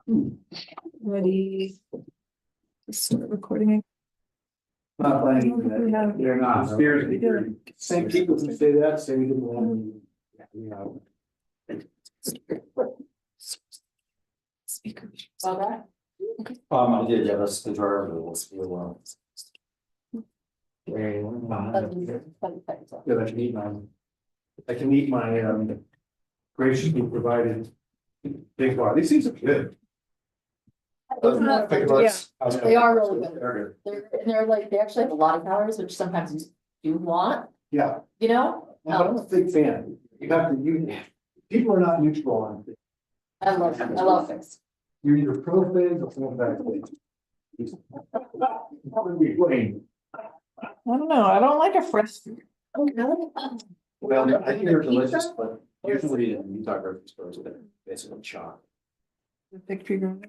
Ready? to Start recording. Not planning, We have- they're not, We same people who say that, say we didn't want. Speaker. All that? I did, yeah, that's the driver, let's be alone. Yeah, I can eat my graciously provided big bar, these things are good. They are really good. They're like, they actually have a lot of calories, which sometimes you do want, Yeah, you know? but I'm a big fan, you have to, people are not neutral on things. I love things. You're either pro things or pro bad things. I don't know, I don't like a fresh. Oh, really? Well, I think they're delicious, but usually in Utah grocery stores, they're basically chopped. Picture going.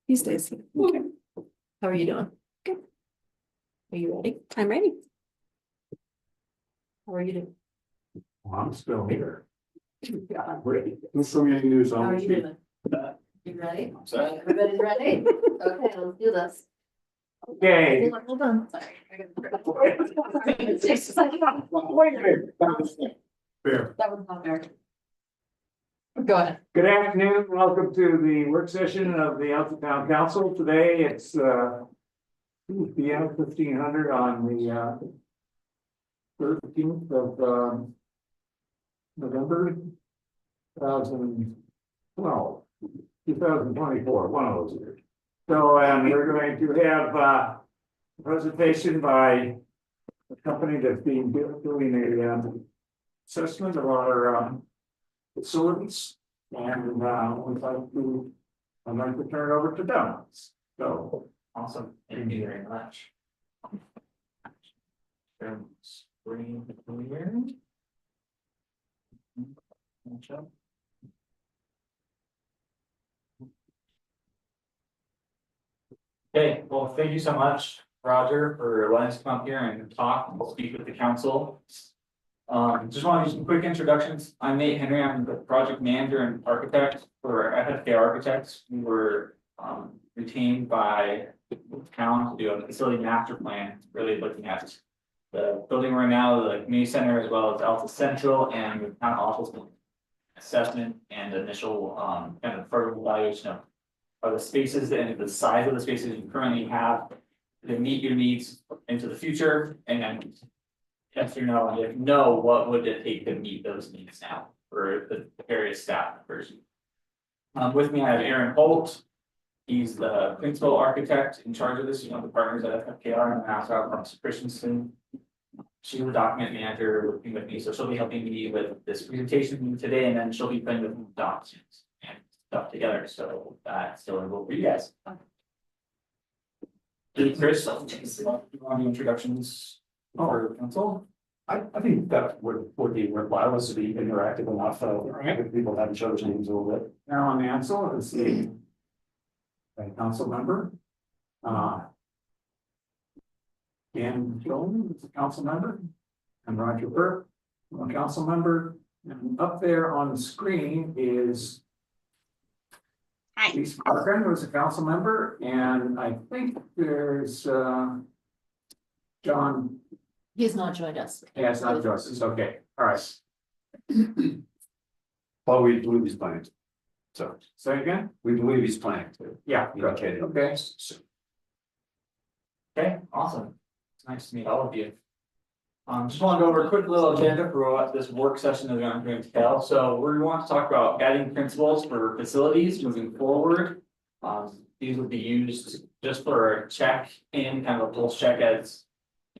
These days. Okay. How are you doing? Good. Are you ready? I'm ready. How are you doing? I'm still here. I'm ready. Don't show me any news How on are the you sheet. doing? You ready? Sorry. Everybody's ready? Okay, let's do this. Okay. Hold on, sorry. Wait a minute. Fair. That was not fair. Go ahead. Good afternoon, welcome to the work session of the Alpha Town Council. Today it's PM 1500 on the 13th of November 2024, one of those years. So we're going to have a presentation by a company that's been doing a assessment of our facilities, and I'd like to turn it over to Don. So, Awesome, thank you very much. Screen clear. Okay, well, thank you so much, Roger, for letting us come up here and talk and speak with the council. Just want to do some quick introductions. I'm Nate Henry. I'm the project manager and architect for FFK Architects. We were retained by the town to do a facility master plan, really looking at the building right now, the community center, as well as Alpha Central and the town office assessment and initial kind of further evaluation of the spaces and the size of the spaces you currently have to meet your needs into the future, and yes or no, and if no, what would it take to meet those needs now for the various staff members? With me, I have Aaron Holt. He's the principal architect in charge of this, the partners at FFKR, and I also have Marcia Christensen. She's the document manager working with me, so she'll be helping me with this presentation today, and then she'll be putting the documents and stuff together, so that's still available for you guys. Chris, do you want the introductions for council? I think that would be worthwhile, us to be interactive enough, if people haven't chosen names a little bit. Alan Ansel is the council member. Dan Jones is a council member, and Roger Burke, a council member, and up there on the screen is Lisa Parker, who is a council member, and I think there's John. He has not joined us. Yeah, it's not Justice, okay, all right, Well, we believe he's planning to. So, say again, we believe he's planning to. yeah, good. Okay. Okay. Okay, awesome. It's nice to meet all of you. Just want to go over a quick little agenda for what this work session is going to entail. So we want to talk about guiding principles for facilities moving forward. These would be used just for a check in, kind of a pulse check as,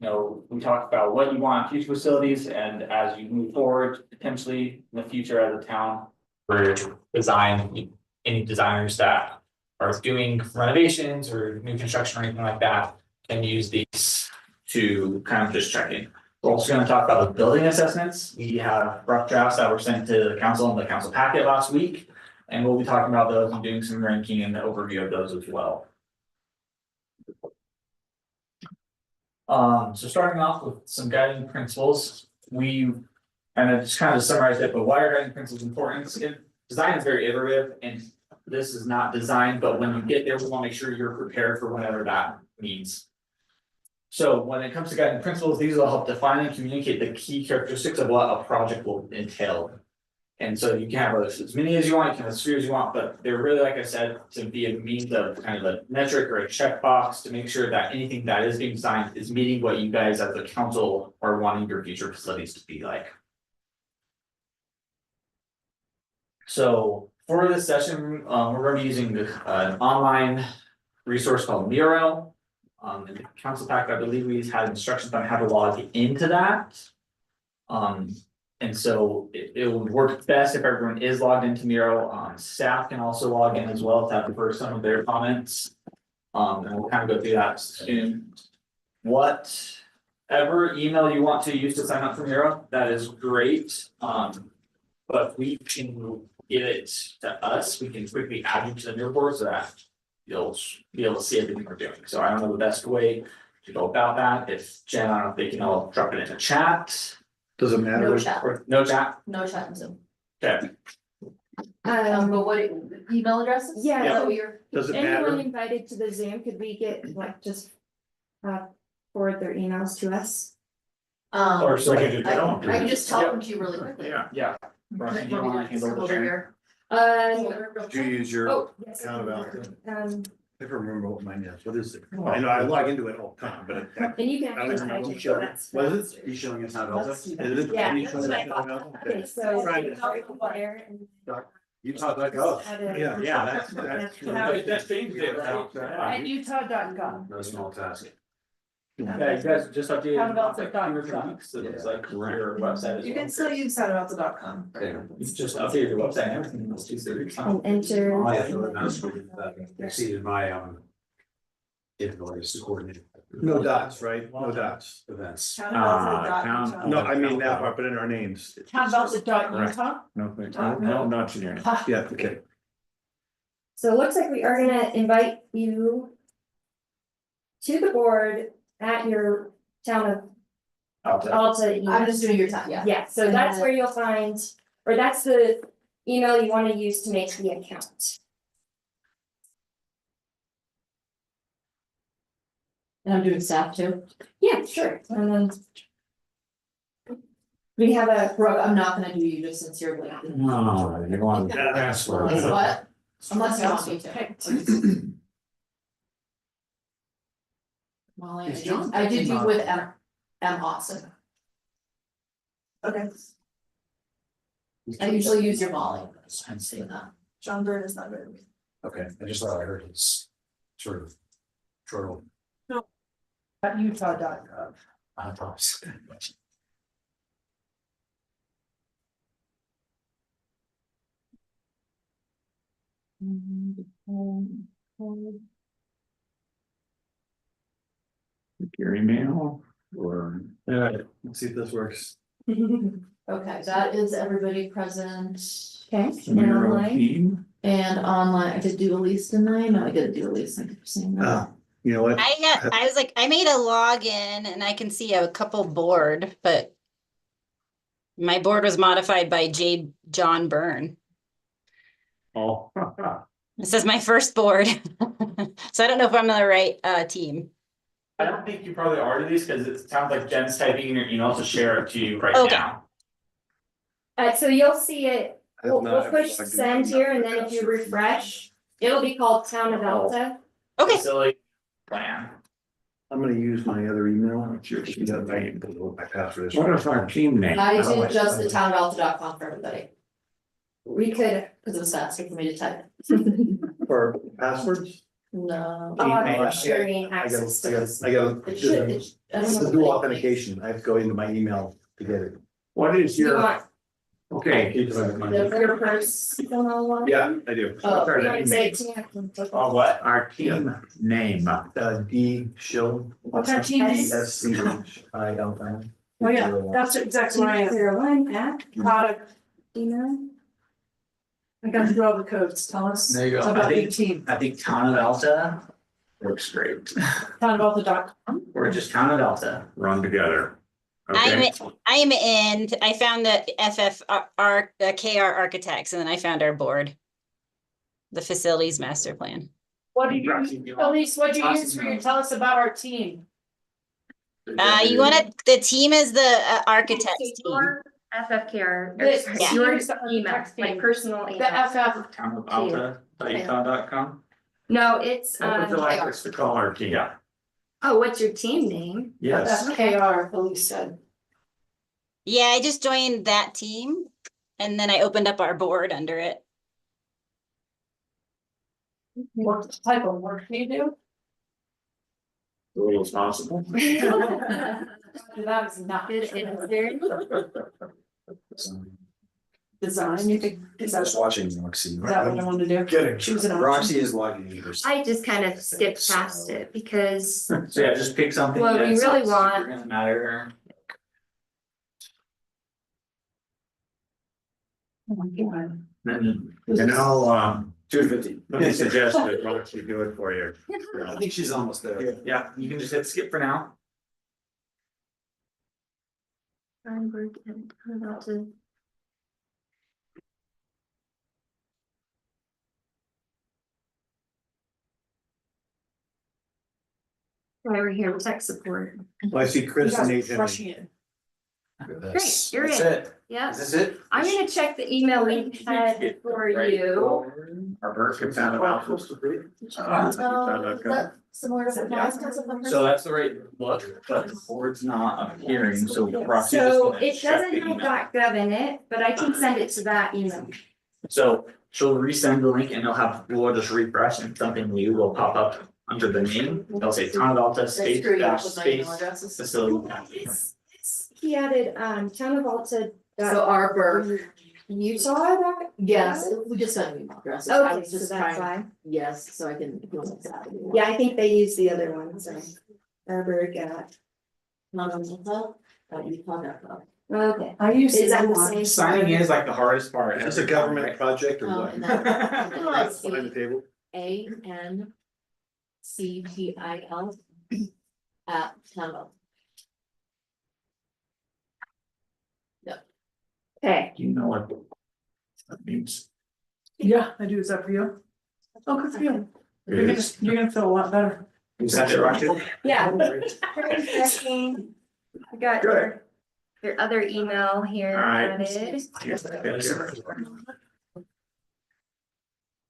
you know, we talk about what you want in future facilities, and as you move forward, potentially in the future as a town. For design, any designers that are doing renovations or new construction or anything like that can use these to kind of just check in. We're also going to talk about the building assessments. We have rough drafts that were sent to the council in the council packet last week, and we'll be talking about those and doing some ranking and the overview of those as well. So starting off with some guiding principles, and I just kind of summarized it, but why are guiding principles important? Design is very iterative, and this is not designed, but when you get there, we wanna make sure you're prepared for whatever that means. So when it comes to guiding principles, these will help define and communicate the key characteristics of what a project will entail. And so you can have as many as you want, you can have as few as you want, but they're really, like I said, to be a means of kind of a metric or a checkbox to make sure that anything that is being designed is meeting what you guys as a council are wanting your future facilities to be like. So for this session, we're gonna be using an online resource called Miro. In the council pack, I believe we had instructions on how to log into that. And so it would work best if everyone is logged into Miro. Staff can also log in as well to for some of their comments. And we'll kind of go through that soon. Whatever email you want to use to sign up for Miro, that is great. But we can get it to us, we can quickly add you to the Miro board so that you'll be able to see everything we're doing. So I don't know the best way to go about that. If Jen, I don't know if they can all drop it in the chat. Does it matter? No chat, Or no chat, no chat in Zoom. okay, But what, email addresses? Yeah. Is that what you're- Does it Anyone matter? invited to the Zoom, could we get like just forward their emails to us? Or so we can do I that one. can just tell them to you really quickly. yeah. Brian, do you wanna handle the Over sharing? here. Do you use your Oh, yes. account about? Um, I don't remember what mine is. What is it? I know I log into it all the time, but. and you can I was- actually type it, Sure. that's What is faster. it? You showing us how to Let's do that. Is it? Yeah, Are you that's showing what I us how to Okay, so. Trying Utah.gov. How to- Yeah, that's. That's changed it, right? At utah.gov. No small task. Yeah, you guys just updated. Townofalta.com. Weeks, so it's like your website as You well. can still use townofalta.com. You just updated your website and everything in those 2 cities. And enter. Oh, Exceeded my capabilities to coordinate. No dots, right? No dots. Events. Townofalta.utah. No, I mean that part, but in our names. Townofalta.utah. No, not in your name. Yeah, okay. So it looks like we are gonna invite you to the board at your town of Alta. email. I'm just doing your time, yeah. Yeah, so that's where you'll find, or that's the email you wanna use to make the account. And I'm doing staff too. Yeah, sure, and then. We have a, Brooke, I'm not gonna do you just since you're like. No, you're going. What? Unless you want me to. Molly, I did you with M Austin. Okay. I usually use your Molly, I'm saying that. John Bird is not very. Okay, I just thought I heard it's sort of. Short. At utah.gov. I promise. Your email or? Yeah, let's see if this works. Okay, that is everybody present okay, Miro online. team? and online. I did do a lease, didn't I? No, I didn't do a lease. Thank you for saying that. You know what? I was like, I made a login and I can see a couple board, but my board was modified by John Byrne. Oh. This is my first board. So I don't know if I'm on the right team. I don't think you probably are to these, because it sounds like Jen's typing in your email to share it to you right Okay. now. So you'll see it, I have we'll not push logged in. send here, and then if you refresh, it'll be called Town of Alta. Okay, Facility plan. I'm gonna use my other email. My password is. What is our team name? I did just the townofalta.com for everybody, We could, because it was faster for me to type. For passwords? No. sharing I gotta, access I to gotta, this. I gotta. It should, I don't know. To do authentication, I have to go into my email to get it. What is You your, want okay, your personal one? Yeah, I do. Oh, You want to say it to me? I can take it. Oh, what? our team name? D Shill. What's our team name? SCHIL. Oh, yeah, that's exactly what I am. 01 at Product, email. I got to do all the codes, tell us. There you go. About I think- the team, I think Town of Alta works great. townofalta.com. Or just Town of Alta. Run together. I'm Okay, I am in. I found the KR Architects, and then I found our board. the facilities master plan. What do you, Roxy, you want- Elise, what'd you use for your, tell us about our team? You wanna, the team is the architect team. Your FFKR, This- Yeah. your Here's the email, architect's my team. personal The email. FF, Town of Alta.utah.com. No, it's, What would you like us to call our team? Yeah, oh, what's your team name? Yes, FKR, Elise said. Yeah, I just joined that team and then I opened up our board under it. What type of work do you do? as little as possible. That is not Good answer. design, you think, is I that, was watching Roxy. is that what I want to do? Kidding. Choose an option. Roxy is logging in. I just kind of skipped past it because so yeah, just pick something. Well, we that's really not want- super gonna matter. Oh my God. Let me suggest that Roxy do it for you. I think she's almost there. Yeah, you can just hit skip for now. I'm about to. Why we're here, tech support. Well, I see You Chris and guys Nate. are crushing it. Great, you're That's in. it. Yeah, Is this it? I'm gonna check the email we had for you. Our birth gets out of office. Similar to what last time. So that's the right look, but the board's not appearing, so Roxy just So gonna it check the doesn't email. have .gov in it, but I can send it to that email. So she'll resend the link and it'll have, we'll just refresh and something new will pop up under the name. It'll say Town of Alta space dash space facility. He added, town of Alta. So our birth, Utah. yes, we just sent an email address. I Okay, was so just that's trying, why. yes, so I can. Yeah, I think they use the other one, so. Arbor got, okay. I used to. Is that do the one. same? Signing in is like the hardest part. Is this a government project or Oh, what? and then- Behind the table? ANCTIL at Town. Okay, Do you know what that means? Yeah, I do, is that for you? Oh, good for you. It You're gonna feel a lot better. Is that your Roxy? yeah. Very checking. I got your other email here Alright. added.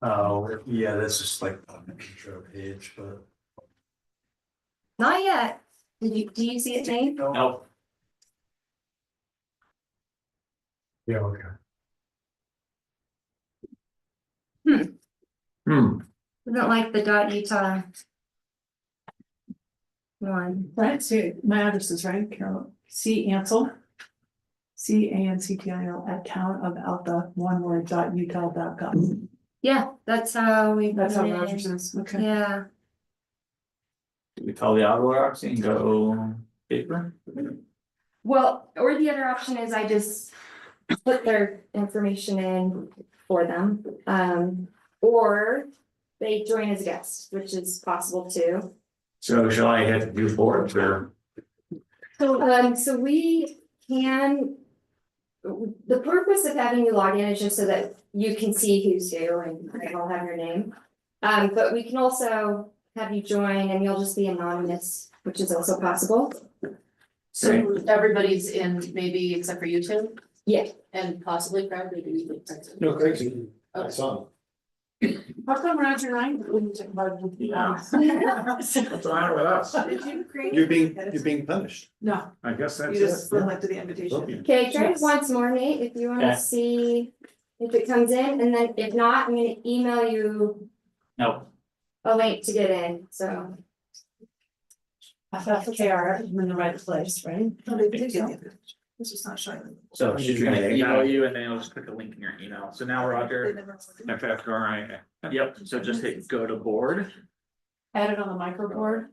Oh, yeah, that's just like on the intro page, but. Not yet. Do you see it, Nate? No, Yeah, okay. Doesn't like the .utah one. Right, see, my address is right, Carol, C Ansel. CANCTIL at town of Alta, one word, .utah.gov. Yeah, that's how we. That's how put it in. Rogers is, okay. Yeah, do we call the auto Roxy and go paper? well, or the other option is I just put their information in for them. Or they join as guests, which is possible too. So shall I hit do boards or? So we can. The purpose of having you log in is just so that you can see who's who and they all have your name. But we can also have you join and you'll just be anonymous, which is also possible. So everybody's in, maybe except for you two? Yeah. And possibly Craig, maybe we could. No, crazy. That's on. How come Roger and I wouldn't take about it? What's the matter with us? Did you create? You're being punished. No, I guess that's you it. just selected the invitation. Okay, try it Yes. once more, Nate, if you Okay. wanna see if it comes in, and then if not, I'm gonna email you No, a link to get in, so. FFKR, I'm in the right place, right? No, they did get it. This is not showing. so she's gonna email you and then you'll just click a link in your email. So now Roger, FFRI. yep, so just hit go to board. Add it on the micro board.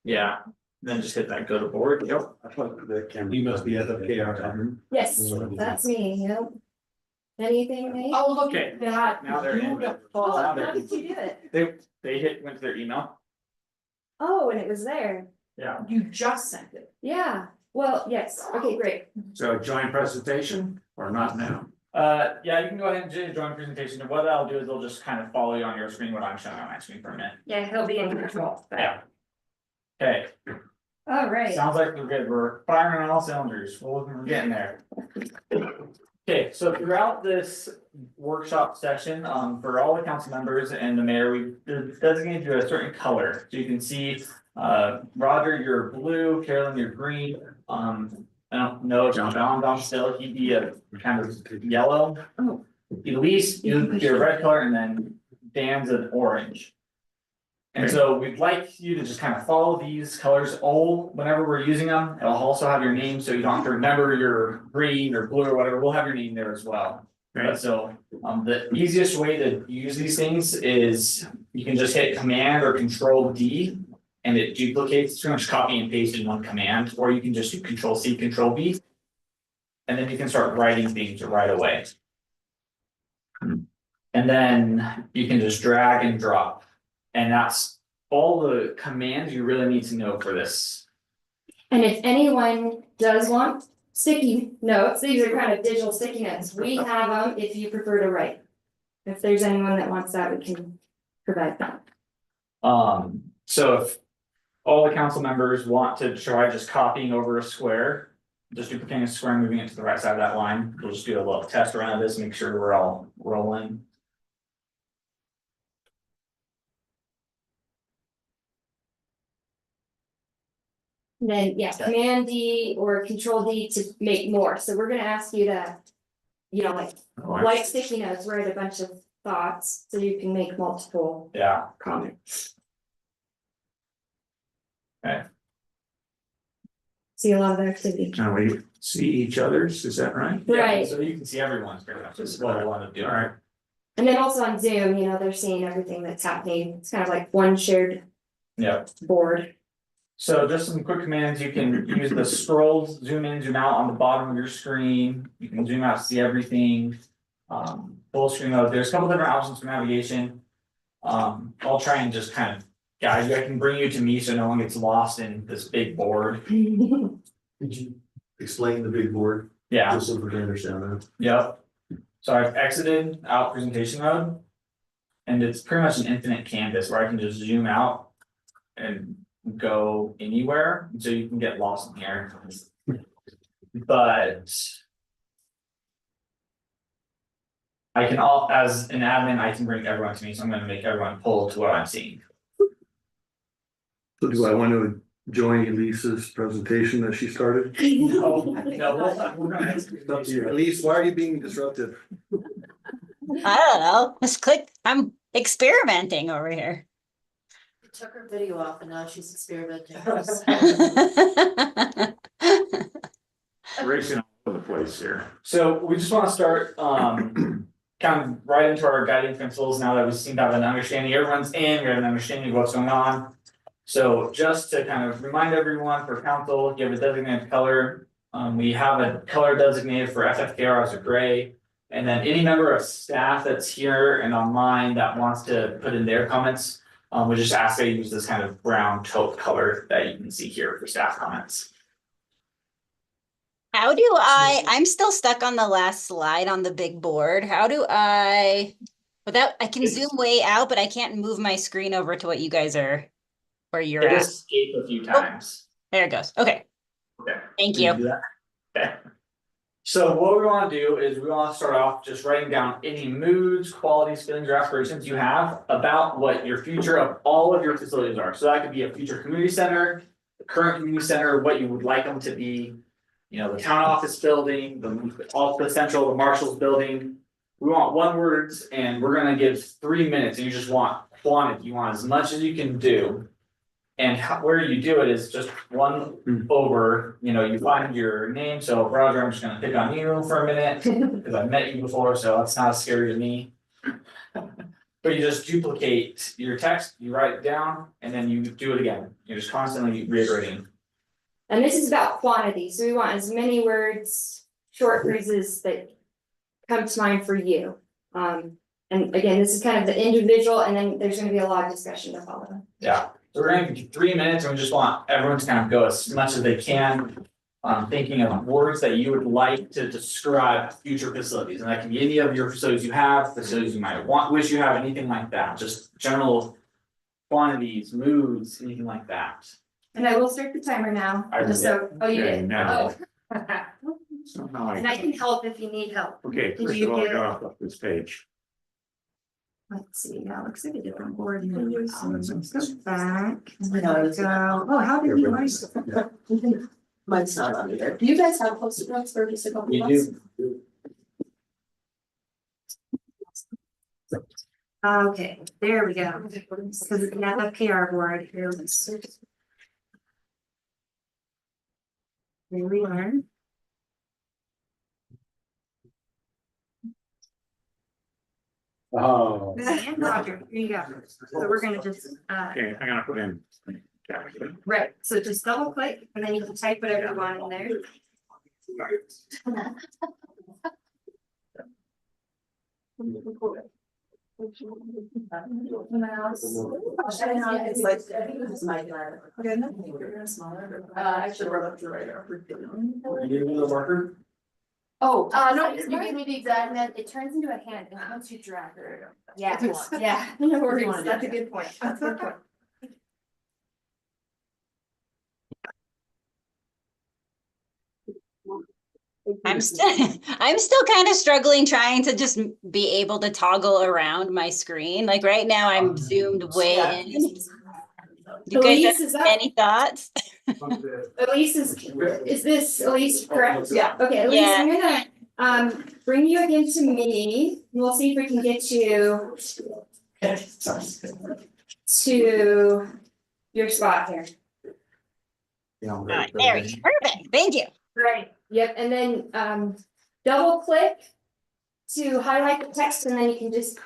Yeah, then just hit that go to board. Yep. I thought the camera. You must be FFKR. Yes, that's me, yep. Anything, Nate? Oh, look Okay, at that. now they're in. Beautiful. Oh, now they're how did you do it? Went to their email. Oh, and it was there, Yeah. You just sent it. yeah, well, yes, okay, great. So joint presentation or not now? Yeah, you can go ahead and join presentation, and what I'll do is they'll just kind of follow you on your screen, what I'm showing on my screen for a minute. Yeah, he'll be in control. but- Yeah. Okay, All right. sounds like we're good, we're firing on all cylinders, we're getting there. Okay, so throughout this workshop session, for all the council members and the mayor, we designated you a certain color, so you can see. Roger, you're blue, Carolyn, you're green, I don't know, John Valentine still, he'd be a kind of yellow. Oh. Elise, you're a red color, and then Dan's an orange. And so we'd like you to just kind of follow these colors all, whenever we're using them, it'll also have your name, so you don't have to remember your green or blue or whatever, we'll have your name there as well. Right, so, the easiest way to use these things is you can just hit Command or Control D. And it duplicates, pretty much copy and paste in one command, or you can just do Control C, Control V. And then you can start writing things right away. And then you can just drag and drop. And that's all the commands you really need to know for this. And if anyone does want sticky notes, these are kind of digital sticky notes, we have them if you prefer to write. If there's anyone that wants that, we can provide that. So if all the council members want to try just copying over a square, just duplicating a square and moving it to the right side of that line, we'll just do a little test around this, make sure we're all rolling. And then, yeah, Command D or Control D to make more, so we're gonna ask you to. You know, like sticky notes, write a bunch of thoughts, so you can make multiple Yeah, comments. Okay. See a lot of activity. Can we see each other's, is that right? yeah, Right. so you can see everyone's very much, this is what I want to do. Alright. And then also on Zoom, you know, they're seeing everything that's happening, it's kind of like one shared Yeah. board. So just some quick commands, you can use the scroll, zoom in, zoom out on the bottom of your screen, you can zoom out, see everything. Full screen mode, there's a couple different options for navigation. I'll try and just kind of guide you, I can bring you to me so no one gets lost in this big board. Could you explain the big board? Yeah, Just so we can understand that. yep. So I've exited out presentation mode. And it's pretty much an infinite canvas where I can just zoom out and go anywhere, so you can get lost in here. But I can as an admin, I can bring everyone to me, so I'm gonna make everyone pull to what I'm seeing. So do I want to join Elise's presentation that she started? No, we're gonna. It's up to you. Elise, why are you being disruptive? I don't know, let's click, I'm experimenting over here. Took her video off and now she's experimenting. Racing all over the place here. So we just wanna start, kind of right into our guiding principles now that we seem to have an understanding, everyone's in, we have an understanding of what's going on. So just to kind of remind everyone, for council, you have a designated color, we have a color designated for FFKR as a gray. And then any member of staff that's here and online that wants to put in their comments, we just ask that you use this kind of brown taupe color that you can see here for staff comments. How do I'm still stuck on the last slide on the big board. How do I can zoom way out, but I can't move my screen over to what you guys are, where you're Hit at. escape a few times. There it goes. Okay, Okay. thank Can you. do that? Okay. So what we want to do is we want to start off just writing down any moods, qualities, feelings, or aspirations you have about what your future of all of your facilities are. So that could be a future community center, the current community center, what you would like them to be. You know, the town office building, the central, the marshal's building. We want one words and we're gonna give 3 minutes and you just want quantity, you want as much as you can do. And where you do it is just one over, you know, you find your name, so Roger, I'm just gonna pick on you for a minute, because I've met you before, so it's not as scary to me. But you just duplicate your text, you write it down, and then you do it again, you're just constantly reiterating. And this is about quantity, so we want as many words, short phrases that come to mind for you. And again, this is kind of the individual, and then there's gonna be a lot of discussion to follow. Yeah, so we're gonna give you 3 minutes and we just want everyone to kind of go as much as they can. thinking of words that you would like to describe future facilities, and that can be any of your facilities you have, facilities you might wish you have, anything like that, just general. Quantities, moods, anything like that. And I will start the timer now, I just so, oh, you Okay, did, now. oh. Somehow And I can help if you need help. Okay, Did first you of all, I get- got off this page. Let's see, now it looks like a different board. Let's go back. Oh, how did you write? Mine's not on either. Do you guys have post-it notes for just a couple You of months? do, Okay, there we go. Because it's not a PR board here. Here we are. Oh. And Roger, here you go. So we're gonna just, Okay, I'm gonna put in. right, so just double click and then you can type whatever you want in there. It's like, I think this is my. Okay, no, smaller. Actually, we're up to right over. you give me the marker? Oh, no, you give me the exact, and then it turns into a hand, and once you drag it. Yeah, yeah, no worries, that's a good point, that's a good point. I'm still, I'm still kind of struggling trying to just be able to toggle around my screen. Like right now I'm zoomed way in. You guys Elise, is have that, any thoughts? Elise is this Elise correct? Yeah. Okay, Elise, Yeah. I'm gonna, bring you again to me, we'll see if we can get you to your spot here. Alright, there we go. Perfect, thank you. Right, yep, and then double click to highlight the text and then you can just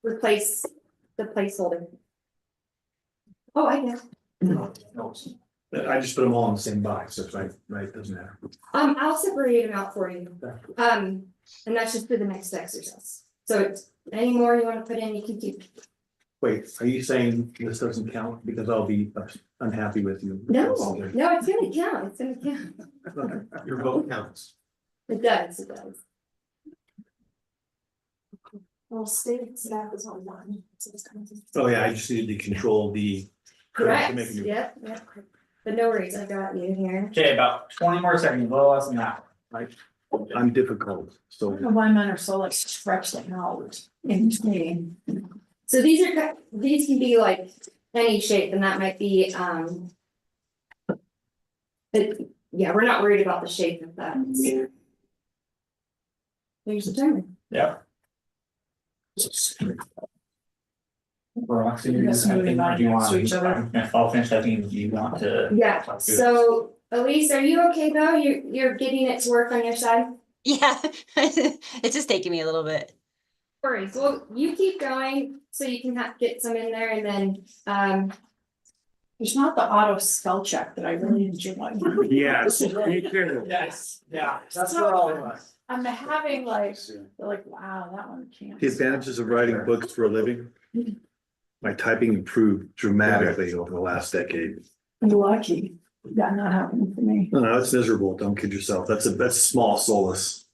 replace the placeholder. Oh, I know. I just put them all in the same box, so it's right, doesn't matter. I'll separate them out for you. And that's just for the next exercise. So it's any more you wanna put in, you can keep. Wait, are you saying this doesn't count because I'll be unhappy with you? No, no, it's gonna count, it's gonna count. Your vote counts. It does, it does. Well, state staff is on one. So it's kind of- Oh, yeah, I just needed to control the. Correct, to make a new- yep. But no worries, I got you here. Okay, about 20 more seconds, a little less than that. I'm difficult, I so. don't know why mine are so like stretched out in between. So these are, these can be like any shape and that might be, but yeah, we're not worried about the shape of that. There's the timer. Yeah. Roxy, You guys I moving think, on do you next want, to each other? I'll finish that thing, do you want to? Yeah, talk to it? so Elise, are you okay though? You're getting it to work on your side? Yeah, it's just taking me a little bit. Worries, well, you keep going so you can get some in there and then, There's not the auto spell check that I really enjoy. Yes, me too. Yes, yeah, that's for all of us. I'm having like, they're like, wow, that one can't. The advantages of writing books for a living. My typing improved dramatically over the last decade. You're lucky, that not happening for me. No, it's miserable. Don't kid yourself. That's a small solace.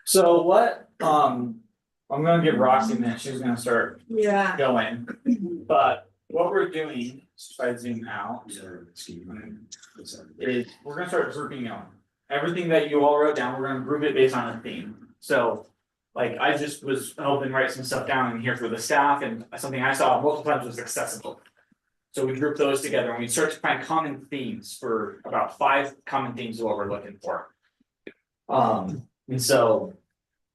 so what, I'm gonna give Roxy a minute, she's gonna start yeah, going, but what we're doing, if I zoom out, is we're gonna start grouping on. Everything that you all wrote down, we're gonna group it based on a theme, so. Like, I just was helping write some stuff down in here for the staff, and something I saw multiple times was accessible. So we grouped those together and we start to find common themes for about 5 common themes of what we're looking for. And so.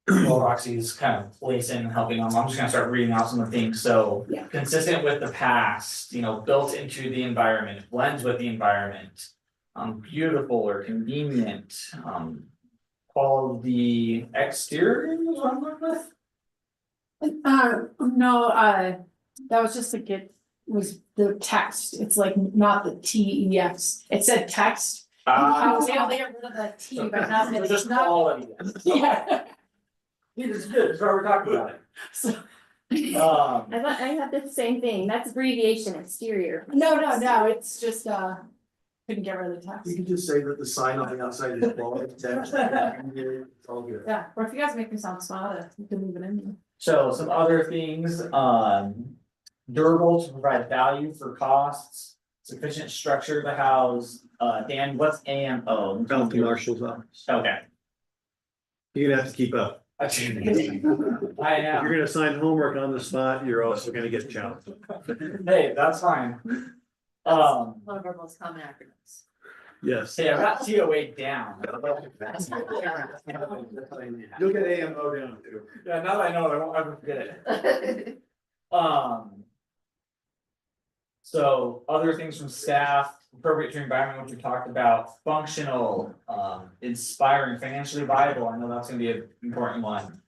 While Roxy's kind of placing and helping them, I'm just gonna start reading out some of the themes, so. Yeah. Consistent with the past, built into the environment, blends with the environment. Beautiful or convenient, quality exterior is what I'm going with. No, that was just like it was the text, it's like not the TEX, it said text. I was able to get rid of the T, but not, So it's just not. quality. Yeah. Yeah, this is good, that's why we're talking about it. So, I have the same thing, that's abbreviation exterior. no, it's just, couldn't get rid of the text. You can just say that the sign on the outside is quality text. It's all good. Yeah, or if you guys make me sound smarter, you can leave it in there. So some other things, durable to provide value for costs, sufficient structure to house, Dan, what's AMO? County Marshal's Office. Okay. You're gonna have to keep up. I If am. you're gonna assign homework on the spot, you're also gonna get challenged. Hey, that's fine. One of our most common acronyms. Yes. Hey, I got TOA down. You'll get AMO down too. Yeah, now that I know it, I won't ever forget it. So other things from staff, appropriate to environment, which we talked about, functional, inspiring, financially viable, I know that's gonna be an important one.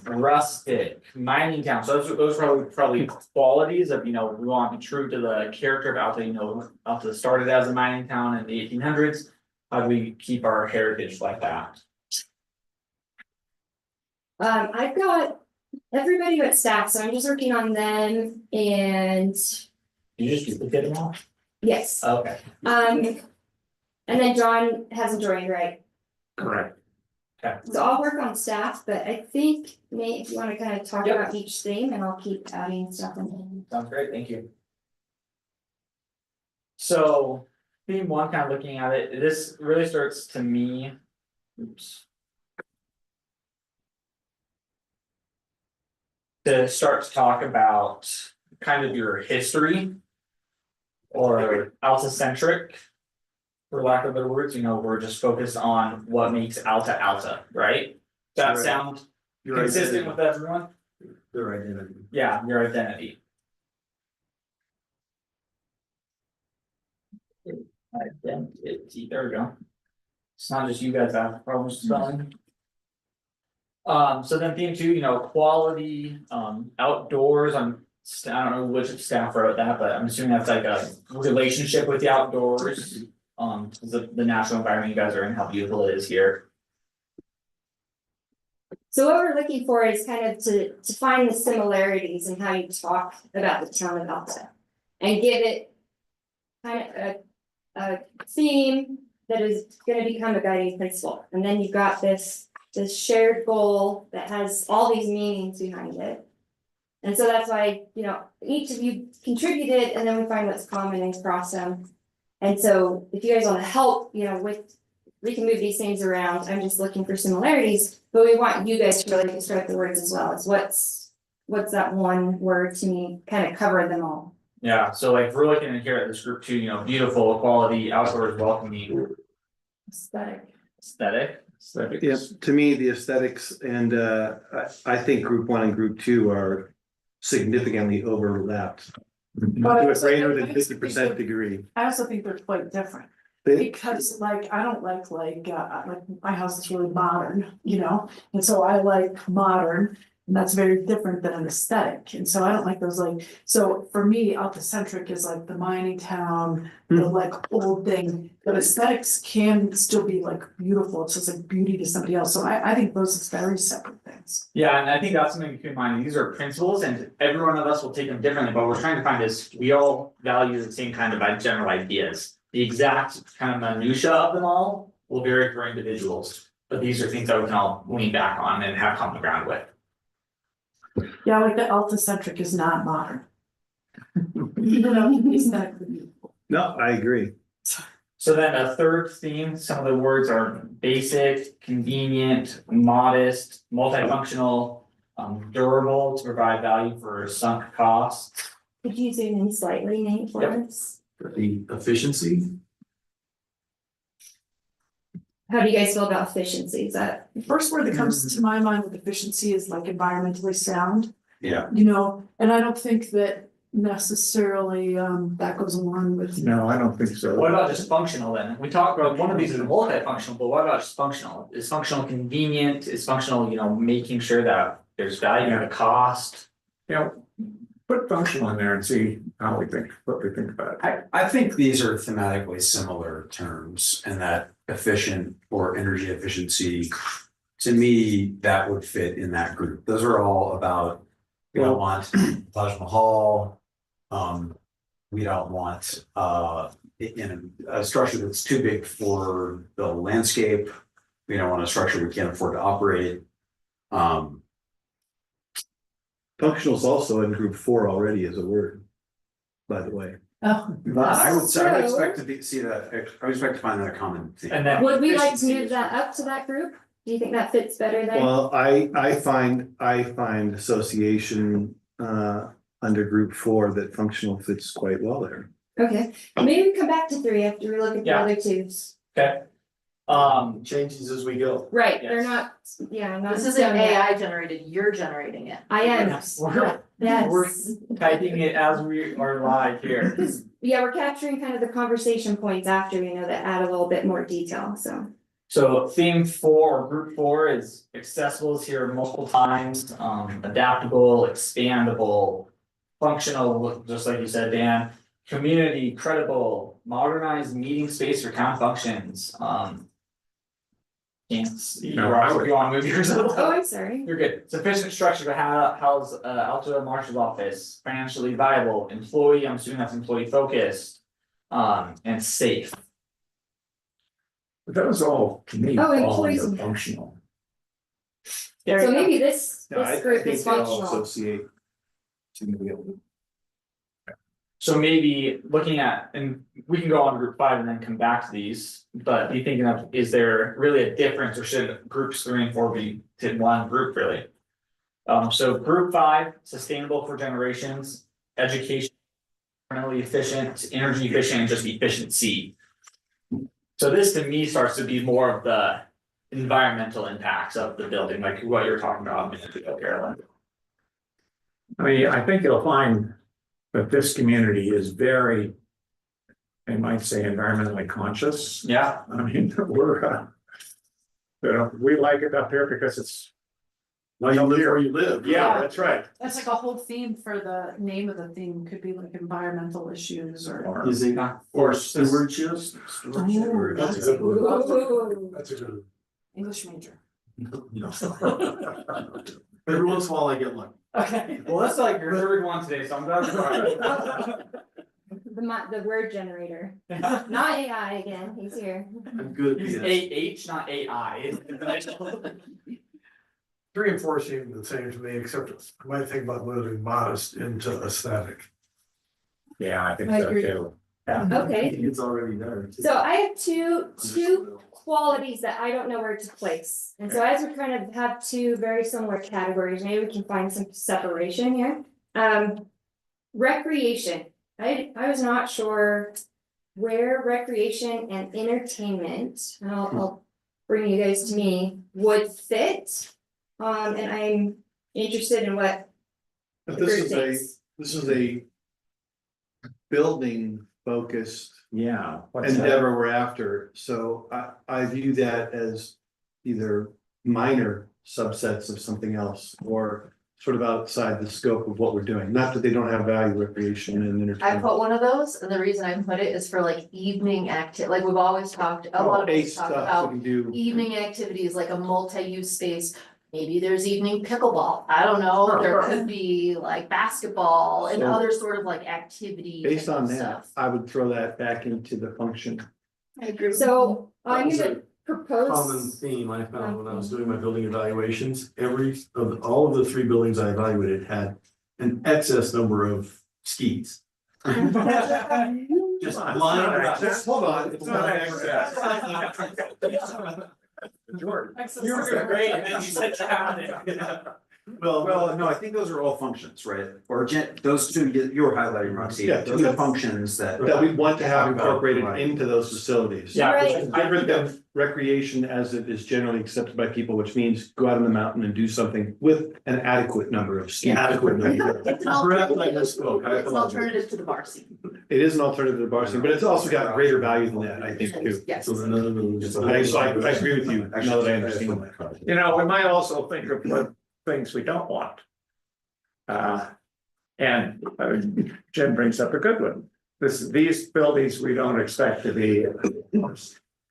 Rustic, mining town, so those are probably qualities of, we want to be true to the character of Alta, Alta started as a mining town in the 1800s. How do we keep our heritage like that? I've got everybody but staff, so I'm just working on them and You just duplicate them all? yes, Okay, and then John hasn't joined, right? correct. So I'll work on staff, but I think Nate, if you wanna kind of talk Yep. about each thing and I'll keep adding stuff in. Sounds great, thank you. So, theme one, kind of looking at it, this really starts to me. Oops. To start to talk about kind of your history. Or Alta-centric. For lack of better words, we're just focused on what makes Alta Alta, right? Does that Right. sound Your consistent identity. with everyone? Their identity. Yeah, your identity. Identity, there we go. It's not just you guys that have problems spelling. So then theme two, quality, outdoors, I don't know which staff wrote that, but I'm assuming that's like a relationship with the outdoors. The natural environment you guys are in, how beautiful it is here. So what we're looking for is kind of to find the similarities in how you talk about the town of Alta. And give it kind of a theme that is gonna become a guiding principle. And then you've got this shared goal that has all these meanings behind it. And so that's why, each of you contributed and then we find what's common and cross them. And so if you guys wanna help, we can move these things around, I'm just looking for similarities, but we want you guys to really describe the words as well, as what's that one word to me, kind of cover them all. Yeah, so like we're looking at here at this group too, beautiful, quality, outdoors, welcoming, Aesthetic. aesthetic. Yeah, to me, the aesthetics and I think group one and group two are significantly overlapped. But To a greater than 50% degree. I also think they're quite different. They- Because I don't like my house is really modern, and so I like modern. And that's very different than an aesthetic, and so I don't like those so for me, Alta-centric is like the mining town, the old thing. But aesthetics can still be beautiful, it's just beauty to somebody else, so I think those are very separate things. Yeah, and I think that's something to keep in mind, these are principles and every one of us will take them differently, but what we're trying to find is, we all value the same kind of general ideas. The exact kind of minutia of them all will vary for individuals, but these are things that we can all lean back on and have common ground with. Yeah, like the Alta-centric is not modern. Even though it's aesthetically beautiful. No, I agree. So then a third theme, some of the words are basic, convenient, modest, multifunctional, durable to provide value for sunk costs. Could you zoom in slightly, Nate, for us? The efficiency. How do you guys feel about efficiency, is that? The first word that comes to my mind with efficiency is environmentally sound. Yeah. And I don't think that necessarily that goes along with. No, I don't think so. What about just functional then? We talked about, one of these is multifunctional, but what about just functional? Is functional convenient? Is functional, making sure that there's value in the cost? Put functional in there and see how we think, what we think about it. I think these are thematically similar terms and that efficient or energy efficiency. To me, that would fit in that group. Those are all about, we don't want Taj Mahal. We don't want in a structure that's too big for the landscape. We don't want a structure we can't afford to operate. Functional is also in group 4 already as a word. By the way, Oh, I would So- expect to see that, I would expect to find that a common theme. And then. Would we like to efficiency move is- that up to that group? Do you think that fits better there? well, I find association under group 4 that functional fits quite well there. Okay, maybe we come back to 3 after we look at the Yeah. other twos. Okay. Changes as we go. Right, they're Yes. not, yeah, not. This isn't done yet. AI generated, you're generating it. I am, Yes, we're yes. typing it as we are live here. Yeah, we're capturing kind of the conversation points after, that add a little bit more detail, so. So theme 4, or group 4 is accessible is here multiple times, adaptable, expandable. Functional, just like you said, Dan, community, credible, modernized meeting space for town functions, Can't see, No, I would- you wanna move yours a Oh, little? I'm sorry. You're good. Sufficient structure to house Alto Marshal's office, financially viable, employee, I'm assuming that's employee focused. And safe. But that was all, to me, Oh, all employees. under functional. There So you go. maybe this No, I group think is they all functional. associate. significantly. So maybe looking at, and we can go on to group 5 and then come back to these, but be thinking of, is there really a difference or should groups 3 and 4 be to one group really? So group 5, sustainable for generations, education. Environmentally efficient, energy efficient, and just efficiency. So this to me starts to be more of the environmental impacts of the building, like what you were talking about a minute ago, Carolyn. I mean, I think you'll find that this community is very, I might say, environmentally conscious. Yeah, I mean, we're, we like it up here because it's. Well, you live where you live. Yeah, that's right. that's like a whole theme for the name of the theme, could be like environmental issues or. Is it, or stewardship? Ooh, That's a good one. Ooh. That's a good English major. one. Every once in a while I get lucky. Okay. well, that's like your third one today, so I'm glad. The word generator, not AI again, he's here. I'm good. It's Yes. AH, not AI. 3 and 4 seem the same to me, except I might think about moving modest into aesthetic. Yeah, I think I so agree. too. Okay, It's already there. so I have two qualities that I don't know where to place. And so as we kind of have two very similar categories, maybe we can find some separation here. Recreation, I was not sure where recreation and entertainment, and I'll bring you guys to me, would fit. And I'm interested in what the But this group is thinks. this is a building focused Yeah. what's that? endeavor we're after, so I view that as either minor subsets of something else or sort of outside the scope of what we're doing, not that they don't have value, recreation and I entertainment. put one of those, and the reason I put it is for like evening like we've always talked, a lot of Oh, us talk stuff about we can do. evening activities, like a multi-use space. Maybe there's evening pickleball, I don't know, there could be like basketball and So- other sort of like activity. Based type on of that, stuff. I would throw that back into the function. I agree. So That I'm was gonna a propose. Common theme I found when I was doing my building evaluations, all of the 3 buildings I evaluated had an excess number of skis. Just lying around. Just hold on, it's not George. You were doing great, and then you said down. Well, no, I think those are all functions, right? Or those two you were highlighting, Roxy, Yeah, those are functions that. That we want to have Talk about, incorporated right. into those facilities. Yeah. Right. Which is different than recreation as it is generally accepted by people, which means go out on the mountain and do something with an adequate number of skis. Adequate. It's an Correct, I alternative, misspoke. I it's an apologize. alternative to the bar scene. It is an alternative to bar scene, but it's also got greater value than that, I think, too. Yes. So then other than just- I agree with you, now that I understand. You know, we might also think of what things we don't want. And Jim brings up a good one. These buildings, we don't expect to be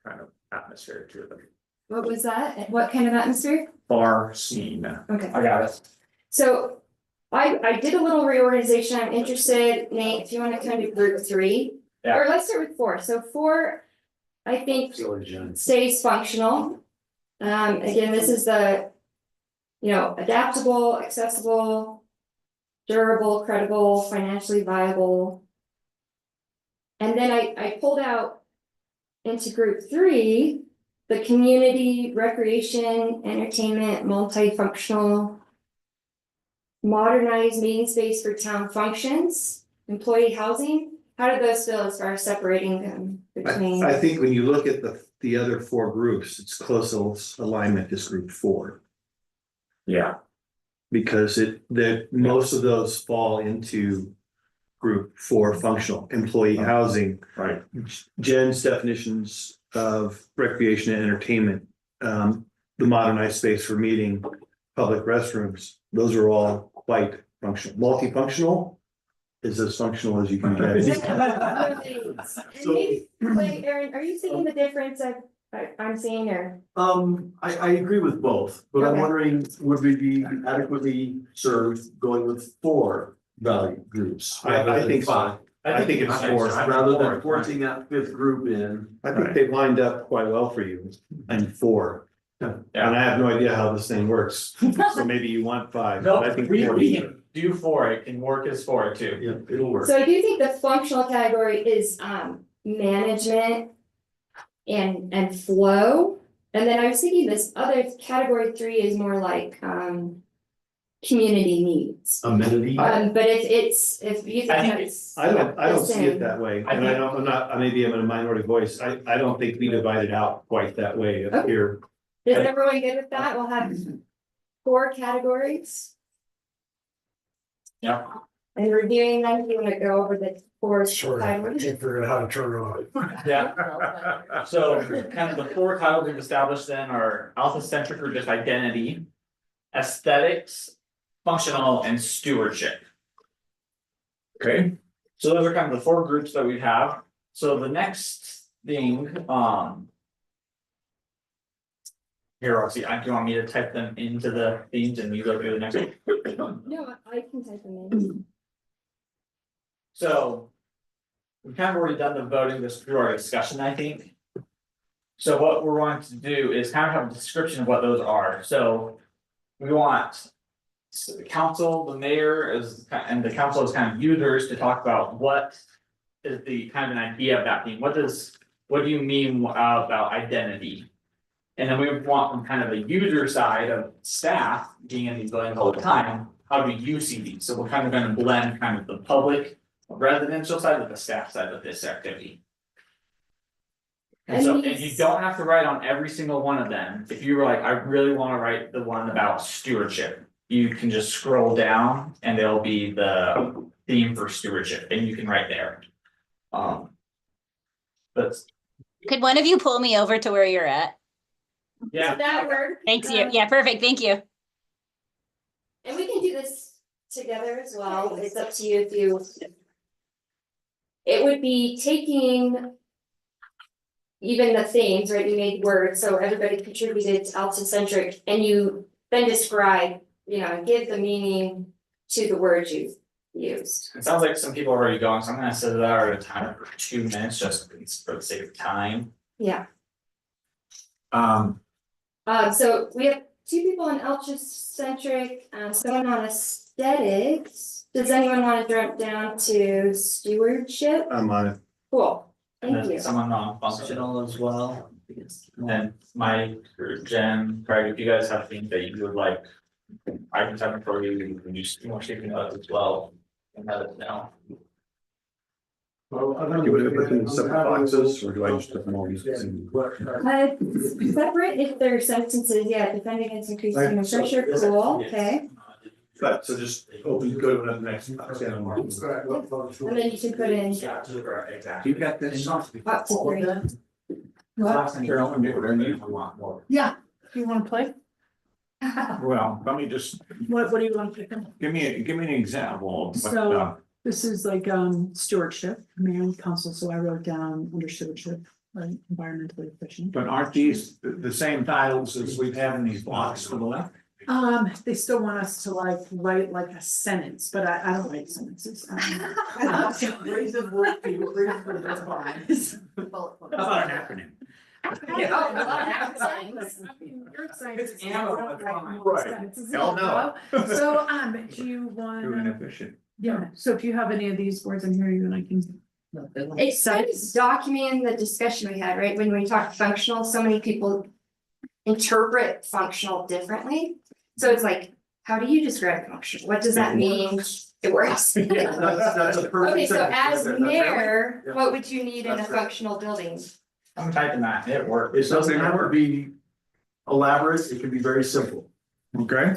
kind of atmosphere to them. What was that? What kind of atmosphere? Bar scene. Okay. I got it. So I did a little reorganization. I'm interested, Nate, if you want to kind of group 3. Yeah. Or let's start with 4. So 4, I think Sorry, Jen. stays functional. Again, this is the, adaptable, accessible, durable, credible, financially viable. And then I pulled out into group 3, the community, recreation, entertainment, multifunctional, modernized meeting space for town functions, employee housing. How do those feel as far as separating them between? I think when you look at the other 4 groups, it's close alignment is group 4. Yeah. Because most of those fall into group 4 functional, employee housing. Right. Jen's definitions of recreation and entertainment, the modernized space for meeting, public restrooms, those are all quite functional. Multifunctional is as functional as you can get. And maybe, like, Erin, are you seeing the difference I'm seeing, or? I agree with both, but I'm Okay. wondering, would we be adequately served going with 4 value groups? rather I than think so. 5? I think it's 4. Rather than forcing that 5th group in. I think they've lined up quite well for you in 4. And Yeah. I have no idea how this thing works, so maybe you want 5, No, but I think we 4 can do 4, it can work as 4 too. Yeah, it'll work. So I do think the functional category is management and flow. And then I was thinking this other category 3 is more like community needs. Amenity. But if you think I think that's. I don't the see same. it that way, I and maybe I'm in a minority voice, I don't think we divide it out quite that way up Okay. here. Is everyone good with that? We'll have 4 categories. Yeah. And reviewing them, you wanna go over the 4 categories? figure out how to turn it on. Yeah, so kind of the 4 titles we've established then are alpha-centric or just identity, aesthetics, functional, and stewardship. Okay, so those are kind of the 4 groups that we have. So the next thing, here, I'll see, do you want me to type them into the themes and you go through the next one? No, I can type them in. So. We've kind of already done the voting just through our discussion, I think. So what we're wanting to do is kind of have a description of what those are, so. We want. The council, the mayor and the council as kind of users to talk about what. Is the kind of an idea of that theme, what do you mean about identity? And then we want from kind of the user side of staff being in these buildings all the time, how do you see these? So we're kind of gonna blend kind of the public residential side with the staff side of this activity. And so, and you don't have to write on every single one of them, if you were like, I really wanna write the one about stewardship. You can just scroll down and there'll be the theme for stewardship, and you can write there. But Could one of you pull me over to where you're at? yeah. That work? Thanks you. Yeah, perfect. Thank you. And we can do this together as well, it's up to you if you. It would be taking. Even the themes, right, we made words, so everybody contributed to alpha-centric, and you then describe, give the meaning to the words you used. It sounds like some people are already going, so I'm gonna set it out at a timer for 2 minutes, just for the sake of time. Yeah. So we have 2 people on alpha-centric, someone on aesthetics. Does anyone wanna jump down to stewardship? I'm on it. Cool, And thank then you. someone non-functional as well. And then Mike or Jen, Craig, if you guys have things that you would like. I can type it for you, you can use more shaking notes as well, and have it now. Well, Do you want to put them in separate boxes, or do I just put them all in? Separate if they're sentences, yeah, defending against increasing human pressure, cool, okay. But, so just open, go to the next. And then you can put in Exactly. You got this? up to 3. Yeah, you wanna play? Well, let me just, What do you want to pick? give me an example of what, So this is like stewardship, mayor and council, so I wrote down under stewardship, right, environmentally efficient. but aren't these the same titles as we've had in these blocks to the left? They still want us to like write like a sentence, but I don't write sentences. Raise the word, people, raise the word. Bullet points. How about an acronym? It's ammo, that's fine. Hell no. So, do you want? efficient. Yeah, so if you have any of these words in here, you and I can. It's kind of documenting the discussion we had, right? When we talk functional, so many people interpret functional differently. So it's like, how do you describe functional? What does that mean? It works. That's a perfect Okay, so sentence. as That's- mayor, Yeah. what would you need in a That's right. functional building? I'm typing that, it worked. It doesn't have to be elaborate, it can be very simple. Okay,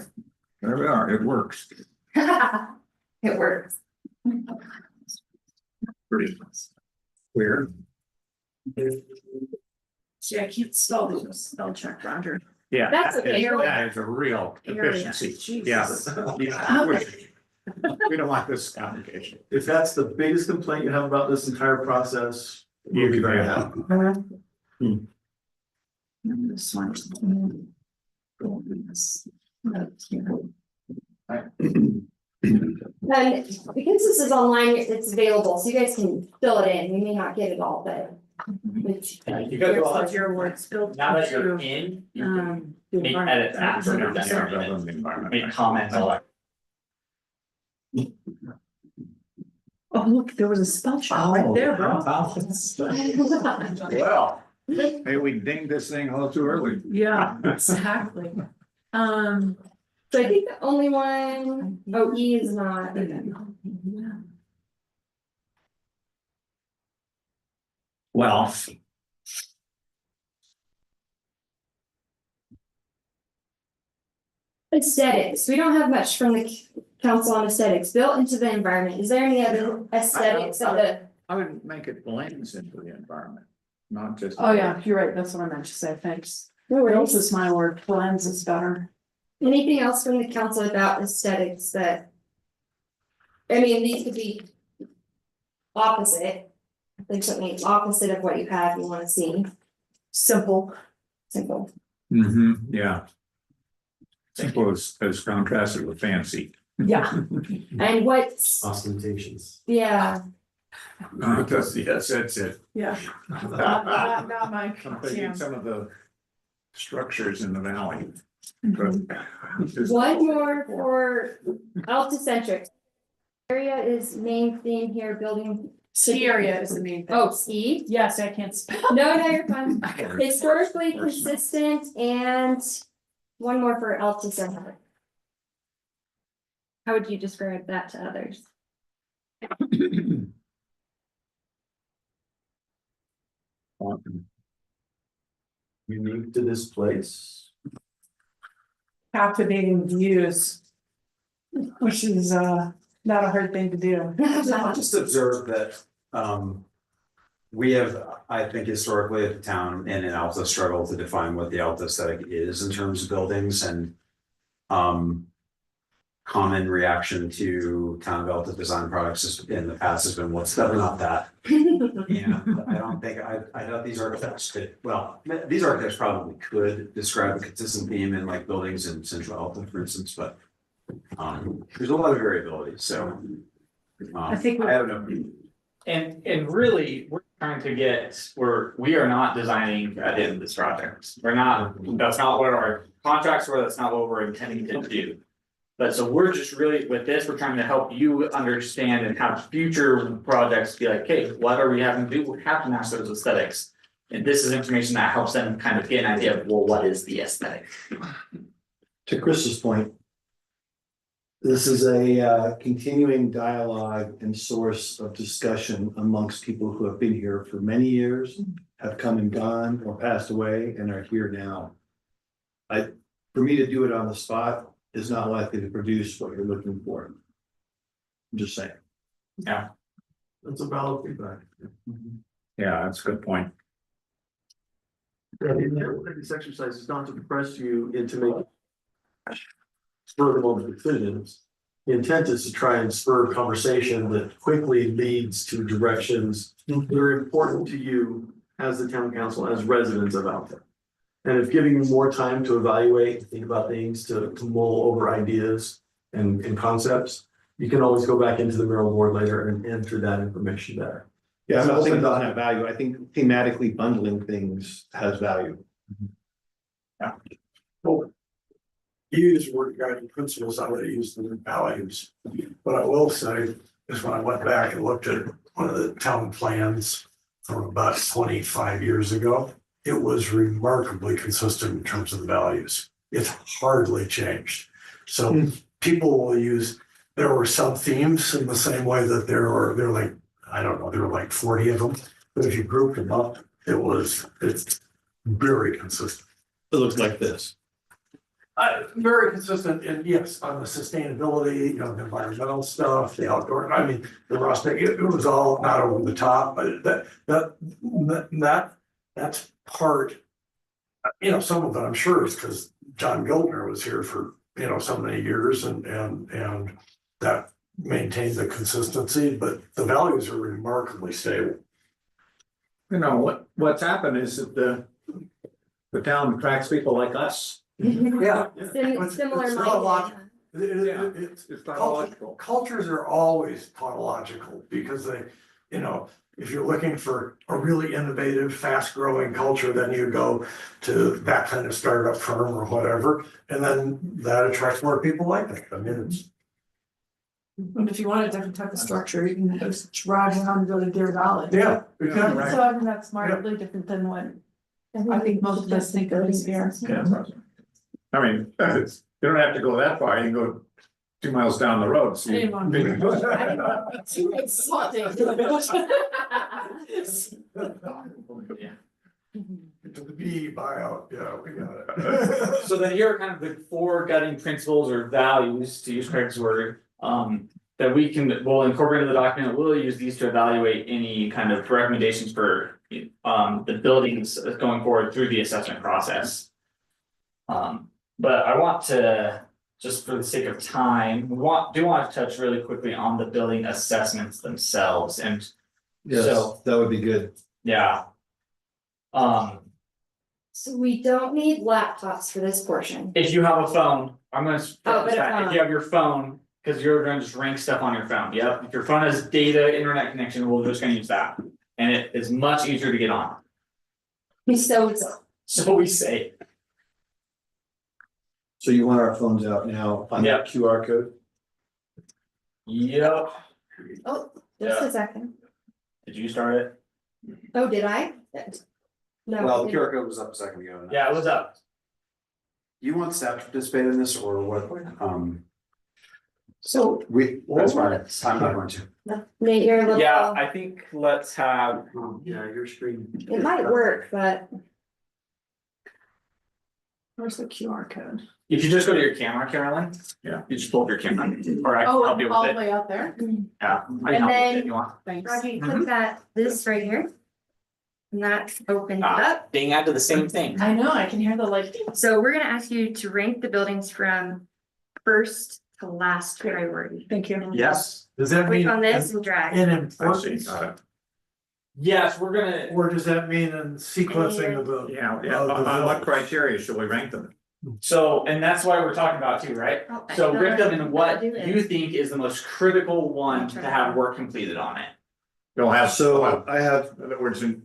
there we are, it works. It works. Pretty clear. See, I can't spell these, spell check, Roger. Yeah. That's okay. That is a real Area, efficiency. Jesus. Yeah. We don't want this complication. If that's the biggest complaint you have about this entire process, You you'll be can very have happy. This one. And because this is online, it's available, so you guys can fill it in. You may not get it all, but. Yeah, you guys will have- Your words built. Now that you're into, in, you can make environment. edits after you're done, make comments, all that. Oh, look, there was a spell check right there, bro. Well, maybe we dinged this thing a little too early. Yeah, exactly. So I think the only one, oh, E is not. Well. Aesthetics, we don't have much from the council on aesthetics built into the environment. Is there any other aesthetics of the? I would make it blends into the environment, not just. Oh, yeah, you're right, that's what I meant to say, thanks. No What else worries. is my word, blends is better. Anything else from the council about aesthetics that? I mean, these could be. Opposite. I think something opposite of what you have, you wanna see, Simple. simple. Mm-hmm, yeah. Simple as contrasted with fancy. Yeah. And what's, Ostentations. yeah, Yes, that's it. Yeah. Not my. I'm thinking some of the structures in the valley. Mhm. But one more for alticentric. Area is main theme here, building. Ski area is the main thing. Oh, ski? Yes, I can't spell. No, you're fine. Historically consistent and one more for alticentric. How would you describe that to others? Unique to this place. Captivating views. Which is not a hard thing to do. I'll just observe that, we have, I think historically at the town and in Alta struggled to define what the Alta aesthetic is in terms of buildings and, common reaction to town of Alta design products in the past has been, what's not that? And I don't think, I doubt these architects could, well, these architects probably could describe a consistent theme in like buildings in central Alta, for instance, but there's a lot of variability, so. I think we- I have no. And really, we're trying to get, we are not designing at the end of this project. We're not, that's not what our contracts were, that's not what we're intending to do. But so we're just really, with this, we're trying to help you understand and have future projects be like, okay, what are we having to do? We have to match those aesthetics. And this is information that helps them kind of get an idea of, well, what is the aesthetic? To Chris's point. This is a continuing dialogue and source of discussion amongst people who have been here for many years, have come and gone or passed away and are here now. For me to do it on the spot is not likely to produce what you're looking for. I'm just saying. That's a valid feedback. Yeah, that's a good point. Yeah, this exercise is not to press you into making spur of the moment decisions. The intent is to try and spur conversation that quickly leads to directions that are important to you as the town council, as residents of Alta. And if giving you more time to evaluate, think about things, to mull over ideas and concepts, you can always go back into the mural board later and enter that information there. Yeah, I'm not saying it doesn't have value. I think thematically bundling things has value. You use the word guiding principles, I would use the word values. What I will say is when I went back and looked at one of the town plans from about 25 years ago, it was remarkably consistent in terms of the values. It's hardly changed. So people will use, there were some themes in the same way that there were like, I don't know, there were like 40 of them. But if you grouped them up, it's very consistent. It looks like this. Very consistent, and yes, on the sustainability, you know, the environmental stuff, the outdoor, I mean, the rustic, it was all not over the top, but that's part. You know, some of it, I'm sure, is because John Gildner was here for, you know, so many years and that maintained the consistency, but the values are remarkably stable. You know, what's happened is that the town attracts people like us. Yeah. Similar It's not a lot. Yeah. It's It's tautological. cultures are always tautological because they, you know, if you're looking for a really innovative, fast growing culture, then you go to that kind of startup firm or whatever. And then that attracts more people like that. I mean, it's. And if you want a different type of structure, you can just drive around and go to Deer Valley. Yeah. So I mean, that's markedly different than what I think most of us think of as here. Yeah. I mean, you don't have to go that far, you can go 2 miles down the road. I didn't want to- It's something. The PE buyout, yeah, we got it. So then here are kind of the 4 guiding principles or values, to use Craig's word, that we'll incorporate into the document. We'll use these to evaluate any kind of recommendations for the buildings going forward through the assessment process. But I want to, just for the sake of time, do want to touch really quickly on the building assessments themselves, and Yes, So- that would be good. yeah. So we don't need laptops for this portion. If you have a phone, I'm gonna. Oh, but a if phone. you have your phone, because you're gonna just rank stuff on your phone, yep, if your phone has data, internet connection, we're just gonna use that. And it is much easier to get on, So so we say, So you want our phones out now on Yeah. that QR code? yep, just a second. did you start it? Oh, did I? No. Well, the QR code was up a second ago. Yeah, it was up. You want staff to participate in this or what? So That's fine. I'm not going to. Nate, you're a little. Yeah, I think let's have, Yeah, your screen. It might work, but where's the QR code? if you just go to your camera, Carolyn. Yeah. You just pull up your camera, or I can Oh, help you all with the it, way out there? yeah, I can help you with it if you want. Thanks. Roger, you click that, this right here. And that opens it Ah, up. Dang, I did the same thing. I know, I can hear the like. So we're gonna ask you to rank the buildings from first to last priority. Thank you. Yes, Does that Click mean on this and drag. in I see, importance, got it. yes, we're gonna, or does that mean in sequencing of the? Yeah, of the on what villas? criteria should we rank them? so, and that's why we're talking about too, right? Oh, I So know rank them what in I'm what gonna do you is- think is the most critical one to have work completed on it. You'll have, So I have, in other words, in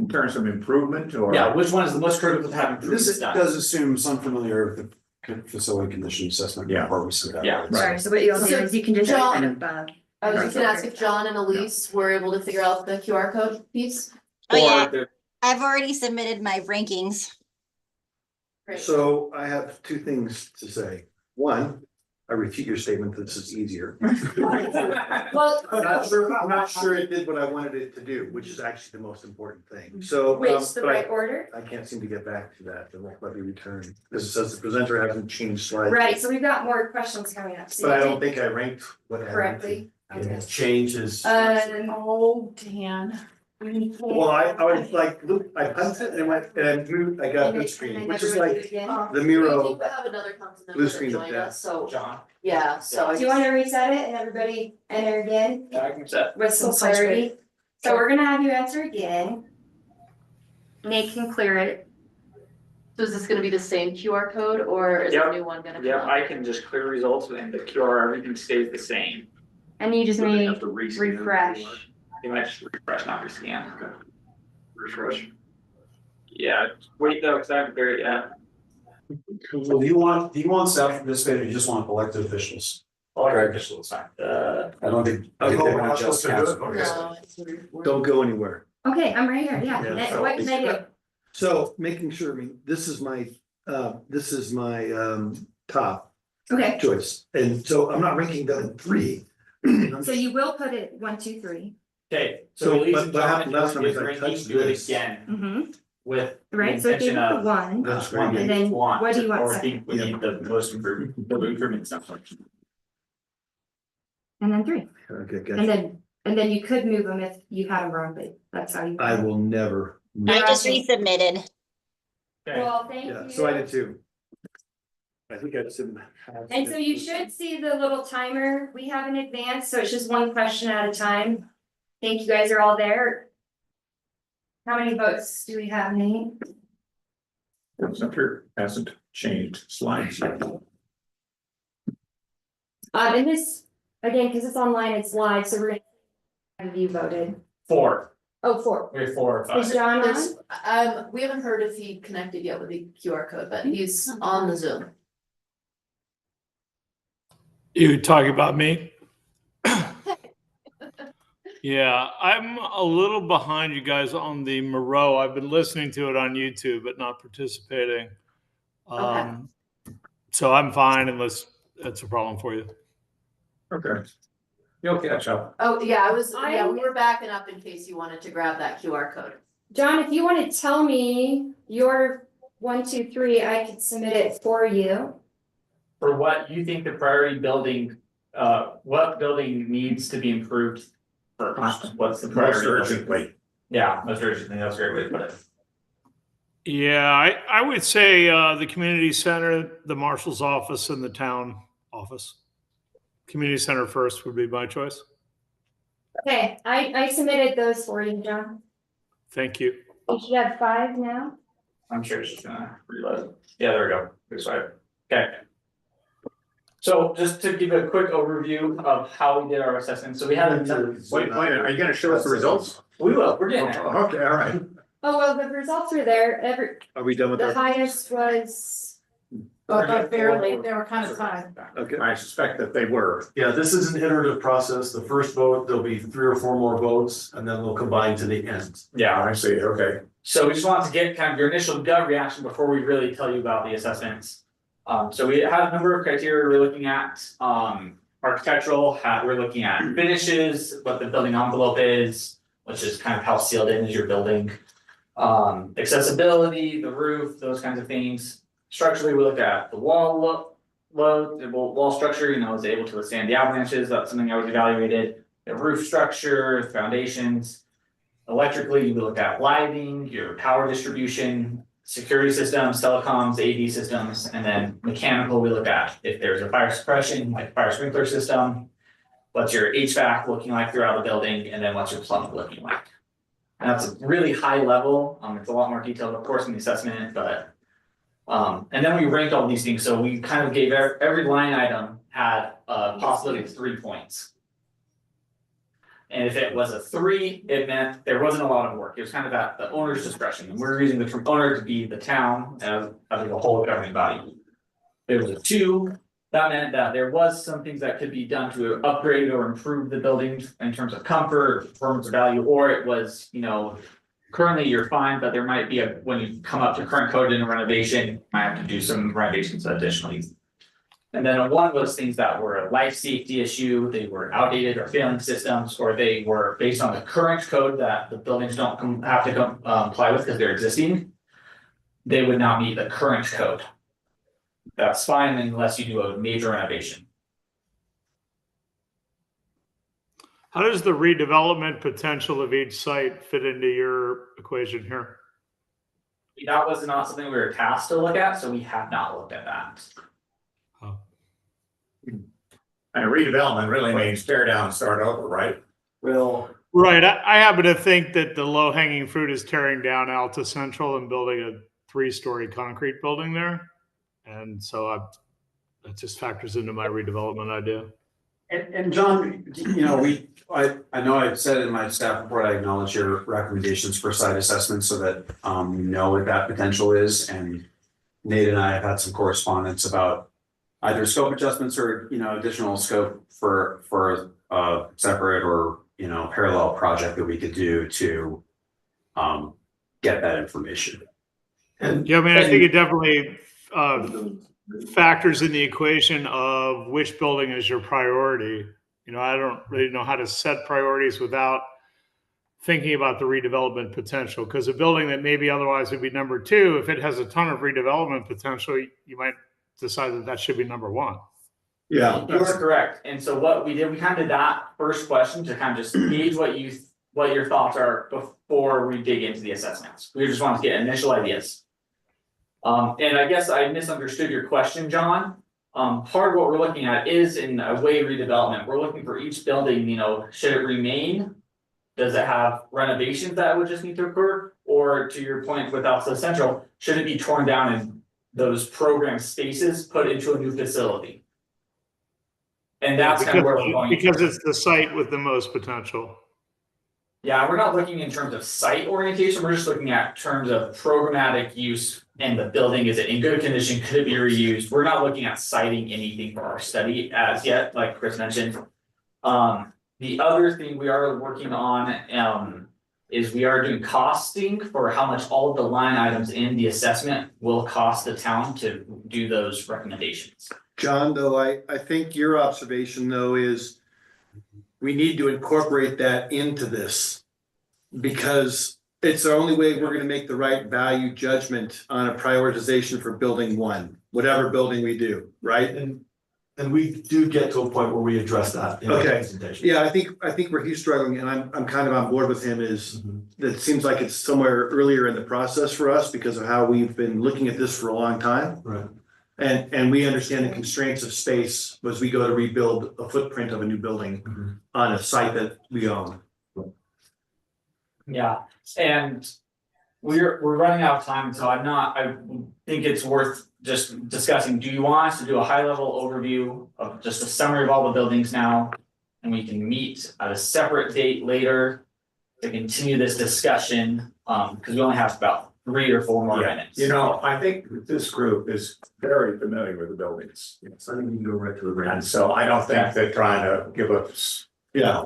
terms of improvement or? Yeah, which one is the most critical to have improvements This done? does assume some familiar with the facility condition assessment. Yeah. Before we see that. Yeah. Sorry, so what you'll do is you can just John- kind of, I was just gonna ask if John and Elise were able to figure out the QR code piece. Oh, yeah. Or there- I've already submitted my rankings. Great. so I have 2 things to say. One, I refute your statement that this is easier. well, I'm not sure it did what I wanted it to do, which is actually the most important thing. So. which the but I- right order? I can't seem to get back to that, it won't let me return, because it says the presenter hasn't changed slides. Right, so we've got more questions coming up. So But I you don't did think I ranked what I ranked. correctly. And Okay. it changes. Oh, Dan. Well, I was like, look, I punched it and went, and I moved, I got And good it- screen, and I which never is went like through it again. the We Miro. do have another continental Blue that screen of joined death. us, so, John, yeah, so I Do you wanna reset it and everybody enter again yeah, I can set. with some That sounds clarity? So we're gonna have you answer again. Nate can clear it. So is this gonna be the same QR code or is Yep. the new one gonna come Yeah, up? I can just clear results and the QR, everything stays the same. And you just So they may have to rescan it. refresh. You might just refresh, not rescan. Okay. Refresh. Yeah, wait though, cause I haven't cleared it yet. So do you want staff to participate or you just want elected officials? Alright, just a little sign. I don't think. I think Oh, they we're want not just supposed to do it? council. Okay. No, it's- Don't go anywhere. Okay, I'm right here, yeah. Yeah. And what can I do? So making sure, I mean, this is my top Okay, choice. And so I'm not ranking down 3. so you will put it 1, 2, 3. Okay, So, so Elise but- and but John, happened if you last want time to is get I ranking, touched do it this. again Mm-hmm. with. the Right, so if you intention put the of 1, That's one great. and you then want, what do you want or second? think we need the most improvement, the improvement stuff. And then 3. Okay, And gotcha. then you could move them if you had them wrong, but that's how you. I will never. I just Okay. resubmitted. Okay, Well, thank Yeah, you. so I did too. I think I just didn't. have- And so you should see the little timer we have in advance, so it's just one question at a time. Think you guys are all there. How many votes do we have, Nate? Center hasn't changed slides. And this, again, because it's online, it's live, so we're gonna. Have you voted? 4, Oh, 4. we have 4 or 5. Is John on? There's, we haven't heard if he connected yet with the QR code, but he's on the Zoom. You talking about me? Yeah, I'm a little behind you guys on the Moreau. I've been listening to it on YouTube, but not participating. So I'm fine unless that's a problem for you. Okay. You'll catch up. Oh, yeah, we were backing up in case you wanted to grab that QR code. John, if you want to tell me your 1, 2, 3, I could submit it for you. For what you think the priority building, what building needs to be improved first? What's the priority? building? Yeah, most urgently, that's a great way to put it. Yeah, I would say the community center, the marshal's office, and the town office. Community center first would be my choice. Okay, I submitted those for you, John. Thank you. You should have 5 now. I'm sure it's just gonna reload. Yeah, there we go. There's 5. Okay. So just to give a quick overview of how we did our assessment, so we had a. Wait, are you gonna show us the results? We will, we're getting there. Okay, all right. Oh, well, the results were there. Are we done with The that? highest was, But barely, they were kind of tied. Okay. I suspect that they were. Yeah, this is an iterative process. The first vote, there'll be 3 or 4 more votes, and then they'll combine to the end. Yeah, I see, okay. so we just wanted to get kind of your initial gut reaction before we really tell you about the assessments. So we had a number of criteria we're looking at, architectural, we're looking at finishes, what the building envelope is, which is kind of how sealed in is your building. Accessibility, the roof, those kinds of things. Structurally, we looked at the wall load, the wall structure, is able to withstand the avalanches, that's something I was evaluated. The roof structure, foundations. Electrically, we looked at lighting, your power distribution, security systems, telecoms, AV systems, and then mechanical, we look at if there's a fire suppression, like fire sprinkler system. What's your HVAC looking like throughout the building, and then what's your plumbing looking like? And that's a really high level, it's a lot more detailed, of course, in the assessment, but. And then we ranked all these things, so we kind of gave every line item had a possibility of 3 points. And if it was a 3, it meant there wasn't a lot of work, it was kind of at the owner's discretion, and we're using the term owner to be the town as a whole governing body. If it was a 2, that meant that there was some things that could be done to upgrade or improve the buildings in terms of comfort, performance, or value, or it was, currently you're fine, but there might be when you come up to current code in a renovation, you might have to do some renovations additionally. And then 1 was things that were a life safety issue, they were outdated or failing systems, or they were based on the current code that the buildings don't have to comply with because they're existing. They would not meet the current code. That's fine unless you do a major renovation. How does the redevelopment potential of each site fit into your equation here? That was not something we were tasked to look at, so we have not looked at that. And redevelopment really means tear down and start over, right? Well, Right, I happen to think that the low hanging fruit is tearing down Alta Central and building a 3-story concrete building there. And so that just factors into my redevelopment idea. And John, I know I said it in my staff report, I acknowledge your recommendations for site assessments so that we know what that potential is. And Nate and I have had some correspondence about either scope adjustments or, additional scope for separate or, parallel project that we could do to get that information. And Yeah, I mean, I think it definitely factors in the equation of which building is your priority. I don't really know how to set priorities without thinking about the redevelopment potential, because a building that maybe otherwise would be number 2, if it has a ton of redevelopment potential, you might decide that should be number 1. Yeah. You are correct, and so what we did, we kind of did that first question to kind of just gauge what your thoughts are before we dig into the assessments. We just wanted to get initial ideas. And I guess I misunderstood your question, John. Part of what we're looking at is in a way redevelopment. We're looking for each building, should it remain? Does it have renovations that would just need to occur? Or to your point with Alpha Central, should it be torn down and those program spaces put into a new facility? And that's kind of where we're going. Because it's the site with the most potential. Yeah, we're not looking in terms of site orientation, we're just looking at terms of programmatic use and the building, is it in good condition, could it be reused? We're not looking at citing anything for our study as yet, like Chris mentioned. The other thing we are working on, is we are doing costing for how much all of the line items in the assessment will cost the town to do those recommendations. John, though, I think your observation though is we need to incorporate that into this. Because it's the only way we're gonna make the right value judgment on a prioritization for building 1, whatever building we do, right? And we do get to a point where we address that in our Okay. presentation. Yeah, I think where he's struggling, and I'm kind of on board with him, is that it seems like it's somewhere earlier in the process for us because of how we've been looking at this for a long time. Right. And we understand the constraints of space as we go to rebuild a footprint of a new building on a site that we own. Yeah, and we're running out of time, so I think it's worth just discussing, do you want us to do a high level overview of just a summary of all the buildings now? And we can meet at a separate date later to continue this discussion, because we only have about 3 or 4 more minutes. I think this group is very familiar with the buildings. So I think we can go right to the And grant. so I don't think they're trying to give us. Yeah.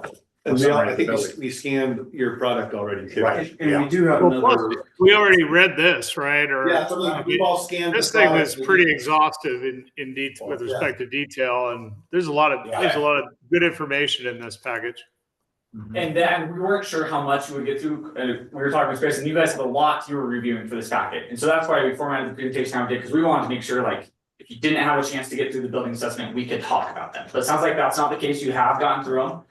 And I think we scanned your product already too. Right. And we do have Well, plus, another, we already read this, right? Or Yeah, so we've all scanned. this the thing was product. pretty exhaustive in detail with respect to detail, and there's a lot of good information in this package. And then we weren't sure how much we would get through, we were talking with Chris, and you guys have a lot you were reviewing for this packet. And so that's why we formatted the presentation how we did, because we wanted to make sure, like, if you didn't have a chance to get through the building assessment, we could talk about them. But it sounds like that's not the case, you have gotten through them.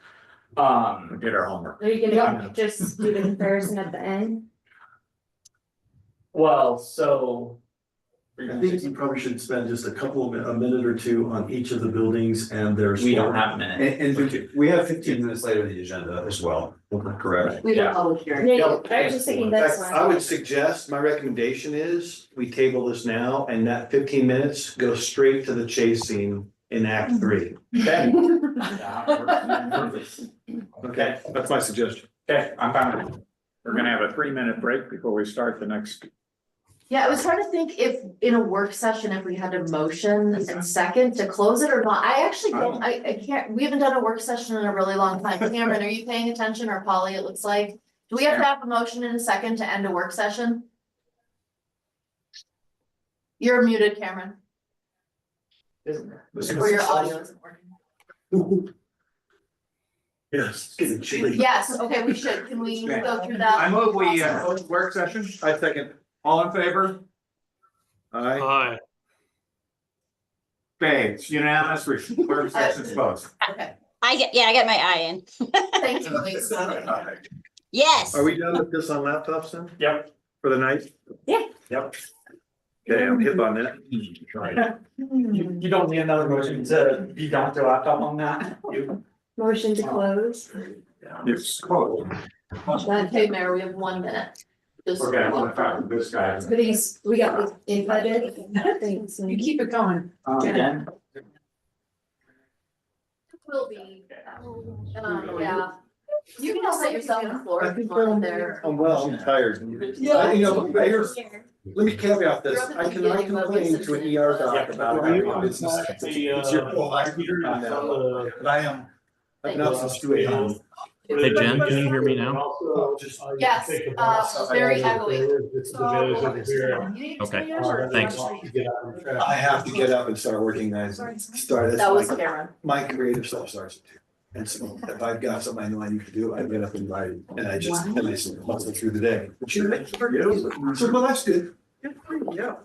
We did our homework. Are you gonna just do the comparison at the end? Well, so. I think you probably should spend just a minute or 2 on each of the buildings and their. We don't have a minute. and we have 15 minutes later in the agenda as well, correct? We Yeah. don't public hearing. Yeah, I was just thinking In that's fact, one. I would suggest, my recommendation is we table this now and that 15 minutes go straight to the chase scene in Act 3. Okay, That's my suggestion. okay, I'm fine with it. We're gonna have a 3-minute break before we start the next. Yeah, I was trying to think if in a work session, if we had a motion and second to close it or not. I actually don't, I can't, we haven't done a work session in a really long time. Cameron, are you paying attention, or Polly, it looks like? Do we have to have a motion in a second to end a work session? You're muted, Cameron, or your audio isn't working. Yes, it's getting chilly. Yes, okay, we should. Can we go through that? I move we close the work session. I second. All in favor? Aye. Hi. Okay, it's unanimous. Work session's closed. Okay, I get my eye in. thank you, Lisa. Yes. Are we done with this on laptops then, Yep. for the night? Yep. Okay, I'm hip on that. You don't need another motion to be done with your laptop on that. Motion to close. It's closed. Okay, Mayor, we have 1 minute. Just- Okay, I wanna talk to this guy. But we got the invited. Thanks. You keep it going. Jen? Will be. Yeah. You can just set yourself on the floor if you want there. I'm well, I'm tired. Yeah. You know, let me caveat this, I cannot complain to an ER doc about having a business. It's your fault, I hear you now, but I am, I've been up since 2 a.m. Hey Jen, can you hear me now? Yes, very echoey. Okay, thanks. I have to get up and start working, guys. Start, That was that's Cameron. my creative stuff starts at 2. And so if I've got something I know I need to do, I get up and write it, and I just, and I sort of muscle through the day. So, well, that's good. Yeah.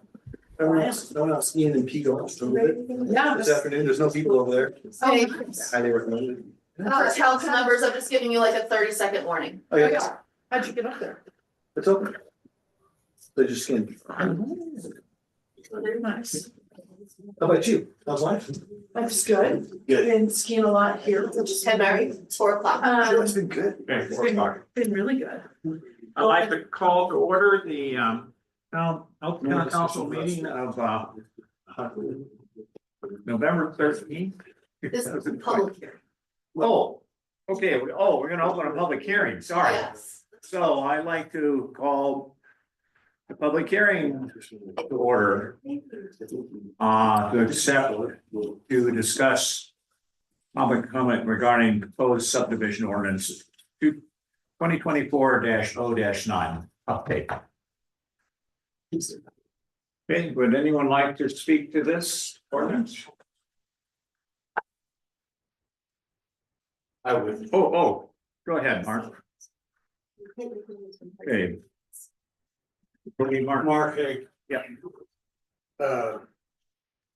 No one else skiing in Pico, Yeah. this afternoon, there's no people over there. Okay, Highly recommended. council members, I'm just giving you like a 30-second warning. Oh, yeah, How'd you get up there? it's open. They just skiing. How Very nice. about you? How's life? That's good. Good. Been skiing a lot here. Hey, Mary, it's 4 o'clock. Sure, it's been good. Okay, It's 4 o'clock. been really good. I'd like to call to order the Elton County Council meeting of November 13th. This is public hearing. Oh, okay, we're gonna open a public hearing, sorry. Yes. So I'd like to call the public hearing to order. To discuss public comment regarding proposed subdivision ordinance 2024-0-9 update. Okay, would anyone like to speak to this ordinance? I would. Oh, go ahead, Mark. Okay. Mark Hague. Yeah.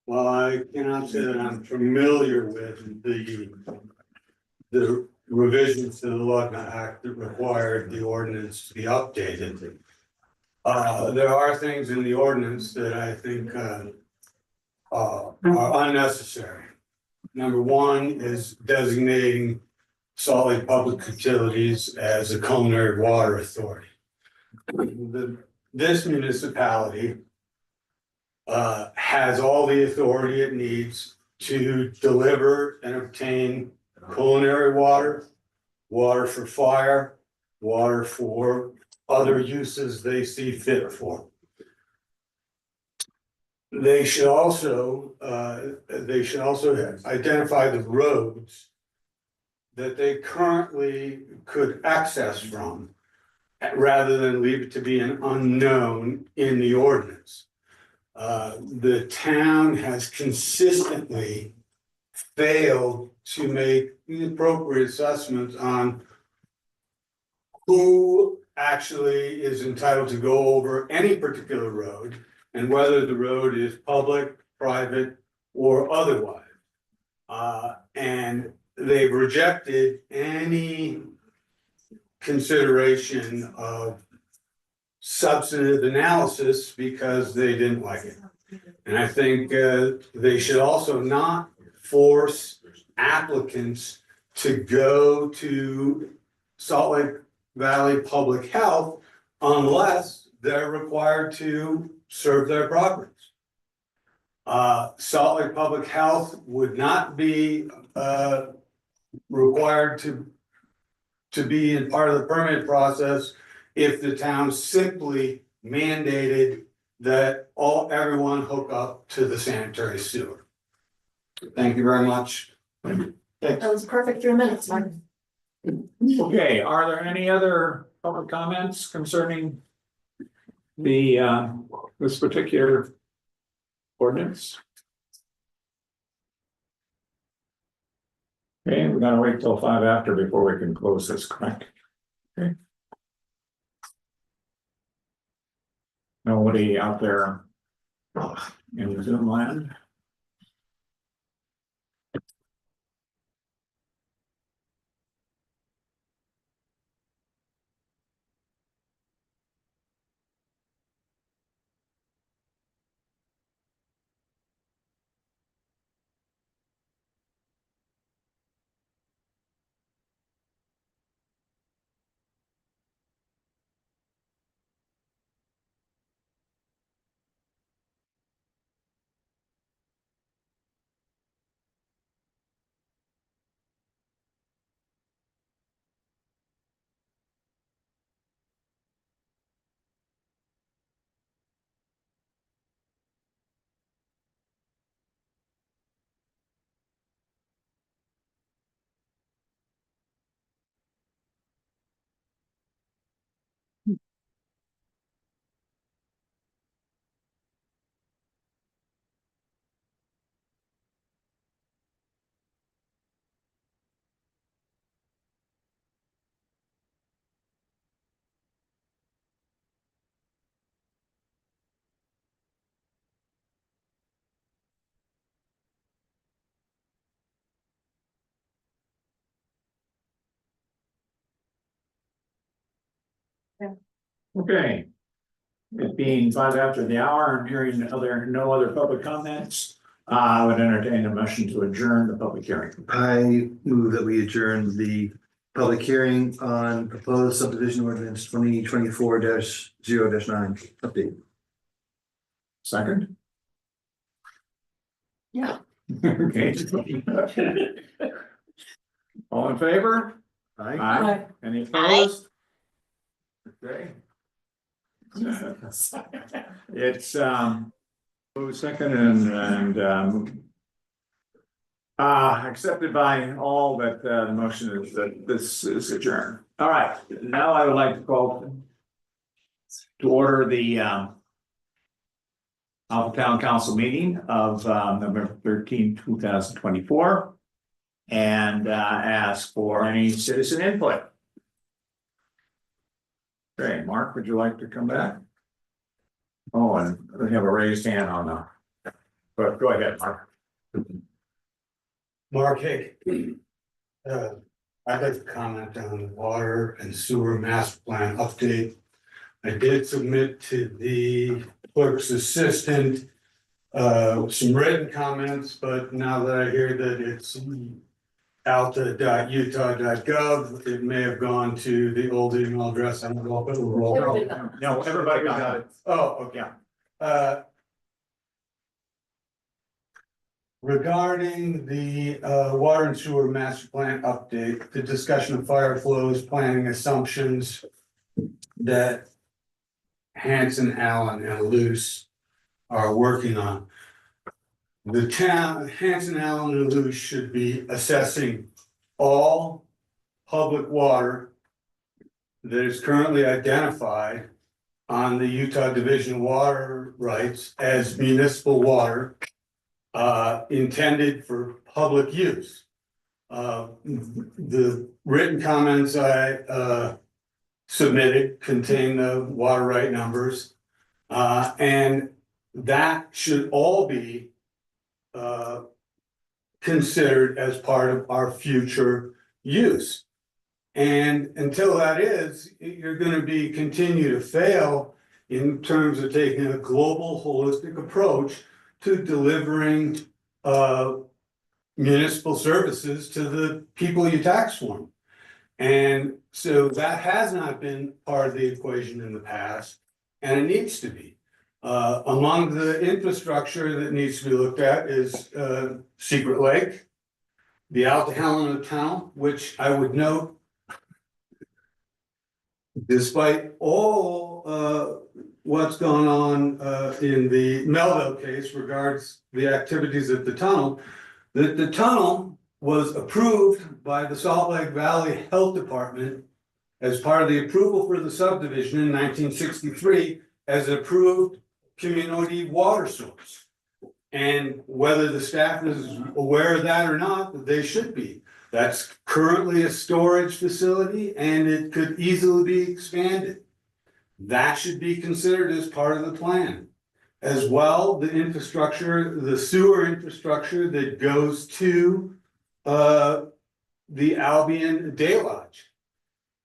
Well, I cannot say that I'm familiar with the revisions to the Lugna Act that required the ordinance to be updated. There are things in the ordinance that I think are unnecessary. Number one is designating Salt Lake Public Utilities as a culinary water authority. This municipality has all the authority it needs to deliver and obtain culinary water, water for fire, water for other uses they see fit for. They should also identify the roads that they currently could access from, rather than leave it to be an unknown in the ordinance. The town has consistently failed to make the appropriate assessments on who actually is entitled to go over any particular road and whether the road is public, private, or otherwise. And they've rejected any consideration of substantive analysis because they didn't like it. And I think they should also not force applicants to go to Salt Lake Valley Public Health unless they're required to serve their properties. Salt Lake Public Health would not be required to be in part of the permit process if the town simply mandated that everyone hook up to the sanitary sewer. Thank you very much. That was perfect 3 minutes, Mark. Okay, are there any other public comments concerning this particular ordinance? Okay, we're gonna wait till 5 after before we can close this, correct? Okay. Nobody out there in Zoom land? Okay. It being 5 after the hour and hearing no other public comments, I would entertain a motion to adjourn the public hearing. I move that we adjourn the public hearing on proposed subdivision ordinance 2024-0-9 update. Second? Yeah. Okay. All in favor? Aye. Aye. Any opposed? Okay. It's moved second and accepted by all, but the motion is that this is adjourned. All right, now I would like to call to order the Alpha Town Council meeting of November 13, 2024. And ask for any citizen input. Okay, Mark, would you like to come back? Oh, and we have a raised hand on the, but go ahead, Mark. Mark Hick. I'd like to comment on the water and sewer master plan update. I did submit to the clerk's assistant some written comments, but now that I hear that it's alta.utah.gov, it may have gone to the old email address. I don't know if it will roll. No, everybody got it. Oh, okay. Regarding the water and sewer master plan update, the discussion of fire flows, planning assumptions that Hanson, Allen, and Luce are working on. The town, Hanson, Allen, and Luce should be assessing all public water that is currently identified on the Utah Division of Water Rights as municipal water intended for public use. The written comments I submitted contain the water right numbers, and that should all be considered as part of our future use. And until that is, you're gonna be continue to fail in terms of taking a global holistic approach to delivering municipal services to the people you tax for. And so that has not been part of the equation in the past, and it needs to be. Among the infrastructure that needs to be looked at is Secret Lake, the Alta Helena Tunnel, which I would note, despite all what's going on in the Melville case regards the activities at the tunnel, that the tunnel was approved by the Salt Lake Valley Health Department as part of the approval for the subdivision in 1963 as an approved community water source. And whether the staff is aware of that or not, they should be. That's currently a storage facility and it could easily be expanded. That should be considered as part of the plan. As well, the infrastructure, the sewer infrastructure that goes to the Albion Day Lodge.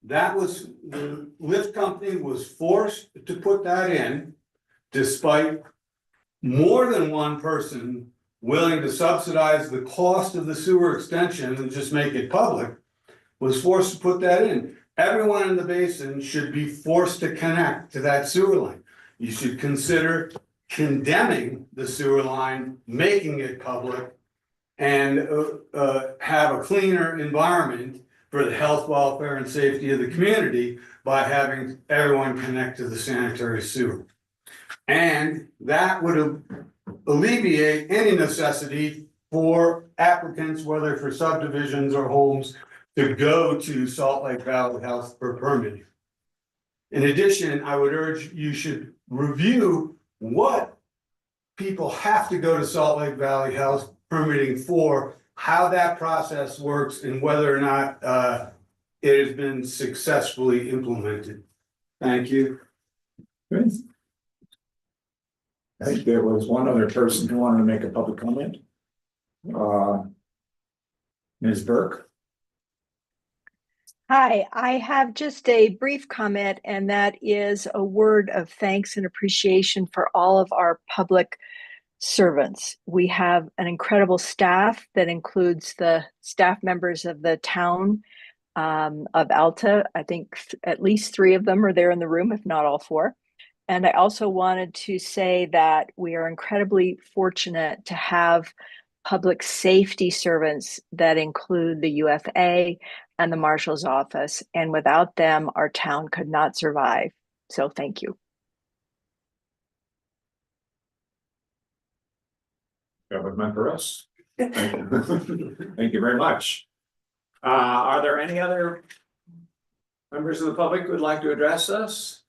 That was, the lift company was forced to put that in despite more than one person willing to subsidize the cost of the sewer extension and just make it public, was forced to put that in. Everyone in the basin should be forced to connect to that sewer line. You should consider condemning the sewer line, making it public, and have a cleaner environment for the health, welfare, and safety of the community by having everyone connect to the sanitary sewer. And that would alleviate any necessity for applicants, whether for subdivisions or homes, to go to Salt Lake Valley Health for permitting. In addition, I would urge you should review what people have to go to Salt Lake Valley Health permitting for, how that process works, and whether or not it has been successfully implemented. Thank you. Good. I think there was one other person who wanted to make a public comment. Ms. Burke. Hi, I have just a brief comment, and that is a word of thanks and appreciation for all of our public servants. We have an incredible staff that includes the staff members of the town of Alta. I think at least 3 of them are there in the room, if not all 4. And I also wanted to say that we are incredibly fortunate to have public safety servants that include the UFA and the Marshal's office. And without them, our town could not survive. So thank you. Government for us. Thank you very much. Are there any other members of the public who would like to address us?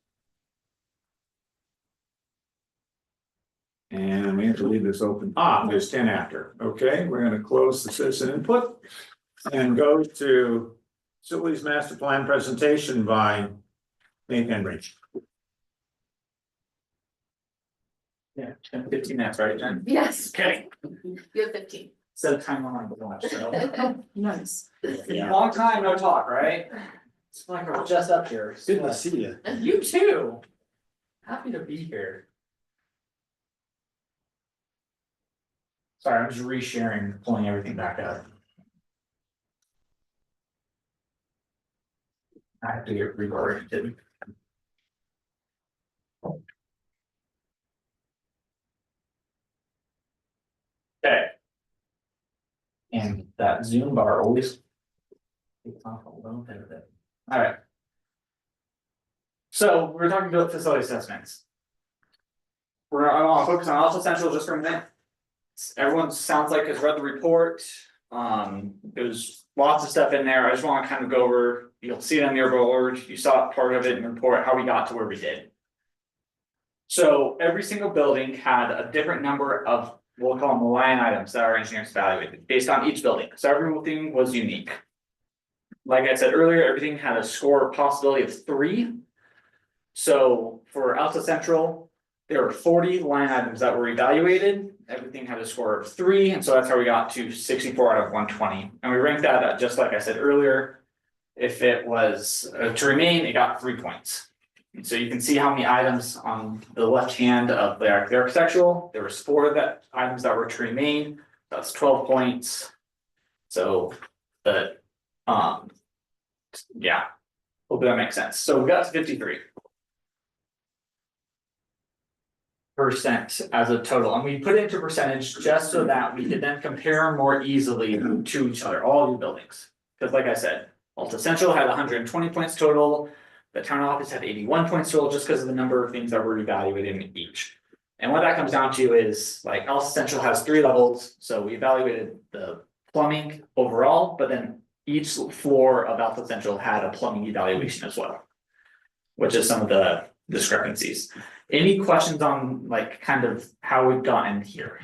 And we have to leave this open. There's 10 after. Okay, we're going to close the citizen input and go to facilities master plan presentation by Nate Henry. Yeah, 15 minutes, right, Jen? Yes. Okay. You have 15. Set a timer on the watch, so. Nice. Long time no talk, right? It's like we're just up here. Good to see you. You too. Happy to be here. Sorry, I'm just resharing, pulling everything back up. I have to get reoriented. Okay. And that Zoom bar always. It's off a little bit of it. All right. So we're talking about facility assessments. I want to focus on Alta Central just for a minute. Everyone sounds like has read the report. There's lots of stuff in there. I just want to kind of go over, you'll see it on your board. You saw part of it in the report, how we got to where we did. So every single building had a different number of, we'll call them line items that our engineers evaluated based on each building. So everything was unique. Like I said earlier, everything had a score possibility of 3. So for Alta Central, there were 40 line items that were evaluated. Everything had a score of 3, and so that's how we got to 64 out of 120. And we ranked that at, just like I said earlier, if it was to remain, it got 3 points. And so you can see how many items on the left hand of the architectural. There was 4 items that were to remain. That's 12 points. So the yeah, hope that makes sense. So we got to 53%. As a total, and we put it into percentage just so that we could then compare more easily to each other, all these buildings. Because like I said, Alta Central had 120 points total, the town office had 81 points total, just because of the number of things that were evaluated in each. And what that comes down to is, like, Alta Central has 3 levels, so we evaluated the plumbing overall, but then each floor of Alta Central had a plumbing evaluation as well, which is some of the discrepancies. Any questions on, like, kind of how we've gotten here?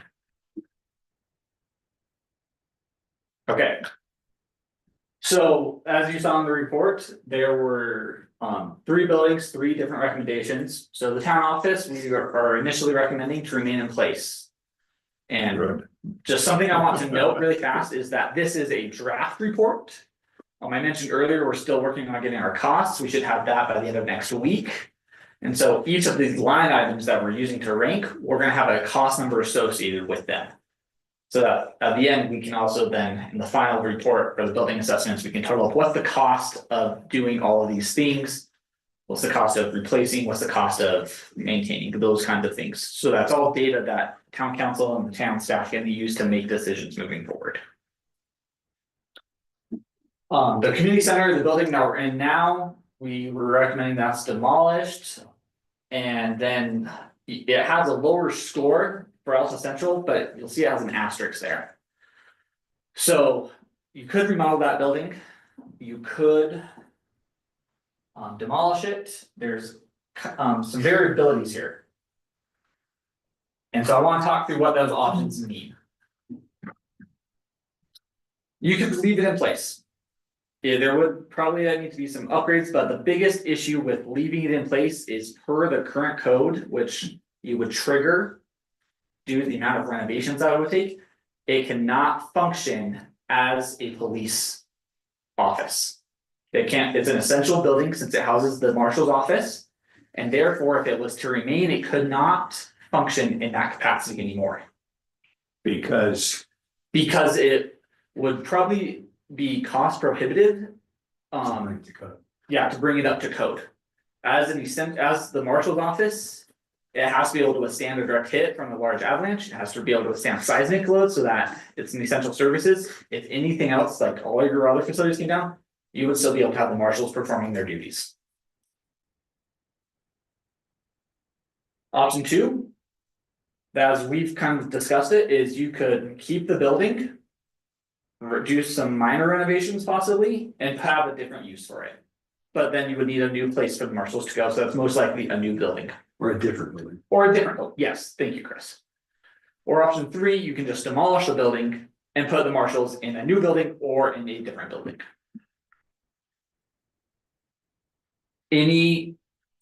Okay. So as you saw in the report, there were 3 buildings, 3 different recommendations. So the town office, we are initially recommending to remain in place. And just something I want to note really fast is that this is a draft report. I mentioned earlier, we're still working on getting our costs. We should have that by the end of next week. And so each of these line items that we're using to rank, we're going to have a cost number associated with them. So that at the end, we can also then, in the final report for the building assessments, we can total up what's the cost of doing all of these things. What's the cost of replacing, what's the cost of maintaining, those kinds of things. So that's all data that town council and the town staff can use to make decisions moving forward. The community center, the building that we're in now, we were recommending that's demolished. And then it has a lower score for Alta Central, but you'll see it has an asterisk there. So you could remodel that building. You could demolish it. There's some variabilities here. And so I want to talk through what those options mean. You could leave it in place. Yeah, there would probably need to be some upgrades, but the biggest issue with leaving it in place is per the current code, which you would trigger due to the amount of renovations that it would take. It cannot function as a police office. It's an essential building since it houses the marshal's office. And therefore, if it was to remain, it could not function in that capacity anymore. Because Because it would probably be cost prohibitive. Yeah, to bring it up to code. As the marshal's office, it has to be able to withstand a direct hit from a large avalanche. It has to be able to withstand seismic loads so that it's an essential services. If anything else, like all your other facilities came down, you would still be able to have the marshals performing their duties. Option 2, as we've kind of discussed it, is you could keep the building, do some minor renovations possibly, and have a different use for it. But then you would need a new place for the marshals to go, so that's most likely a new building. Or a different building. Or a different building, yes, thank you, Chris. Or option 3, you can just demolish the building and put the marshals in a new building or in a different building. Any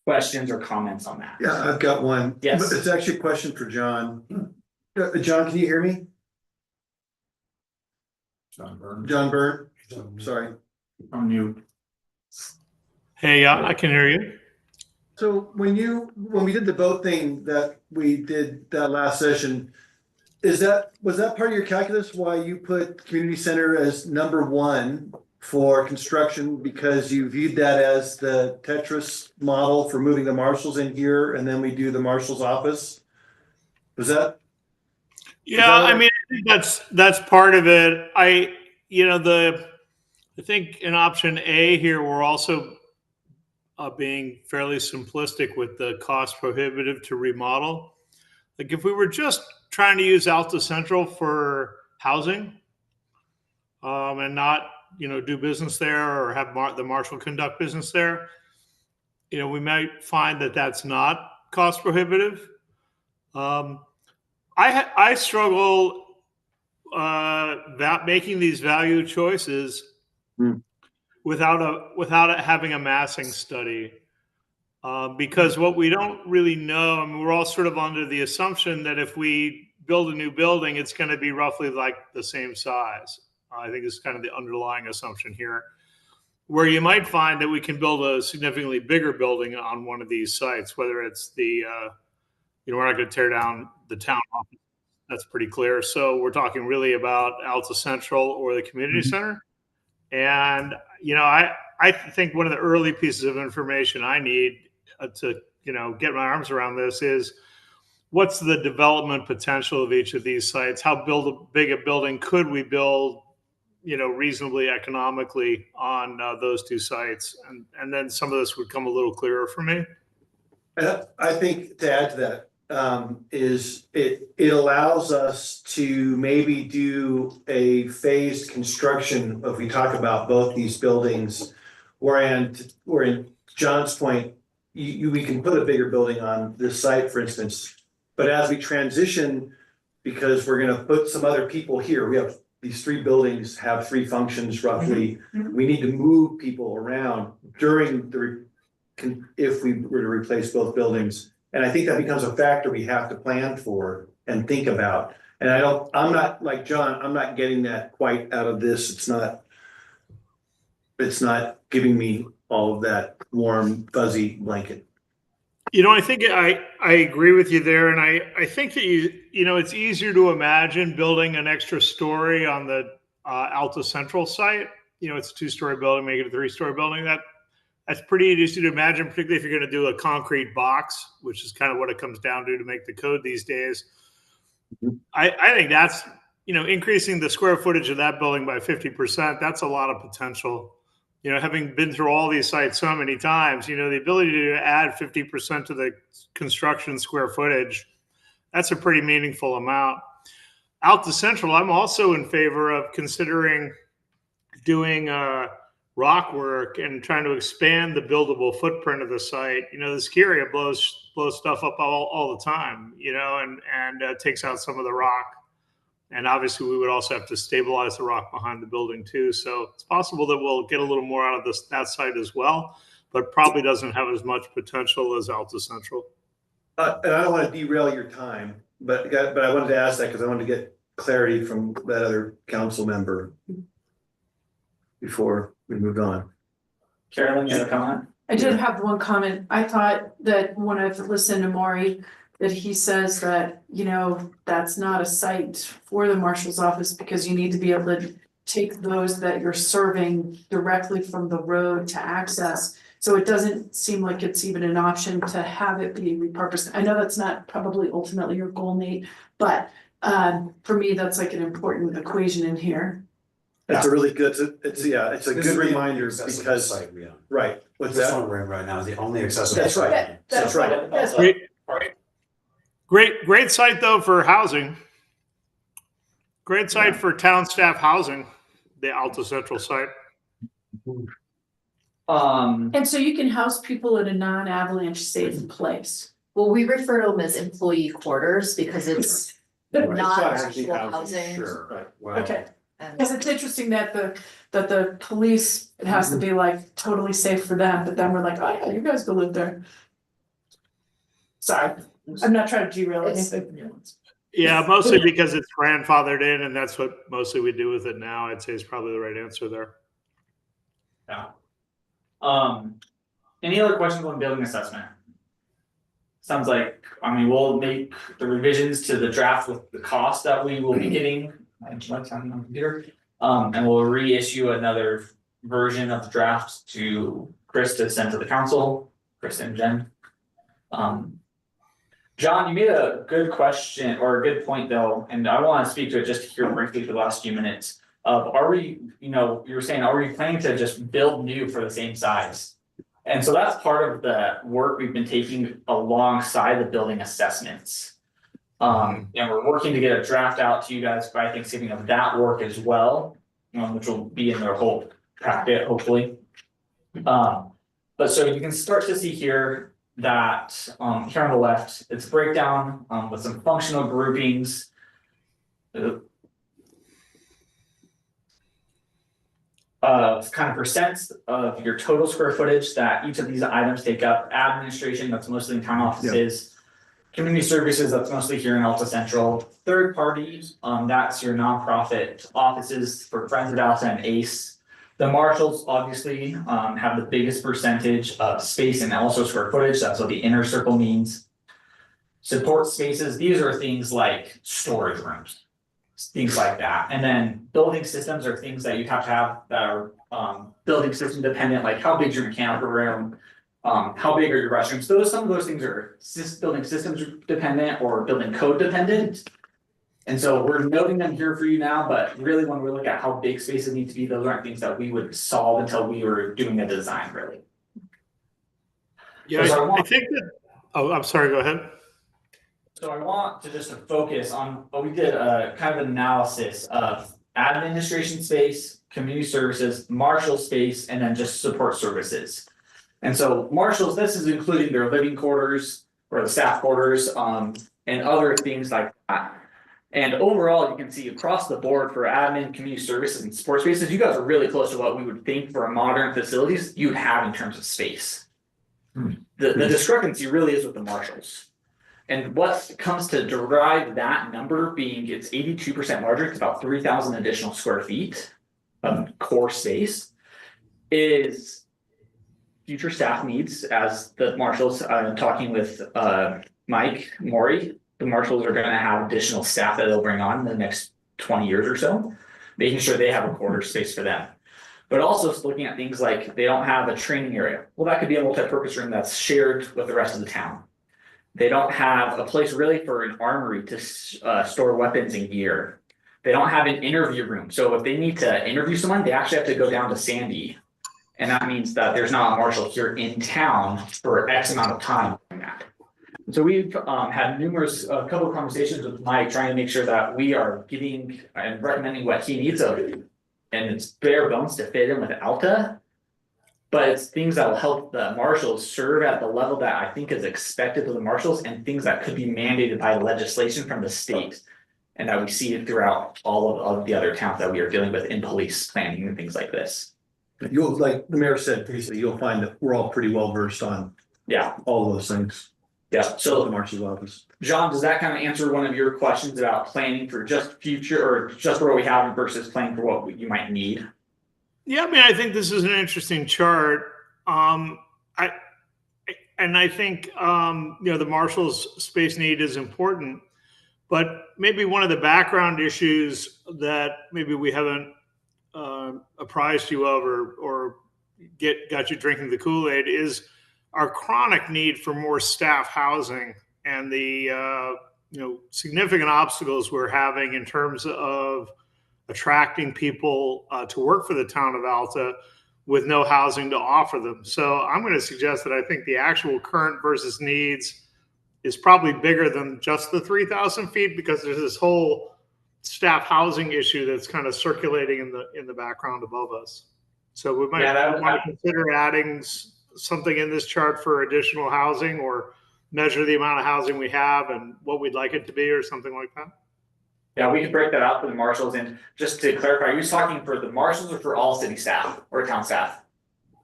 questions or comments on that? Yeah, I've got one. Yes. It's actually a question for John. John, can you hear me? John Byrne. John Byrne? Sorry. on you. Hey, I can hear you. So when we did the boat thing that we did that last session, was that part of your calculus why you put community center as number 1 for construction, because you viewed that as the Tetris model for moving the marshals in here and then we do the marshal's office? Was that? Yeah, I mean, I think that's part of it. I think in option A here, we're also being fairly simplistic with the cost prohibitive to remodel. Like if we were just trying to use Alta Central for housing, and not, do business there or have the marshal conduct business there, we might find that that's not cost prohibitive. I struggle making these value choices without it having a massing study, because what we don't really know, I mean, we're all sort of under the assumption that if we build a new building, it's going to be roughly like the same size. I think it's kind of the underlying assumption here, where you might find that we can build a significantly bigger building on one of these sites, whether it's the, we're not going to tear down the town office. That's pretty clear. So we're talking really about Alta Central or the community center. And, I think one of the early pieces of information I need to, get my arms around this is what's the development potential of each of these sites? How big a building could we build, reasonably economically on those 2 sites? And then some of this would come a little clearer for me. I think to add to that, is it allows us to maybe do a phased construction if we talk about both these buildings, where in John's point, we can put a bigger building on this site, for instance, but as we transition, because we're going to put some other people here, we have these 3 buildings have 3 functions roughly. We need to move people around during if we were to replace both buildings. And I think that becomes a factor we have to plan for and think about. And I'm not like John, I'm not getting that quite out of this. It's not giving me all of that warm, fuzzy blanket. I think I agree with you there. And I think that it's easier to imagine building an extra story on the Alta Central site. It's a 2-story building, make it a 3-story building. That's pretty easy to imagine, particularly if you're going to do a concrete box, which is kind of what it comes down to make the code these days. I think that's, increasing the square footage of that building by 50%, that's a lot of potential. Having been through all these sites so many times, the ability to add 50% to the construction square footage, that's a pretty meaningful amount. Alta Central, I'm also in favor of considering doing rock work and trying to expand the buildable footprint of the site. The ski area blows stuff up all the time, and takes out some of the rock. And obviously we would also have to stabilize the rock behind the building too. So it's possible that we'll get a little more out of that site as well, but probably doesn't have as much potential as Alta Central. And I don't want to derail your time, but I wanted to ask that because I wanted to get clarity from that other council member before we moved on. Carolyn, you have a comment? I did have one comment. I thought that when I've listened to Maury, that he says that, you know, that's not a site for the marshal's office because you need to be able to take those that you're serving directly from the road to access. So it doesn't seem like it's even an option to have it be repurposed. I know that's not probably ultimately your goal, Nate, but for me, that's like an important equation in here. It's a really good, it's a This good is the reminder only accessible because, site we own. right, what's This that? one we're in right now is the only accessible. That's site. right. That's right. That's Great site though for housing. Great site for town staff housing, the Alta Central site. And so you can house people in a non-avalanche safe place. Well, we refer to them as employee quarters because it's not actual housing. Sure, Right. well. Okay, And because it's interesting that the police, it has to be like totally safe for them, but then we're like, oh yeah, you guys go live there. Sorry, I'm not trying to derail anything. Yeah, mostly because it's grandfathered in and that's what mostly we do with it now. I'd say is probably the right answer there. Yeah. Any other questions on building assessment? Sounds like, I mean, we'll make the revisions to the draft with the cost that we will be getting. On the computer. And we'll reissue another version of the draft to Chris to send to the council, Chris and Jen. John, you made a good question or a good point though, and I want to speak to it just here briefly for the last few minutes. Are we, you know, you were saying, are we planning to just build new for the same size? And so that's part of the work we've been taking alongside the building assessments. And we're working to get a draft out to you guys by Thanksgiving of that work as well, which will be in their whole packet, hopefully. But so you can start to see here that here on the left, it's a breakdown with some functional groupings. Kind of percents of your total square footage that each of these items take up. Administration, that's mostly in town offices. Community services, that's mostly here in Alta Central. Third parties, that's your nonprofit offices for Friends of Alta and ACE. The marshals obviously have the biggest percentage of space and also square footage. That's what the inner circle means. Support spaces, these are things like storage rooms, things like that. And then building systems are things that you have to have that are building system dependent, like how big is your mechanical room, how big are your restrooms. Some of those things are building systems dependent or building code dependent. And so we're noting them here for you now, but really when we look at how big spaces need to be, those aren't things that we would solve until we were doing a design, really. Yeah, I think that, oh, I'm sorry, go ahead. So I want to just focus on, we did a kind of analysis of administration space, community services, marshal space, and then just support services. And so marshals, this is including their living quarters or the staff quarters, and other things like that. And overall, you can see across the board for admin, community services, and support spaces, you guys are really close to what we would think for a modern facilities you'd have in terms of space. The discrepancy really is with the marshals. And what comes to derive that number being it's 82% larger, it's about 3,000 additional square feet of core space, is future staff needs. As the marshals, talking with Mike Maury, the marshals are going to have additional staff that they'll bring on in the next 20 years or so, making sure they have a quarter space for them. But also looking at things like they don't have a training area. Well, that could be a multi-purpose room that's shared with the rest of the town. They don't have a place really for an armory to store weapons and gear. They don't have an interview room. So if they need to interview someone, they actually have to go down to Sandy. And that means that there's not a marshal here in town for X amount of time. So we've had a couple of conversations with Mike trying to make sure that we are getting and recommending what he needs of it. And it's bare bones to fit in with Alta. But it's things that will help the marshals serve at the level that I think is expected of the marshals and things that could be mandated by legislation from the state. And that we see it throughout all of the other towns that we are dealing with in police planning and things like this. You'll, like the mayor said previously, you'll find that we're all pretty well versed on all of those things. Yeah, So the marshal's office. John, does that kind of answer one of your questions about planning for just future or just where we have versus planning for what you might need? Yeah, I mean, I think this is an interesting chart. I think, the Marshall's space need is important, but maybe one of the background issues that maybe we haven't apprised you of or got you drinking the Kool-Aid is our chronic need for more staff housing and the, significant obstacles we're having in terms of attracting people to work for the town of Alta with no housing to offer them. So I'm going to suggest that I think the actual current versus needs is probably bigger than just the 3,000 feet, because there's this whole staff housing issue that's kind of circulating in the background above us. So we might want to consider adding something in this chart for additional housing, or measure the amount of housing we have and what we'd like it to be, or something like that. Yeah, we can break that out for the marshals. And just to clarify, are you talking for the marshals or for all city staff or town staff?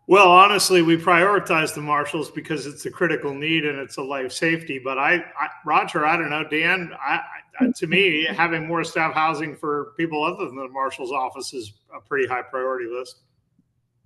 Well, honestly, we prioritize the marshals because it's a critical need and it's a life safety. But Roger, I don't know, Dan, to me, having more staff housing for people other than the marshal's office is a pretty high priority list.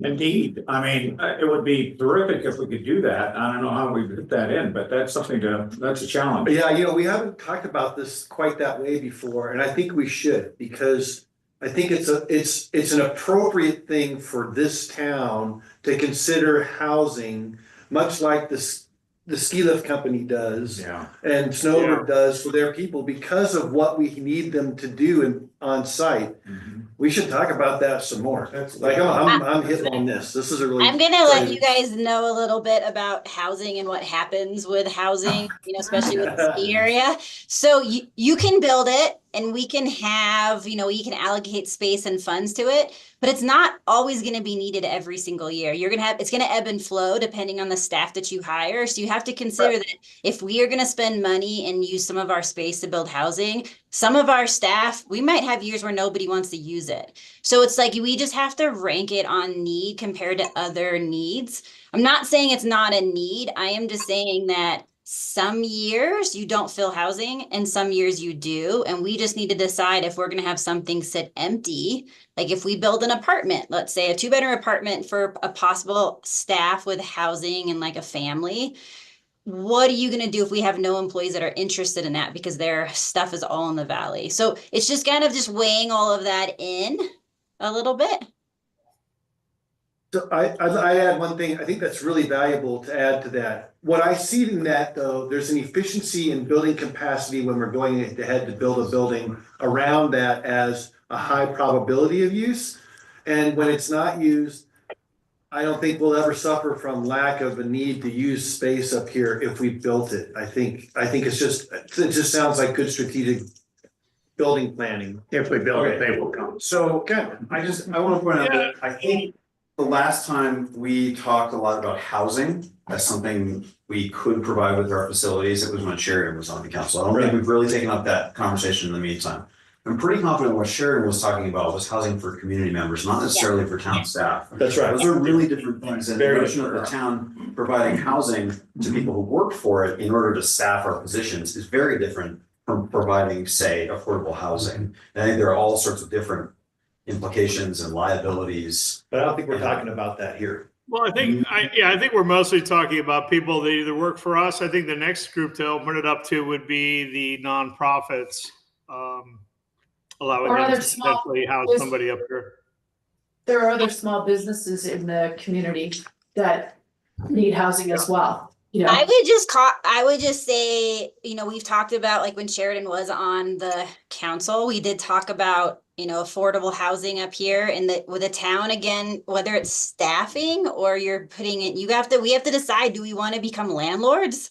Indeed. I mean, it would be terrific if we could do that. I don't know how we put that in, but that's that's a challenge. Yeah, we haven't talked about this quite that way before, and I think we should, because I think it's an appropriate thing for this town to consider housing, much like the ski lift company does. Yeah. And Snowbird does for their people, because of what we need them to do on site. We should talk about that some more. I'm hitting on this. This is a really. I'm gonna let you guys know a little bit about housing and what happens with housing, especially with the ski area. So you can build it, and we can have, you can allocate space and funds to it, but it's not always going to be needed every single year. It's going to ebb and flow depending on the staff that you hire. So you have to consider that if we are going to spend money and use some of our space to build housing, some of our staff, we might have years where nobody wants to use it. So it's like, we just have to rank it on need compared to other needs. I'm not saying it's not a need. I am just saying that some years you don't fill housing and some years you do. And we just need to decide if we're going to have something sit empty. Like if we build an apartment, let's say a 2-bedroom apartment for a possible staff with housing and like a family, what are you going to do if we have no employees that are interested in that because their stuff is all in the valley? So it's just kind of just weighing all of that in a little bit. So I add one thing. I think that's really valuable to add to that. What I see in that, though, there's an efficiency in building capacity when we're going ahead to build a building around that as a high probability of use. And when it's not used, I don't think we'll ever suffer from lack of a need to use space up here if we built it. I think it just sounds like good strategic building planning. If we build it, they will come. So I want to point out that I think the last time we talked a lot about housing as something we could provide with our facilities, it was when Sheridan was on the council. I don't think we've really taken up that conversation in the meantime. I'm pretty confident what Sheridan was talking about was housing for community members, not necessarily for town staff. That's right. Those are really different things. And the notion of the town providing housing to people who work for it in order to staff our positions is very different from providing, say, affordable housing. And I think there are all sorts of different implications and liabilities. But I don't think we're talking about that here. Well, I think we're mostly talking about people that either work for us. I think the next group to open it up to would be the nonprofits, allowing Or them other to small potentially house somebody up here. There are other small businesses in the community that need housing as well. I would just say, we've talked about, like when Sheridan was on the council, we did talk about, affordable housing up here with the town again, whether it's staffing or you're putting it, we have to decide, do we want to become landlords?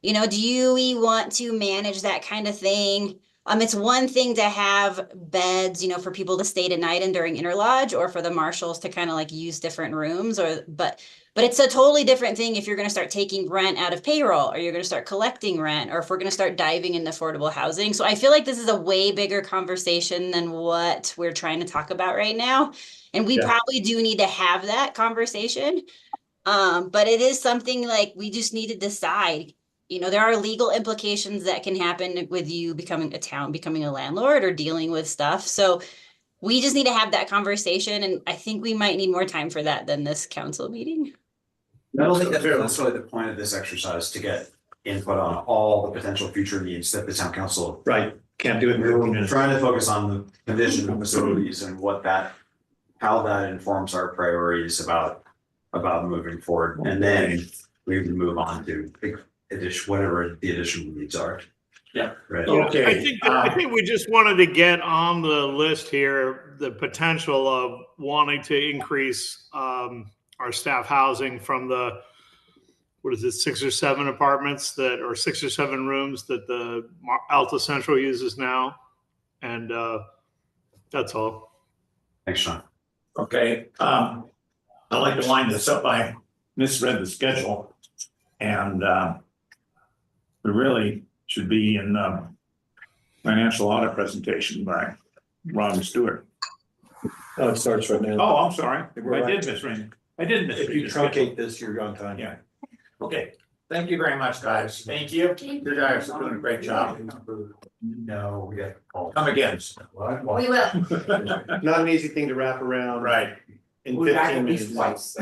Do we want to manage that kind of thing? It's one thing to have beds, for people to stay tonight and during interlodge, or for the marshals to kind of like use different rooms, but it's a totally different thing if you're going to start taking rent out of payroll, or you're going to start collecting rent, or if we're going to start diving into affordable housing. So I feel like this is a way bigger conversation than what we're trying to talk about right now. And we probably do need to have that conversation. But it is something like we just need to decide. There are legal implications that can happen with you becoming a landlord or dealing with stuff. So we just need to have that conversation. And I think we might need more time for that than this council meeting. I don't think that's necessarily the point of this exercise, to get input on all the potential future needs that the town council. Right, can't do it in 15 We're minutes. trying to focus on the condition of facilities and what that, how that informs our priorities about moving forward. And then we can move on to whatever the additional needs are. Yeah. Right. Okay. I think we just wanted to get on the list here, the potential of wanting to increase our staff housing from the, what is it, 6 or 7 apartments that, or 6 or 7 rooms that the Alta Central uses now. And that's all. Thanks, Sean. Okay, I'd like to wind this up. I misread the schedule. And we really should be in financial audit presentation by Ron Stewart. Oh, it starts right now. Oh, I'm sorry. We're I did right. misread. I did misread. If you the schedule. truncate this, you're on time. Yeah. Okay, thank you very much, guys. Thank you. You guys are doing a great job. No, we got. Come again. We will. Not an easy thing to wrap around. Right. In 15 minutes.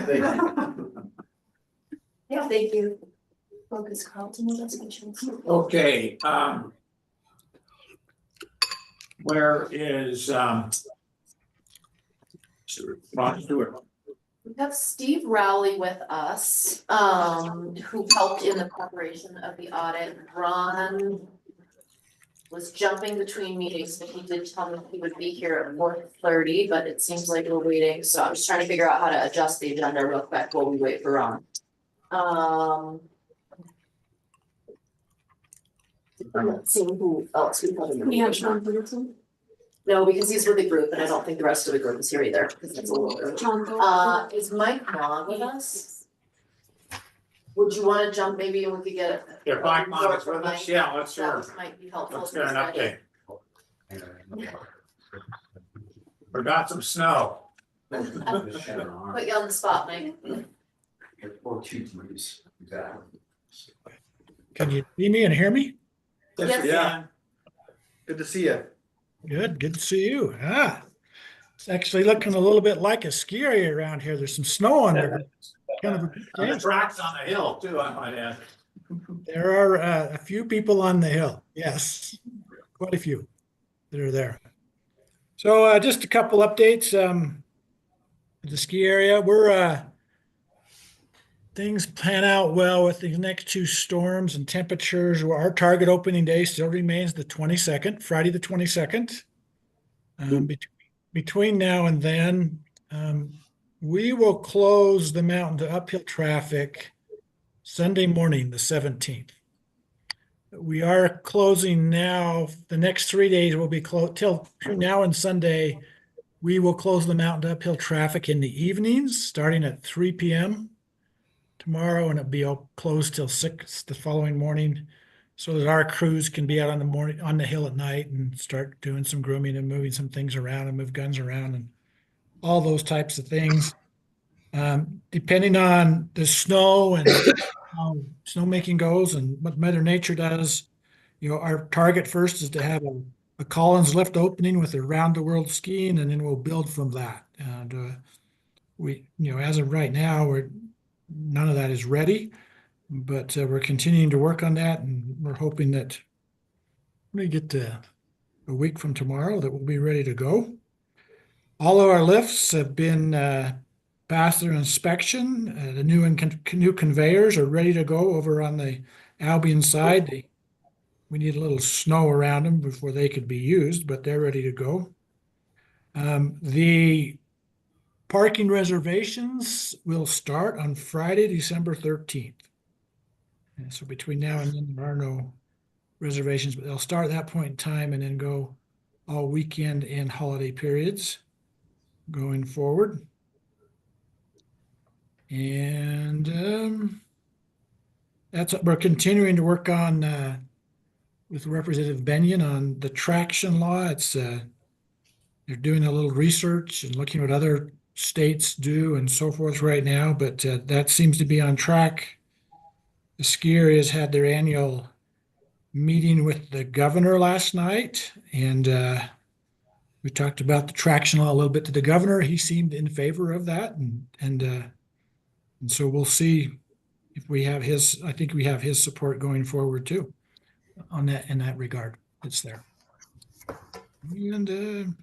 Yeah, thank you. Focus Carlton, that's a good chance. Okay, where is Ron Stewart? We have Steve Rowley with us, who helped in the preparation of the audit. Ron was jumping between meetings, but he did tell me he would be here at 4:30, but it seems like we're waiting, so I'm just trying to figure out how to adjust the agenda real quick while we wait for Ron. Let's see who else we have in the meeting. No, because he's with the group and I don't think the rest of the group is here either, because it's a little early. Is Mike Long with us? Would you wanna jump maybe and we could get? If Mike Long is with us, yeah, let's hear. That might be helpful. Let's get an update. We got some snow. Put you on the spot, Mike. Can you see me and hear me? Yes. Yeah. Good to see you. Good to see you. It's actually looking a little bit like a ski area around here. There's some snow on there. Kind of And the tracks on the hill too, I might add. There are a few people on the hill. Yes, quite a few that are there. So just a couple updates. The ski area, things pan out well with the next 2 storms and temperatures. Our target opening day still remains the 22nd, Friday the 22nd. Between now and then, we will close the mountain to uphill traffic Sunday morning, the 17th. We are closing now. The next 3 days will be closed till now and Sunday. We will close the mountain to uphill traffic in the evenings, starting at 3 p.m. tomorrow, and it'll be closed till 6 the following morning, so that our crews can be out on the hill at night and start doing some grooming and moving some things around and move guns around and all those types of things. Depending on the snow and how snowmaking goes and what Mother Nature does, our target first is to have a Collins Lift opening with a round the world skiing, and then we'll build from that. And we, as of right now, none of that is ready, but we're continuing to work on that, and we're hoping that when we get to a week from tomorrow that we'll be ready to go. All of our lifts have been passed their inspection. The new conveyors are ready to go over on the Albion side. We need a little snow around them before they could be used, but they're ready to go. The parking reservations will start on Friday, December 13th. And so between now and then, there are no reservations, but they'll start at that point in time and then go all weekend and holiday periods going forward. And that's what we're continuing to work on with Representative Benyon on the traction law. It's they're doing a little research and looking at what other states do and so forth right now, but that seems to be on track. The ski area has had their annual meeting with the governor last night, and we talked about the traction law a little bit to the governor. He seemed in favor of that, and so we'll see if we have his, I think we have his support going forward too. On that, in that regard, it's there. And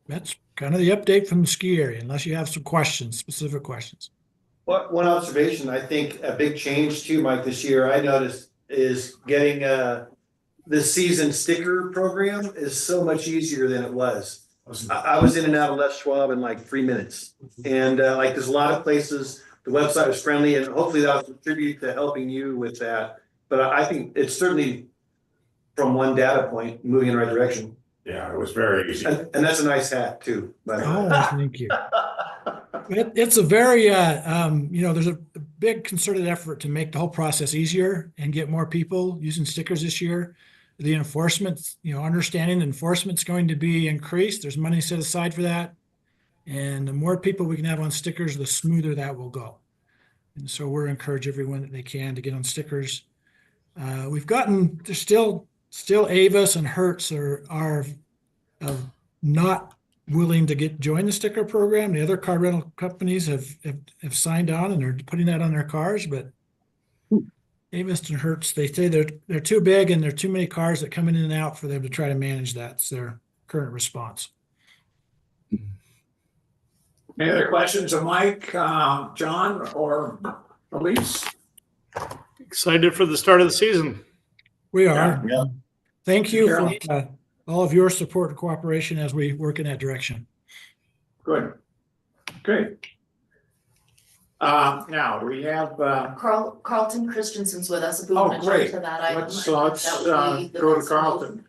that's kind of the update from the ski area, unless you have some questions, specific questions. One observation, I think a big change too, Mike, this year I noticed is getting the season sticker program is so much easier than it was. I was in and out of Les Schwab in like 3 minutes. And like there's a lot of places, the website was friendly, and hopefully that'll contribute to helping you with that. But I think it's certainly from one data point moving in the right direction. Yeah, it was very easy. And that's a nice hat too. Oh, thank you. It's a very, there's a big concerted effort to make the whole process easier and get more people using stickers this year. The enforcement, understanding enforcement's going to be increased. There's money set aside for that. And the more people we can have on stickers, the smoother that will go. And so we're encouraging everyone that they can to get on stickers. There's still Avis and Hertz are not willing to join the sticker program. The other car rental companies have signed on and they're putting that on their cars, but Avis and Hertz, they say they're too big and there are too many cars that come in and out for them to try to manage that. It's their current response. Any other questions of Mike, John, or Elise? Excited for the start of the season. We are. Yeah. Thank you for all of your support and cooperation as we work in that direction. Good. Great. Now we have, Carlton Christensen's with us. If we oh, want to jump great. to that item. Let's that would be the go to best Carlton.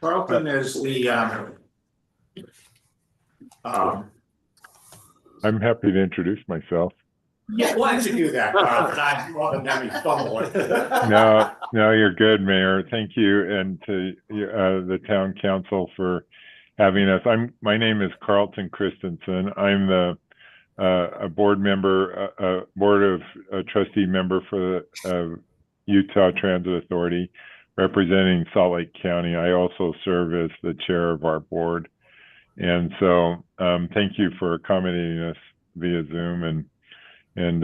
Carlton is the, I'm happy to introduce myself. yeah, why don't you do that, Carlton? I want to have me fumble it. No, you're good, Mayor. Thank you, and to the town council for having us. My name is Carlton Christensen. I'm a board member, board of trustee member for the Utah Transit Authority, representing Salt Lake County. I also serve as the chair of our board, and so thank you for accommodating us via Zoom. And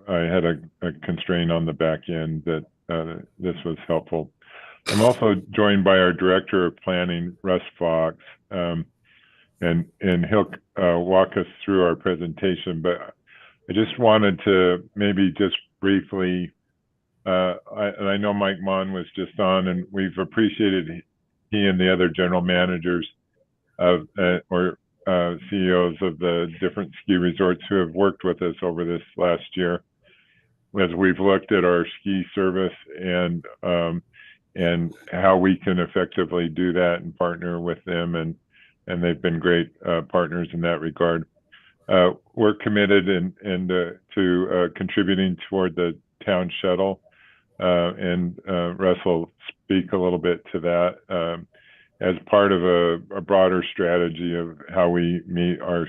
I had a constraint on the back end that this was helpful. I'm also joined by our director of planning, Russ Fox, and he'll walk us through our presentation. But I just wanted to maybe just briefly, I know Mike Mon was just on, and we've appreciated he and the other general managers of CEOs of the different ski resorts who have worked with us over this last year as we've looked at our ski service and how we can effectively do that and partner with them, and they've been great partners in that regard. We're committed to contributing toward the town shuttle, and Russ will speak a little bit to that as part of a broader strategy of how we meet our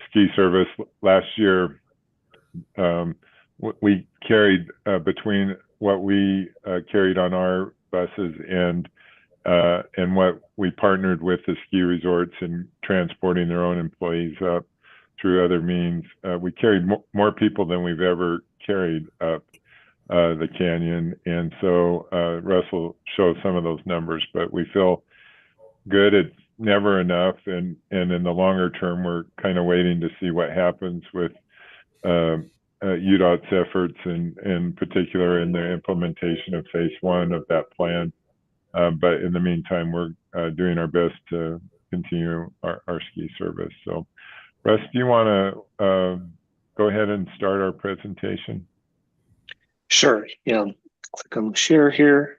ski service. Last year, we carried between what we carried on our buses and what we partnered with the ski resorts in transporting their own employees up through other means. We carried more people than we've ever carried up the canyon, and so Russ will show some of those numbers, but we feel good. It's never enough, and in the longer term, we're kind of waiting to see what happens with UDOT's efforts, and in particular in the implementation of phase 1 of that plan. But in the meantime, we're doing our best to continue our ski service. So, Russ, do you want to go ahead and start our presentation? Sure. Yeah. Click on share here.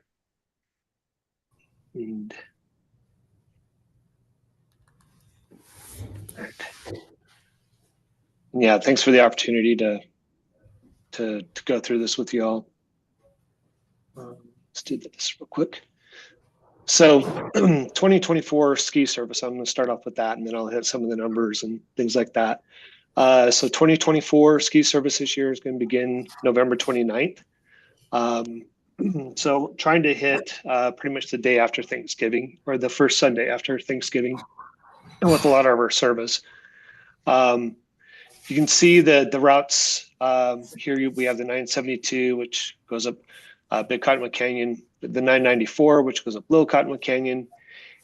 And yeah, thanks for the opportunity to go through this with you all. Let's do this real quick. So 2024 ski service, I'm going to start off with that, and then I'll hit some of the numbers and things like that. So 2024 ski service this year is going to begin November 29th. So trying to hit pretty much the day after Thanksgiving, or the first Sunday after Thanksgiving, and with a lot of our service. You can see that the routes Here we have the 972, which goes up Big Cottonwood Canyon, the 994, which goes up Little Cottonwood Canyon.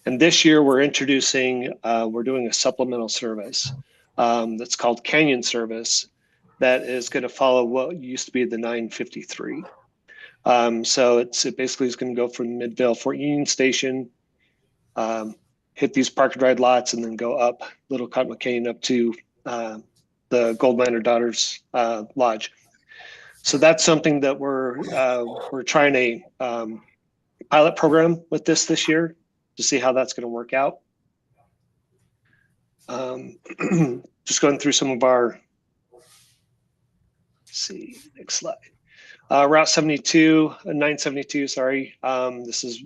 And this year we're introducing, we're doing a supplemental service that's called Canyon Service that is going to follow what used to be the 953. So it basically is going to go from Midvale Fort Union Station, hit these park and ride lots, and then go up Little Cottonwood Canyon up to the Gold Miner Daughters Lodge. So that's something that we're trying a pilot program with this year to see how that's going to work out. Just going through some of our, let's see, next slide. Route 72, 972, sorry. This is,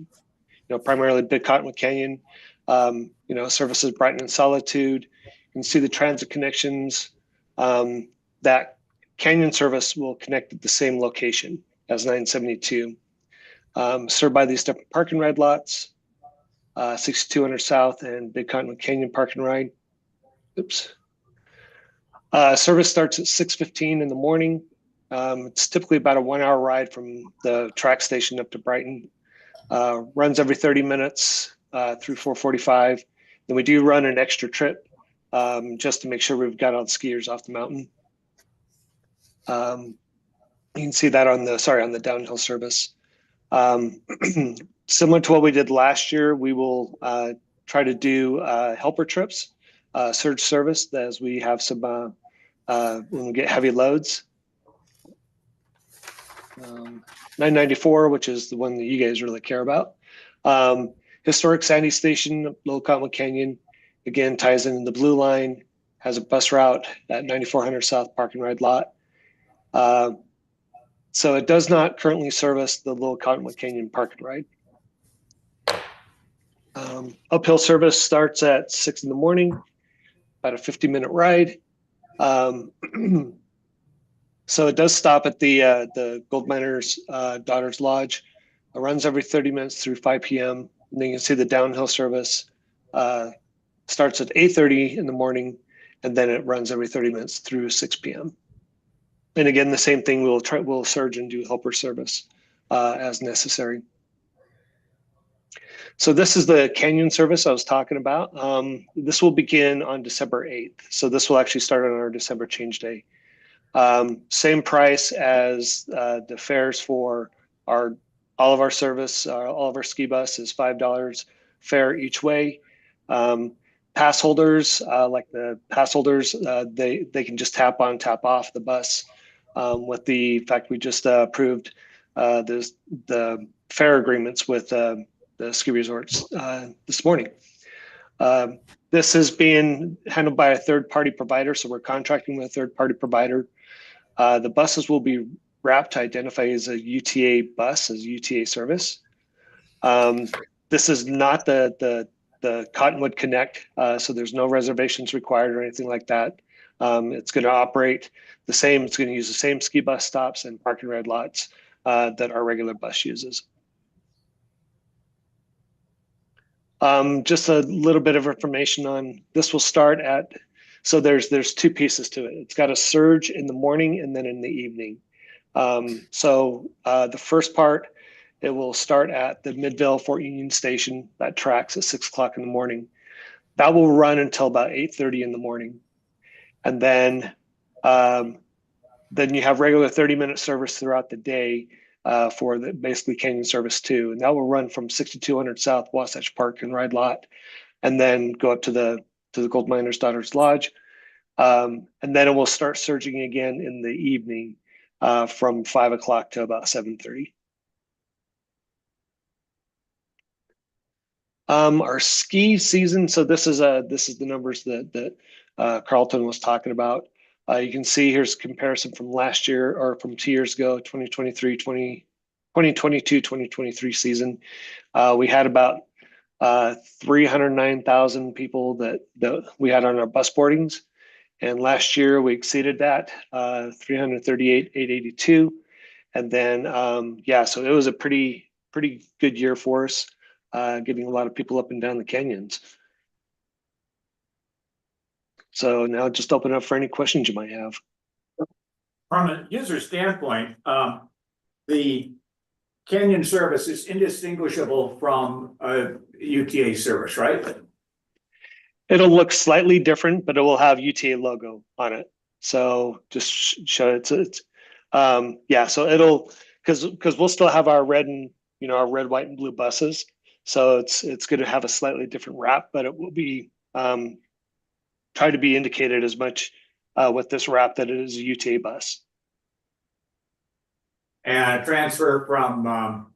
primarily Big Cottonwood Canyon. Services Brighton and Solitude. You can see the transit connections. That Canyon Service will connect at the same location as 972. Served by these different park and ride lots, 6200 South and Big Cottonwood Canyon Park and Ride. Oops. Service starts at 6:15 in the morning. It's typically about a 1 hour ride from the track station up to Brighton. Runs every 30 minutes through 4:45. Then we do run an extra trip just to make sure we've got all the skiers off the mountain. You can see that on the downhill service. Similar to what we did last year, we will try to do helper trips, surge service as we have some when we get heavy loads. 994, which is the one that you guys really care about. Historic Sandy Station, Little Cottonwood Canyon, again ties in the blue line, has a bus route at 9400 South Park and Ride lot. So it does not currently service the Little Cottonwood Canyon Park and Ride. Uphill service starts at 6 in the morning, about a 50-minute ride. So it does stop at the Gold Miners Daughters Lodge. It runs every 30 minutes through 5 p.m. And then you can see the downhill service starts at 8:30 in the morning, and then it runs every 30 minutes through 6 p.m. And again, the same thing, we'll surge and do helper service as necessary. So this is the Canyon service I was talking about. This will begin on December 8th. So this will actually start on our December change day. Same price as the fares for all of our service, all of our ski bus is $5 fare each way. Pass holders, like the pass holders, they can just tap on, tap off the bus. With the fact we just approved the fare agreements with the ski resorts this morning. This is being handled by a third-party provider, so we're contracting with a third-party provider. The buses will be wrapped to identify as a UTA bus, as UTA service. This is not the Cottonwood Connect, so there's no reservations required or anything like that. It's going to operate the same. It's going to use the same ski bus stops and park and ride lots that our regular bus uses. Just a little bit of information on this. Will start at, so there's two pieces to it. It's got a surge in the morning and then in the evening. The first part, it will start at the Midvale Fort Union Station that tracks at 6 o'clock in the morning. That will run until about 8:30 in the morning. And then you have regular 30-minute service throughout the day for the basically Canyon Service 2. And that will run from 6200 South Wasatch Park and Ride lot, and then go up to the Gold Miners Daughters Lodge. And then it will start surging again in the evening from 5 o'clock to about 7:30. Our ski season. So this is the numbers that Carlton was talking about. You can see here's a comparison from last year, or from 2 years ago, 2022-2023 season. We had about 309,000 people that we had on our bus boardings. And last year we exceeded that, 338,882. And then, so it was a pretty good year for us, getting a lot of people up and down the canyons. So now just open up for any questions you might have. from a user standpoint, the Canyon service is indistinguishable from a UTA service, right? It'll look slightly different, but it will have UTA logo on it. So just show it's yeah, so it'll, because we'll still have our red and, you know, our red, white, and blue buses. So it's going to have a slightly different wrap, but it will be try to be indicated as much with this wrap that it is a UTA bus. And transfer from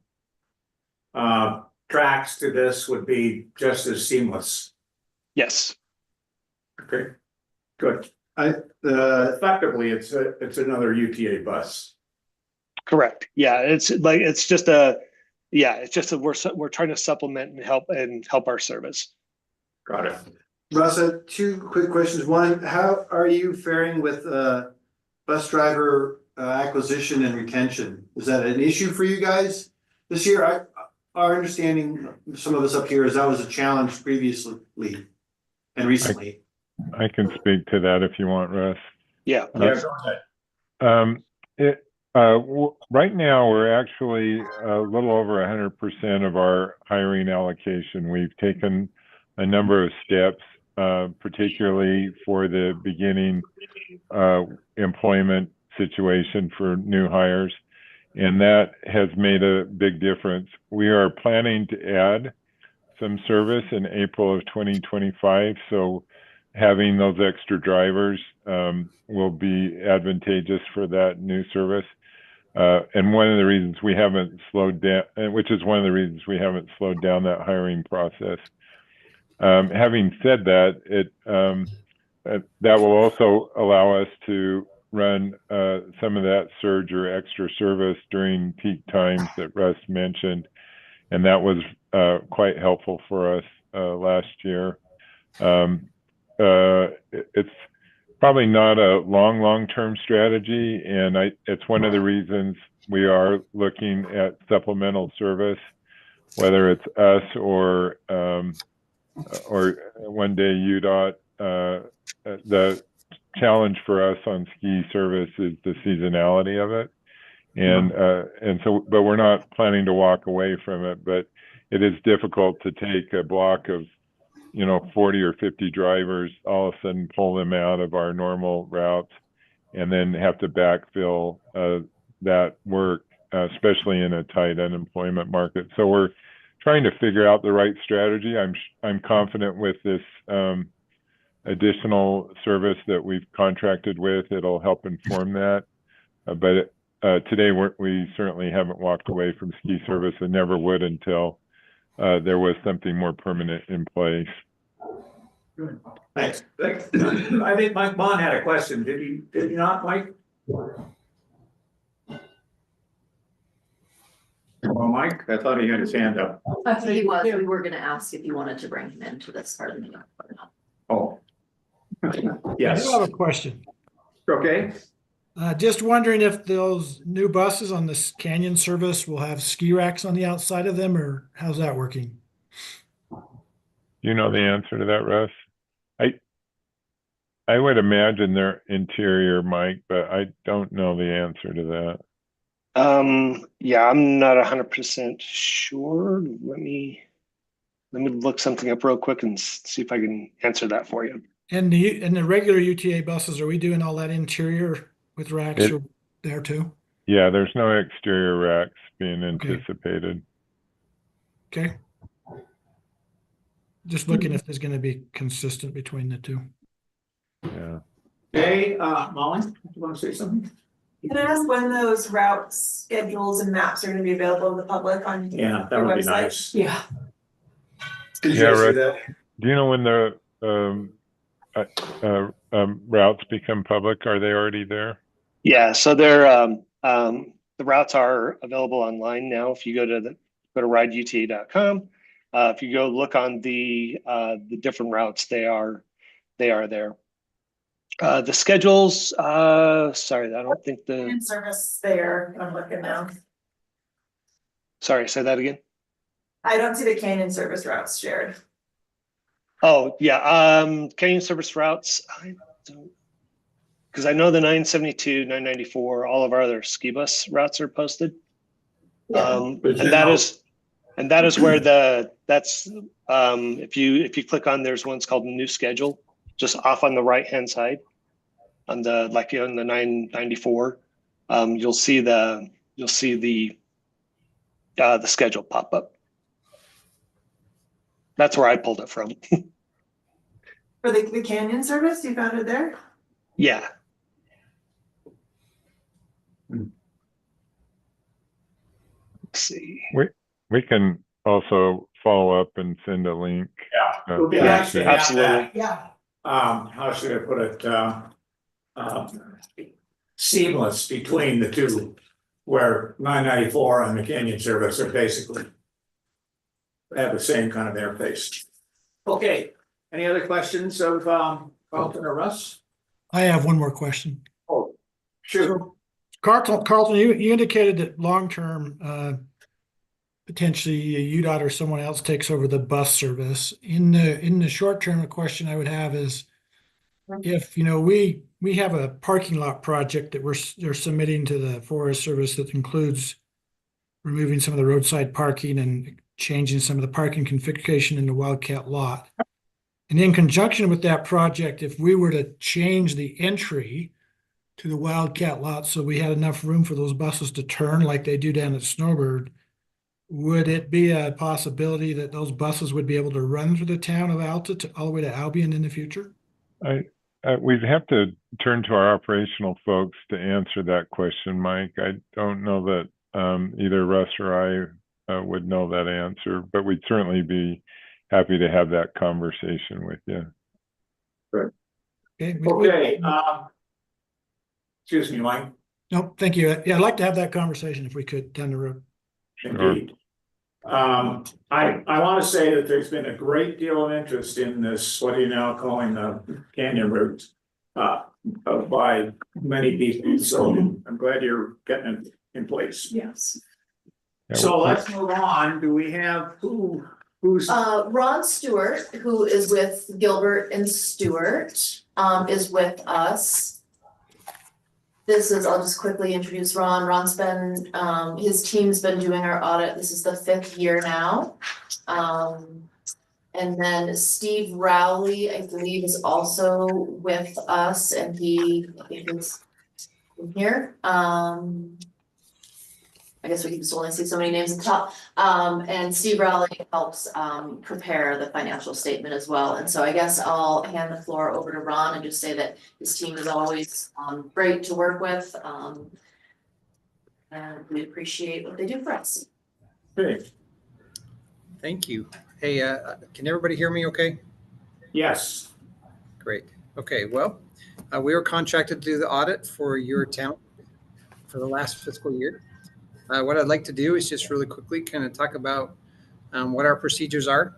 tracks to this would be just as seamless. Yes. Okay, good. The Effectively, it's another UTA bus. Correct. Yeah, it's just we're trying to supplement and help our service. Got it. Russ, two quick questions. One, how are you faring with bus driver acquisition and retention? Is that an issue for you guys this year? Our understanding, some of us up here, is that was a challenge previously and recently. I can speak to that if you want, Russ. Yeah. Yeah, go ahead. Right now, we're actually a little over 100% of our hiring allocation. We've taken a number of steps, particularly for the beginning employment situation for new hires, and that has made a big difference. We are planning to add some service in April of 2025, so having those extra drivers will be advantageous for that new service. And one of the reasons we haven't slowed down, which is one of the reasons we haven't slowed down that hiring process. Having said that, that will also allow us to run some of that surge or extra service during peak times that Russ mentioned, and that was quite helpful for us last year. It's probably not a long-term strategy, and it's one of the reasons we are looking at supplemental service, whether it's us or one day UDOT. The challenge for us on ski service is the seasonality of it, and so, but we're not planning to walk away from it. But it is difficult to take a block of 40 or 50 drivers, all of a sudden pull them out of our normal routes and then have to backfill that work, especially in a tight unemployment market. So we're trying to figure out the right strategy. I'm confident with this additional service that we've contracted with, it'll help inform that. But today we certainly haven't walked away from ski service and never would until there was something more permanent in place. Good. Thanks. I think Mike Bond had a question. Did you not, Mike? Well, Mike, I thought he had his hand up. He was, we were gonna ask if you wanted to bring him into this part of the meeting. Oh. I Yes. do have a question. Okay. Just wondering if those new buses on this Canyon service will have ski racks on the outside of them, or how's that working? You know the answer to that, Russ? I would imagine they're interior, Mike, but I don't know the answer to that. Yeah, I'm not 100% sure. Let me look something up real quick and see if I can answer that for you. And the regular UTA buses, are we doing all that interior with racks or there too? Yeah, there's no exterior racks being anticipated. Okay. Just looking if there's going to be consistent between the two. Yeah. Hey, Molly, you want to say something? Can I ask when those route schedules and maps are going to be available to the public on Yeah, that your would be website? nice. Yeah. Yeah, Rick, do you know when the routes become public? Are they already there? Yeah, so they're the routes are available online now. If you go to rideuta.com, if you go look on the different routes, they are there. The schedules, sorry, I don't think the In service there, I'm looking now. sorry, say that again. I don't see the Canyon service routes shared. Oh yeah, Canyon service routes. I don't. because I know the 972, 994, all of our other ski bus routes are posted. And that is where if you click on, there's one's called new schedule, just off on the right hand side, on the 994. You'll see the schedule pop up. That's where I pulled it from. For the Canyon service, you found it there? Yeah. Let's see. We can also follow up and send a link. Yeah, it would be nice to have Absolutely. that. Yeah. How should I put it? Seamless between the two, where 994 and the Canyon service are basically have the same kind of interface. Okay, any other questions of Carlton or Russ? I have one more question. Oh, sure. Carlton, you indicated that long-term, potentially UDOT or someone else takes over the bus service. In the short term, a question I would have is, if, we have a parking lot project that they're submitting to the Forest Service that includes removing some of the roadside parking and changing some of the parking configuration in the Wildcat lot. And in conjunction with that project, if we were to change the entry to the Wildcat lot so we had enough room for those buses to turn like they do down at Snowbird, would it be a possibility that those buses would be able to run through the town of Alta all the way to Albion in the future? We'd have to turn to our operational folks to answer that question, Mike. I don't know that either Russ or I would know that answer, but we'd certainly be happy to have that conversation with you. Good. Okay. Okay. Excuse me, Mike. No, thank you. Yeah, I'd like to have that conversation if we could down the road. Indeed. I want to say that there's been a great deal of interest in this, what are you now calling the Canyon route, by many people. So I'm glad you're getting it in place. Yes. So let's move on. Do we have who's? Ron Stewart, who is with Gilbert and Stewart, is with us. I'll just quickly introduce Ron. Ron's been, his team's been doing our audit. This is the 5th year now. And then Steve Rowley, I believe, is also with us, and I think is here. I guess we can just only see so many names at the top. And Steve Rowley helps prepare the financial statement as well. And so I guess I'll hand the floor over to Ron and just say that his team is always great to work with. And we appreciate what they do for us. Great. Thank you. Hey, can everybody hear me okay? Yes. Great. Okay, well, we were contracted to do the audit for your town for the last fiscal year. What I'd like to do is just really quickly kind of talk about what our procedures are,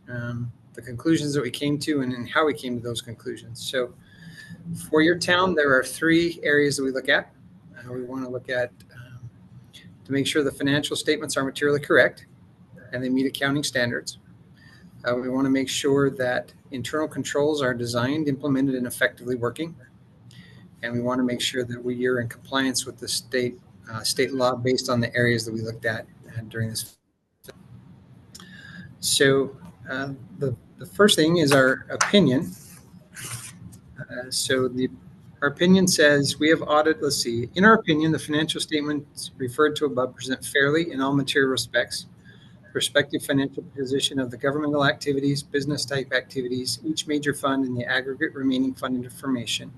the conclusions that we came to, and how we came to those conclusions. So for your town, there are 3 areas that we look at. We want to look at to make sure the financial statements are materially correct and they meet accounting standards. We want to make sure that internal controls are designed, implemented, and effectively working. And we want to make sure that we are in compliance with the state law based on the areas that we looked at during this. So the first thing is our opinion. Our opinion says we have audited, let's see, in our opinion, the financial statements referred to above present fairly in all material respects, respective financial position of the governmental activities, business type activities, each major fund, and the aggregate remaining fund information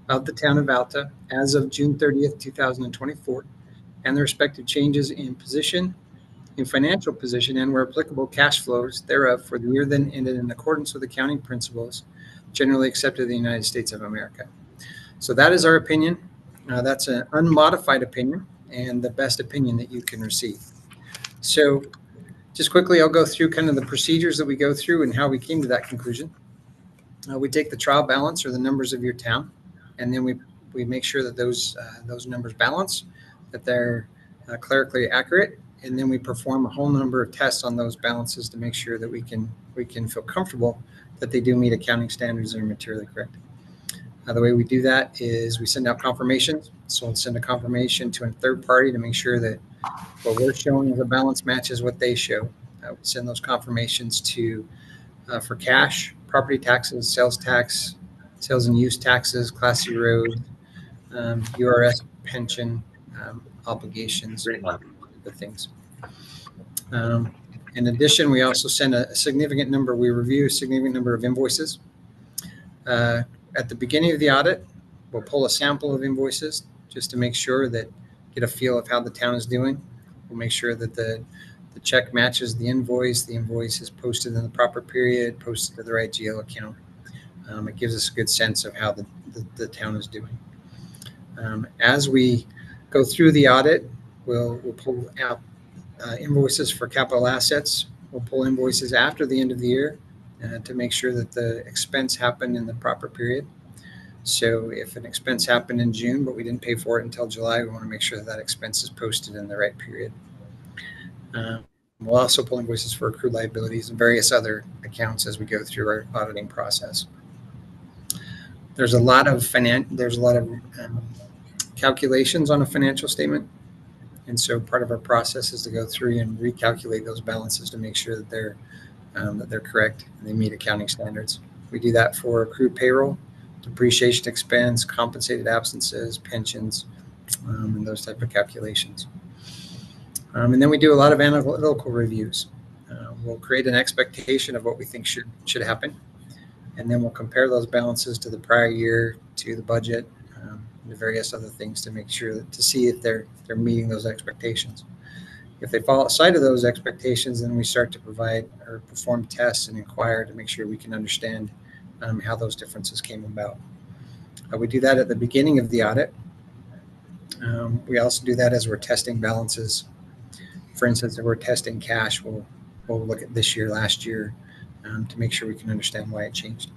of the town of Alta as of June 30th, 2024, and the respective changes in position, in financial position, and where applicable cash flows thereof for the year then ended in accordance with accounting principles generally accepted in the United States of America. So that is our opinion. That's an unmodified opinion and the best opinion that you can receive. So just quickly, I'll go through kind of the procedures that we go through and how we came to that conclusion. We take the trial balance or the numbers of your town, and then we make sure that those numbers balance, that they're clerically accurate, and then we perform a whole number of tests on those balances to make sure that we can feel comfortable that they do meet accounting standards and are materially correct. The way we do that is we send out confirmations. So we'll send a confirmation to a third party to make sure that what we're showing as a balance matches what they show. We send those confirmations to for cash, property taxes, sales tax, sales and use taxes, Class C road, URS pension obligations, the things. In addition, we also send we review a significant number of invoices. At the beginning of the audit, we'll pull a sample of invoices just to make sure that, get a feel of how the town is doing. We'll make sure that the check matches the invoice is posted in the proper period, posted to the right GL account. It gives us a good sense of how the town is doing. As we go through the audit, we'll pull out invoices for capital assets. We'll pull invoices after the end of the year to make sure that the expense happened in the proper period. So if an expense happened in June, but we didn't pay for it until July, we want to make sure that expense is posted in the right period. We'll also pull invoices for accrued liabilities and various other accounts as we go through our auditing process. There's a lot of calculations on a financial statement. And so part of our process is to go through and recalculate those balances to make sure that they're correct and they meet accounting standards. We do that for accrued payroll, depreciation expense, compensated absences, pensions, and those type of calculations. And then we do a lot of analytical reviews. We'll create an expectation of what we think should happen, and then we'll compare those balances to the prior year, to the budget, and various other things to make sure to see if they're meeting those expectations. If they fall outside of those expectations, then we start to provide or perform tests and inquire to make sure we can understand how those differences came about. We do that at the beginning of the audit. We also do that as we're testing balances. For instance, if we're testing cash, we'll look at this year, last year, to make sure we can understand why it changed.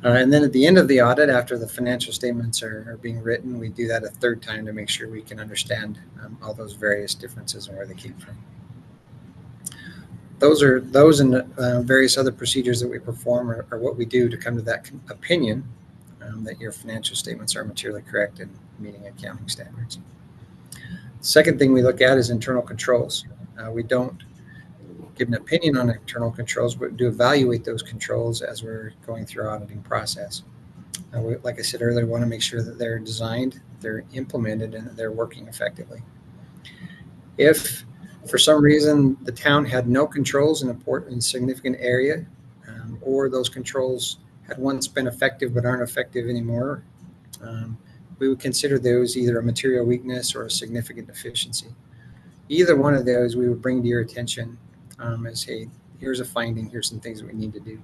And then at the end of the audit, after the financial statements are being written, we do that a third time to make sure we can understand all those various differences and where they came from. Those and various other procedures that we perform are what we do to come to that opinion that your financial statements are materially correct and meeting accounting standards. Second thing we look at is internal controls. We don't give an opinion on internal controls, but do evaluate those controls as we're going through our auditing process. Like I said earlier, we want to make sure that they're designed, they're implemented, and that they're working effectively. If for some reason the town had no controls in a significant area, or those controls had once been effective but aren't effective anymore, we would consider those either a material weakness or a significant deficiency. Either one of those we would bring to your attention as, hey, here's a finding, here's some things that we need to do.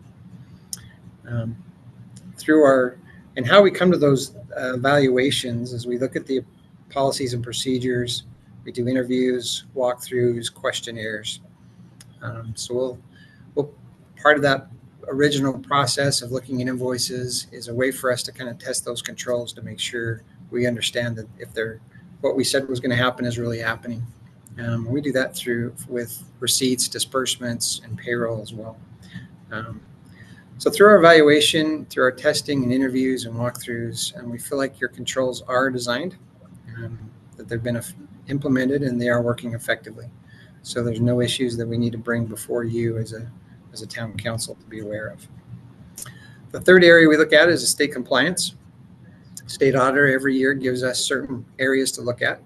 And how we come to those evaluations is we look at the policies and procedures, we do interviews, walkthroughs, questionnaires. So we'll part of that original process of looking at invoices is a way for us to kind of test those controls to make sure we understand that if what we said was going to happen is really happening. We do that with receipts, disbursements, and payroll as well. So through our evaluation, through our testing and interviews and walkthroughs, we feel like your controls are designed, that they've been implemented, and they are working effectively. So there's no issues that we need to bring before you as a town council to be aware of. The third area we look at is state compliance. State auditor every year gives us certain areas to look at.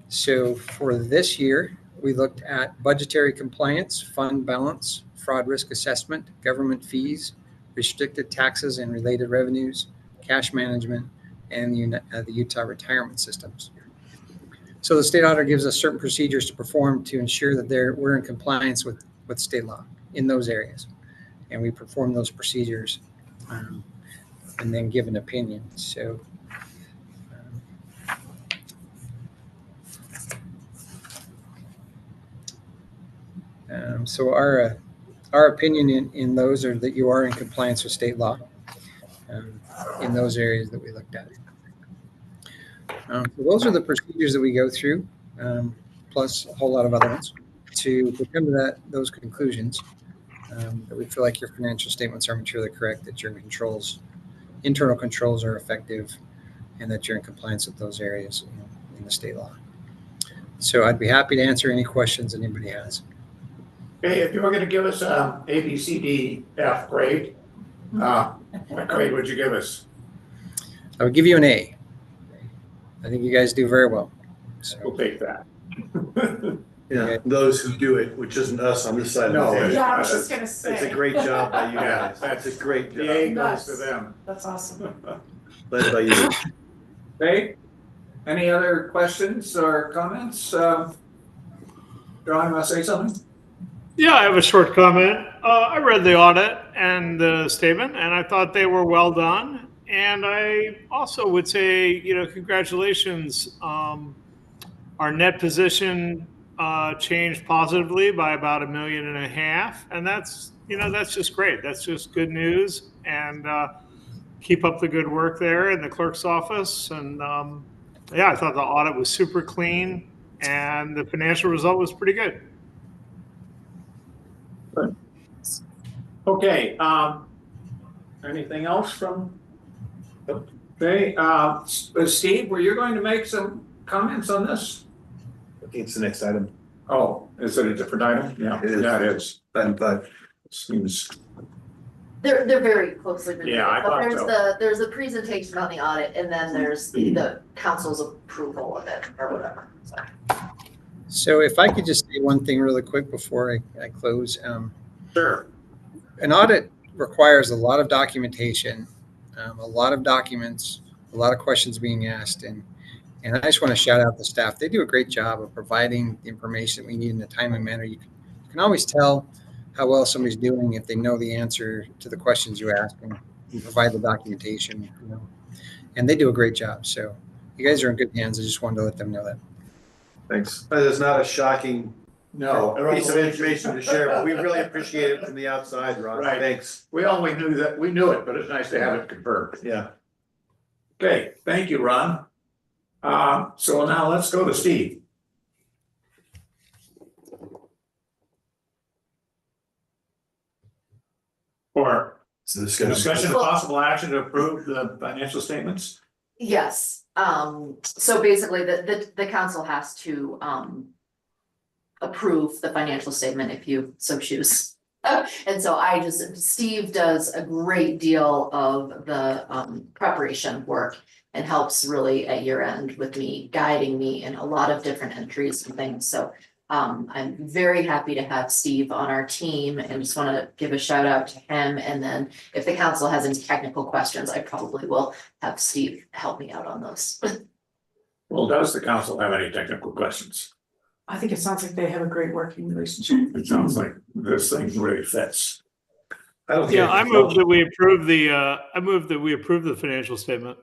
So for this year, we looked at budgetary compliance, fund balance, fraud risk assessment, government fees, restricted taxes and related revenues, cash management, and the Utah retirement systems. So the state auditor gives us certain procedures to perform to ensure that we're in compliance with state law in those areas. And we perform those procedures and then give an opinion. So so our opinion in those are that you are in compliance with state law in those areas that we looked at. So those are the procedures that we go through, plus a whole lot of other ones to come to those conclusions. that we feel like your financial statements are materially correct, that your internal controls are effective, and that you're in compliance with those areas in the state law. So I'd be happy to answer any questions anybody has. Hey, if you were gonna give us a B, C, D, F grade, what grade would you give us? I would give you an A. I think you guys do very well. So We'll take that. Yeah, those who do it, which isn't us on this side of the No, table. Yeah, I was just gonna say. It's a great job by you Yeah, guys. That's a great The job. A goes to them. That's awesome. Led by you. Okay, any other questions or comments? John, you want to say something? Yeah, I have a short comment. I read the audit and the statement, and I thought they were well done. And I also would say, congratulations. Our net position changed positively by about $1.5 million, and that's just great. That's just good news. And keep up the good work there in the clerk's office. And yeah, I thought the audit was super clean, and the financial result was pretty good. Okay, anything else from? Okay, Steve, were you going to make some comments on this? I think it's the next item. Oh, is it a different item? Yeah, It is. yeah, it is. Item 5. Seems, They're very closely related. Yeah, I But thought there's a presentation on the audit, and then there's the council's approval of it or whatever. So if I could just say one thing really quick before I close. sure. An audit requires a lot of documentation, a lot of documents, a lot of questions being asked. And I just want to shout out the staff. They do a great job of providing the information we need in a timely manner. You can always tell how well somebody's doing if they know the answer to the questions you ask and you provide the documentation, and they do a great job. So you guys are in good hands. I just wanted to let them know that. Thanks. That is not a shocking No. piece of information to share, but we really appreciate it from the outside, Ron. Right. Thanks. We only knew that, we knew it, but it's nice to have it confirmed. Yeah. Okay, thank you, Ron. So now let's go to Steve. Or So discussion. discussion of possible action to approve the financial statements? Yes, so basically the council has to approve the financial statement if you so choose. And so Steve does a great deal of the preparation work and helps really at year end with me, guiding me in a lot of different entries and things. So I'm very happy to have Steve on our team and just want to give a shout out to him. And then if the council has any technical questions, I probably will have Steve help me out on those. Well, does the council have any technical questions? I think it sounds like they have a great working relationship. It sounds like this thing really fits. I don't think. Yeah, I move that we approve the financial statement.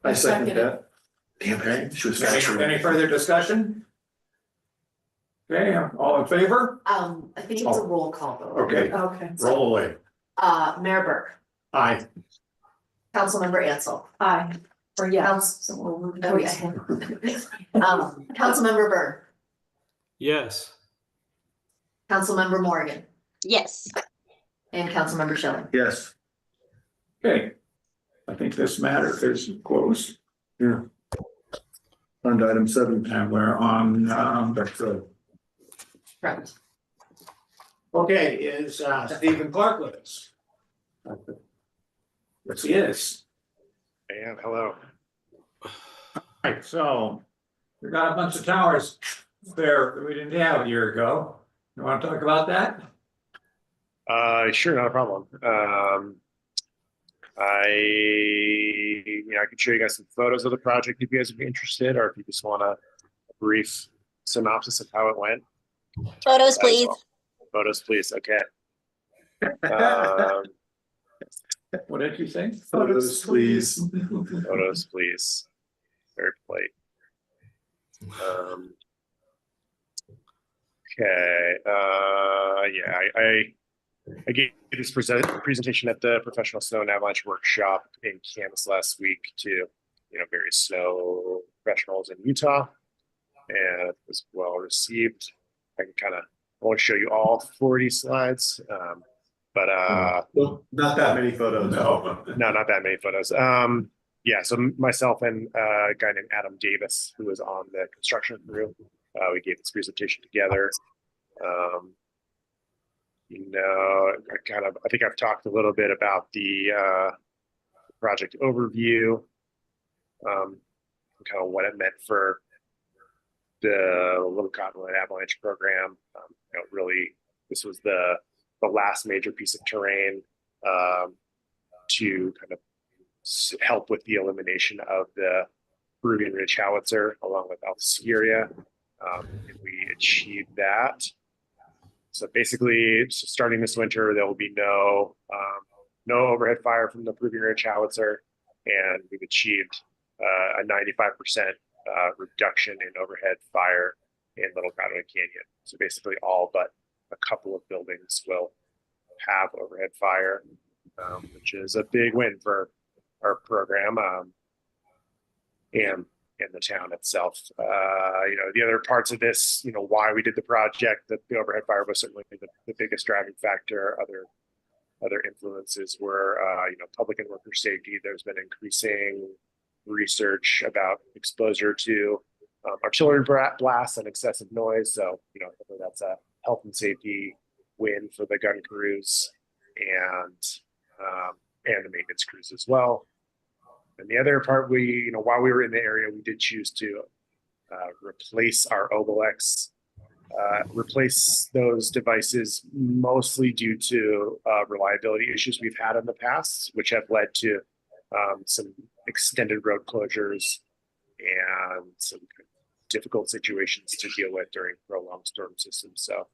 I second that. Damn Okay. it. She was faster. Any further discussion? Okay, all in favor? I think it's a roll call though. Okay, Okay. roll away. Mayor Burke, Aye. Councilmember Ansel. Aye. Or yes. Oh, yeah. Councilmember Byrne, Yes. Councilmember Morgan, Yes. and Councilmember Schilling. Yes. Okay. I think this matter is closed. Yeah. On to item 7. And we're on, That's good. Correct. okay, is Stephen Clark with us? Yes, he is. And hello. Right, so we got a bunch of towers there that we didn't have a year ago. You want to talk about that? Sure, not a problem. I can show you guys some photos of the project if you guys would be interested, or if you just want a brief synopsis of how it went. Photos, please. Photos, please. Okay. What did you say? Photos, please. Photos, please. Very polite. Okay. Yeah, I gave this presentation at the Professional Snow and Avalanche Workshop in Kansas last week to various snow professionals in Utah, and it was well received. I can kind of won't show you all 40 slides, but Well, not that many photos. no, not that many photos. Yeah, so myself and a guy named Adam Davis, who was on the construction crew, we gave this presentation together. I think I've talked a little bit about the project overview, kind of what it meant for the Little Cottonwood Avalanche program. Really, this was the last major piece of terrain to kind of help with the elimination of the Peruvian Ridge howitzer along with Alta Siguria. And we achieved that. So basically, starting this winter, there will be no overhead fire from the Peruvian Ridge howitzer, and we've achieved a 95% reduction in overhead fire in Little Cottonwood Canyon. So basically, all but a couple of buildings will have overhead fire, which is a big win for our program and the town itself. The other parts of this, why we did the project, the overhead fire was certainly the biggest driving factor. Other influences were, public and worker safety. There's been increasing research about exposure to artillery blasts and excessive noise. So, that's a health and safety win for the gun crews and the maintenance crews as well. And the other part, while we were in the area, we did choose to replace our Obelix, replace those devices mostly due to reliability issues we've had in the past, which have led to some extended road closures and some difficult situations to deal with during prolonged storm systems. So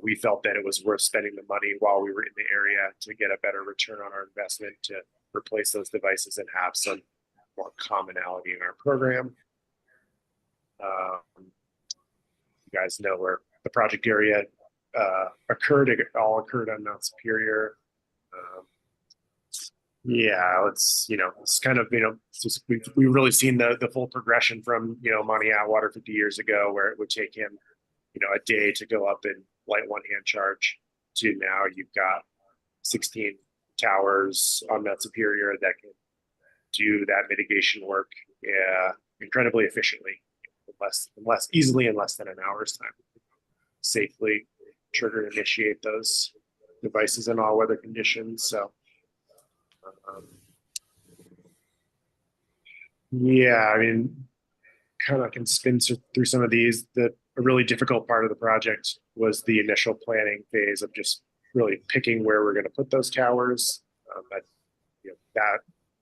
we felt that it was worth spending the money while we were in the area to get a better return on our investment to replace those devices and have some more commonality in our program. You guys know where the project area occurred. It all occurred on Mount Superior. It's kind of, we've really seen the full progression from, Monty Atwater 50 years ago, where it would take him, a day to go up and light one hand charge, to now you've got 16 towers on Mount Superior that can do that mitigation work incredibly efficiently, less easily in less than an hour's time. Safely trigger and initiate those devices in all weather conditions. So kind of can spin through some of these. A really difficult part of the project was the initial planning phase of just really picking where we're going to put those towers.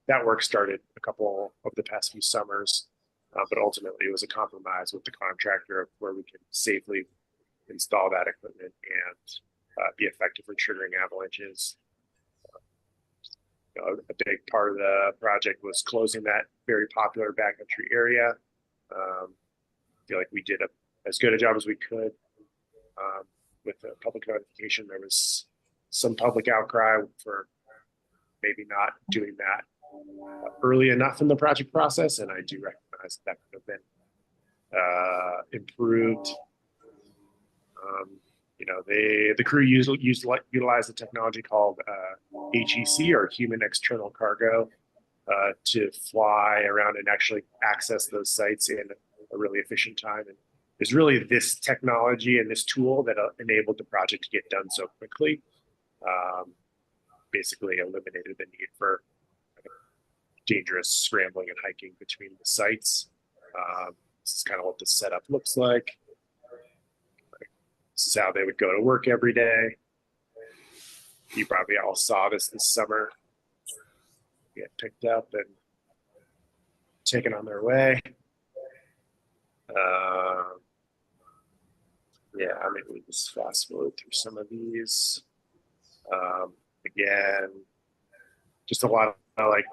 That work started a couple of the past few summers, but ultimately it was a compromise with the contractor of where we can safely install that equipment and be effective for triggering avalanches. A big part of the project was closing that very popular backcountry area. I feel like we did as good a job as we could with the public notification. There was some public outcry for maybe not doing that early enough in the project process, and I do recognize that could have been improved. The crew utilized a technology called HEC, or Human External Cargo, to fly around and actually access those sites in a really efficient time. And it's really this technology and this tool that enabled the project to get done so quickly. Basically eliminated the need for dangerous scrambling and hiking between the sites. This is kind of what the setup looks like. This is how they would go to work every day. You probably all saw this summer. Get picked up and taken on their way. We just fast forward through some of these. Again, just a lot of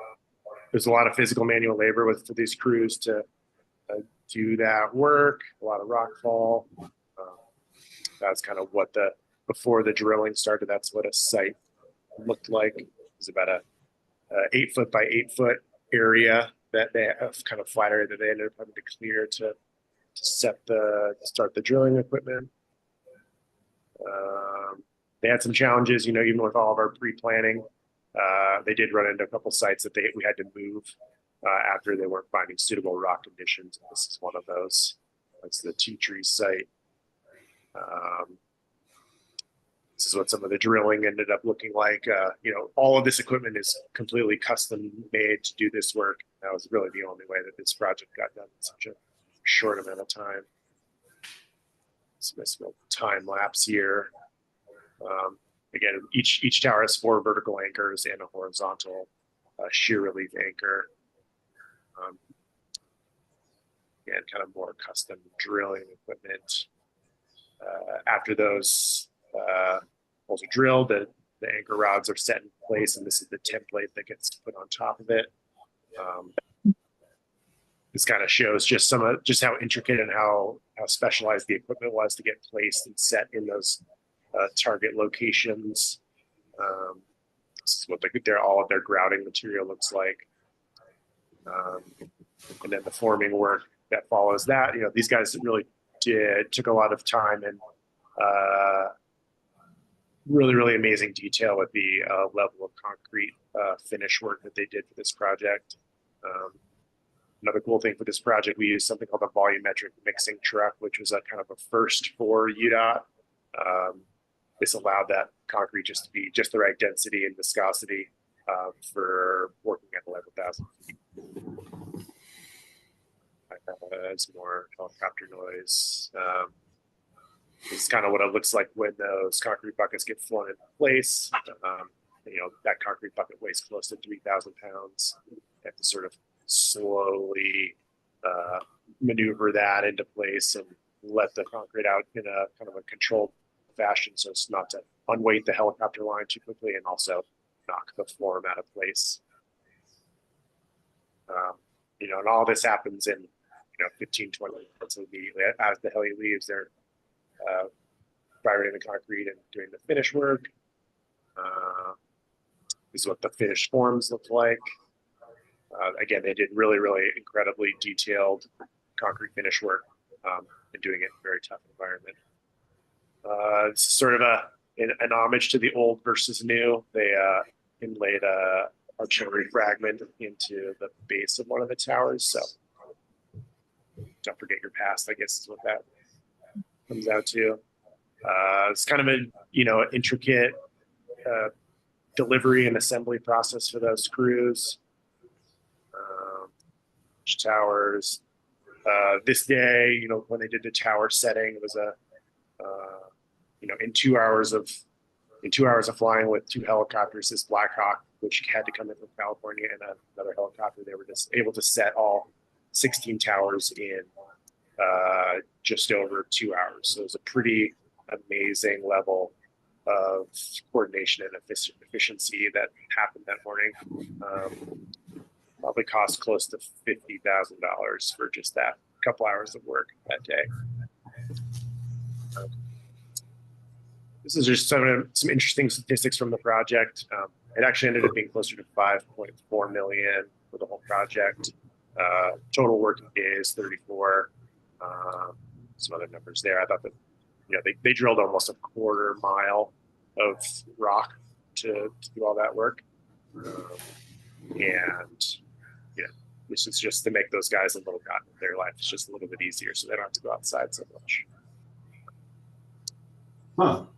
there's a lot of physical manual labor for these crews to do that work, a lot of rockfall. That's kind of what before the drilling started, that's what a site looked like. It was about a 8 foot by 8 foot area that they have, kind of flat area that they ended up having to clear to start the drilling equipment. They had some challenges, even with all of our pre-planning. They did run into a couple sites that we had to move after they weren't finding suitable rock conditions. This is one of those. That's the Tea Tree site. This is what some of the drilling ended up looking like. All of this equipment is completely custom made to do this work. That was really the only way that this project got done in such a short amount of time. This little time lapse here. Again, each tower has 4 vertical anchors and a horizontal shear relief anchor. Again, kind of more custom drilling equipment. After those holes are drilled, the anchor rods are set in place, and this is the template that gets put on top of it. This kind of shows just how intricate and how specialized the equipment was to get placed and set in those target locations. This is what all of their grouting material looks like. And then the forming work that follows that, these guys really took a lot of time and really amazing detail with the level of concrete finish work that they did for this project. Another cool thing for this project, we used something called a volumetric mixing truck, which was a kind of a first for UDOT. This allowed that concrete just to be just the right density and viscosity for working at 11,000 feet. As more helicopter noise. This is kind of what it looks like when those concrete buckets get flown into place. That concrete bucket weighs close to 3,000 pounds. You have to sort of slowly maneuver that into place and let the concrete out in a kind of a controlled fashion, so it's not to unweight the helicopter line too quickly and also knock the form out of place. And all this happens in 15, 20 minutes immediately. As the heli leaves, they're vibrating the concrete and doing the finish work. This is what the finished forms look like. Again, they did really incredibly detailed concrete finish work and doing it in a very tough environment. It's sort of an homage to the old versus new. They inlaid a artillery fragment into the base of one of the towers. So don't forget your past, I guess is what that comes out to. It's kind of an intricate delivery and assembly process for those crews. Towers. This day, when they did the tower setting, it was in 2 hours of flying with 2 helicopters, this Black Hawk, which had to come in from California, and another helicopter, they were just able to set all 16 towers in just over 2 hours. So it was a pretty amazing level of coordination and efficiency that happened that morning. Probably cost close to $50,000 for just that couple hours of work that day. This is just some interesting statistics from the project. It actually ended up being closer to 5.4 million for the whole project. Total working days, 34. Some other numbers there. I thought that they drilled almost a 1/4 mile of rock to do all that work. This is just to make those guys their life is just a little bit easier, so they don't have to go outside so much. And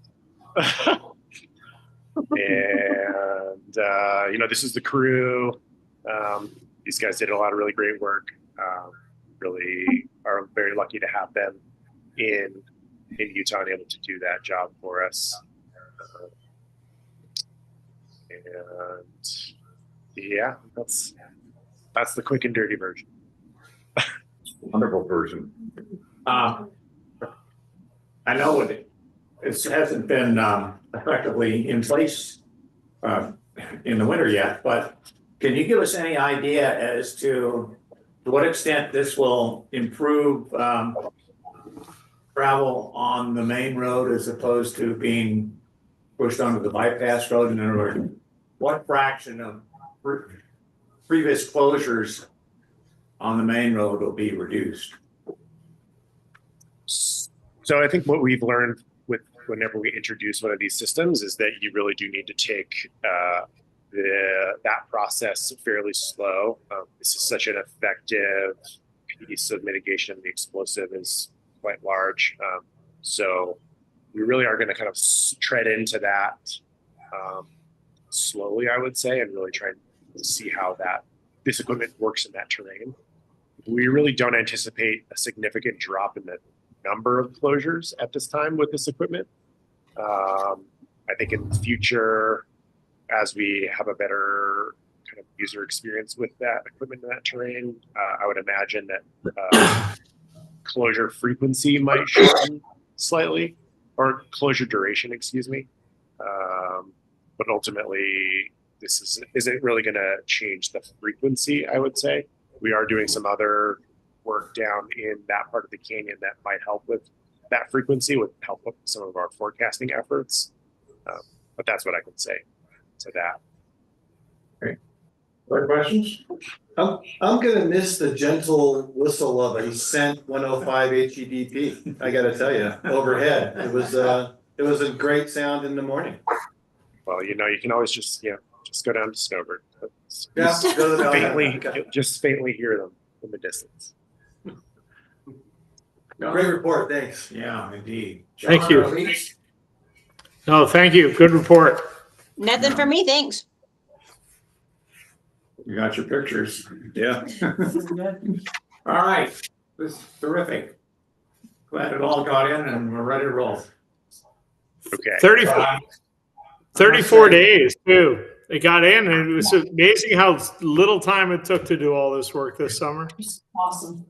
this is the crew. These guys did a lot of really great work. Really are very lucky to have them in Utah and able to do that job for us. That's the quick and dirty version. Wonderful version. I know it hasn't been effectively in place in the winter yet, but can you give us any idea as to what extent this will improve travel on the main road as opposed to being pushed onto the bypass road? In other words, what fraction of previous closures on the main road will be reduced? So I think what we've learned with whenever we introduce one of these systems is that you really do need to take that process fairly slow. This is such an effective piece of mitigation. The explosive is quite large. So we really are going to kind of tread into that slowly, I would say, and really try and see how this equipment works in that terrain. We really don't anticipate a significant drop in the number of closures at this time with this equipment. I think in the future, as we have a better kind of user experience with that equipment in that terrain, I would imagine that closure frequency might shorten slightly, or closure duration, excuse me. But ultimately, this isn't really going to change the frequency, I would say. We are doing some other work down in that part of the canyon that might help with that frequency, would help with some of our forecasting efforts. But that's what I can say to that. Great. Other questions? I'm gonna miss the gentle whistle of a cent 105 HEDP. I gotta tell you, overhead. It was a great sound in the morning. Well, you can always just go down to Snowbird. Yeah, go to the You'll just faintly hear them in the distance. Great report, thanks. Yeah, indeed. Thank you. John, Elise? No, thank you. Good report. Nothing for me, thanks. You got your pictures. Yeah. All right, this is terrific. Glad it all got in and we're ready to roll. Okay. 34 days too. It got in, and it was amazing how little time it took to do all this work this summer. It's awesome.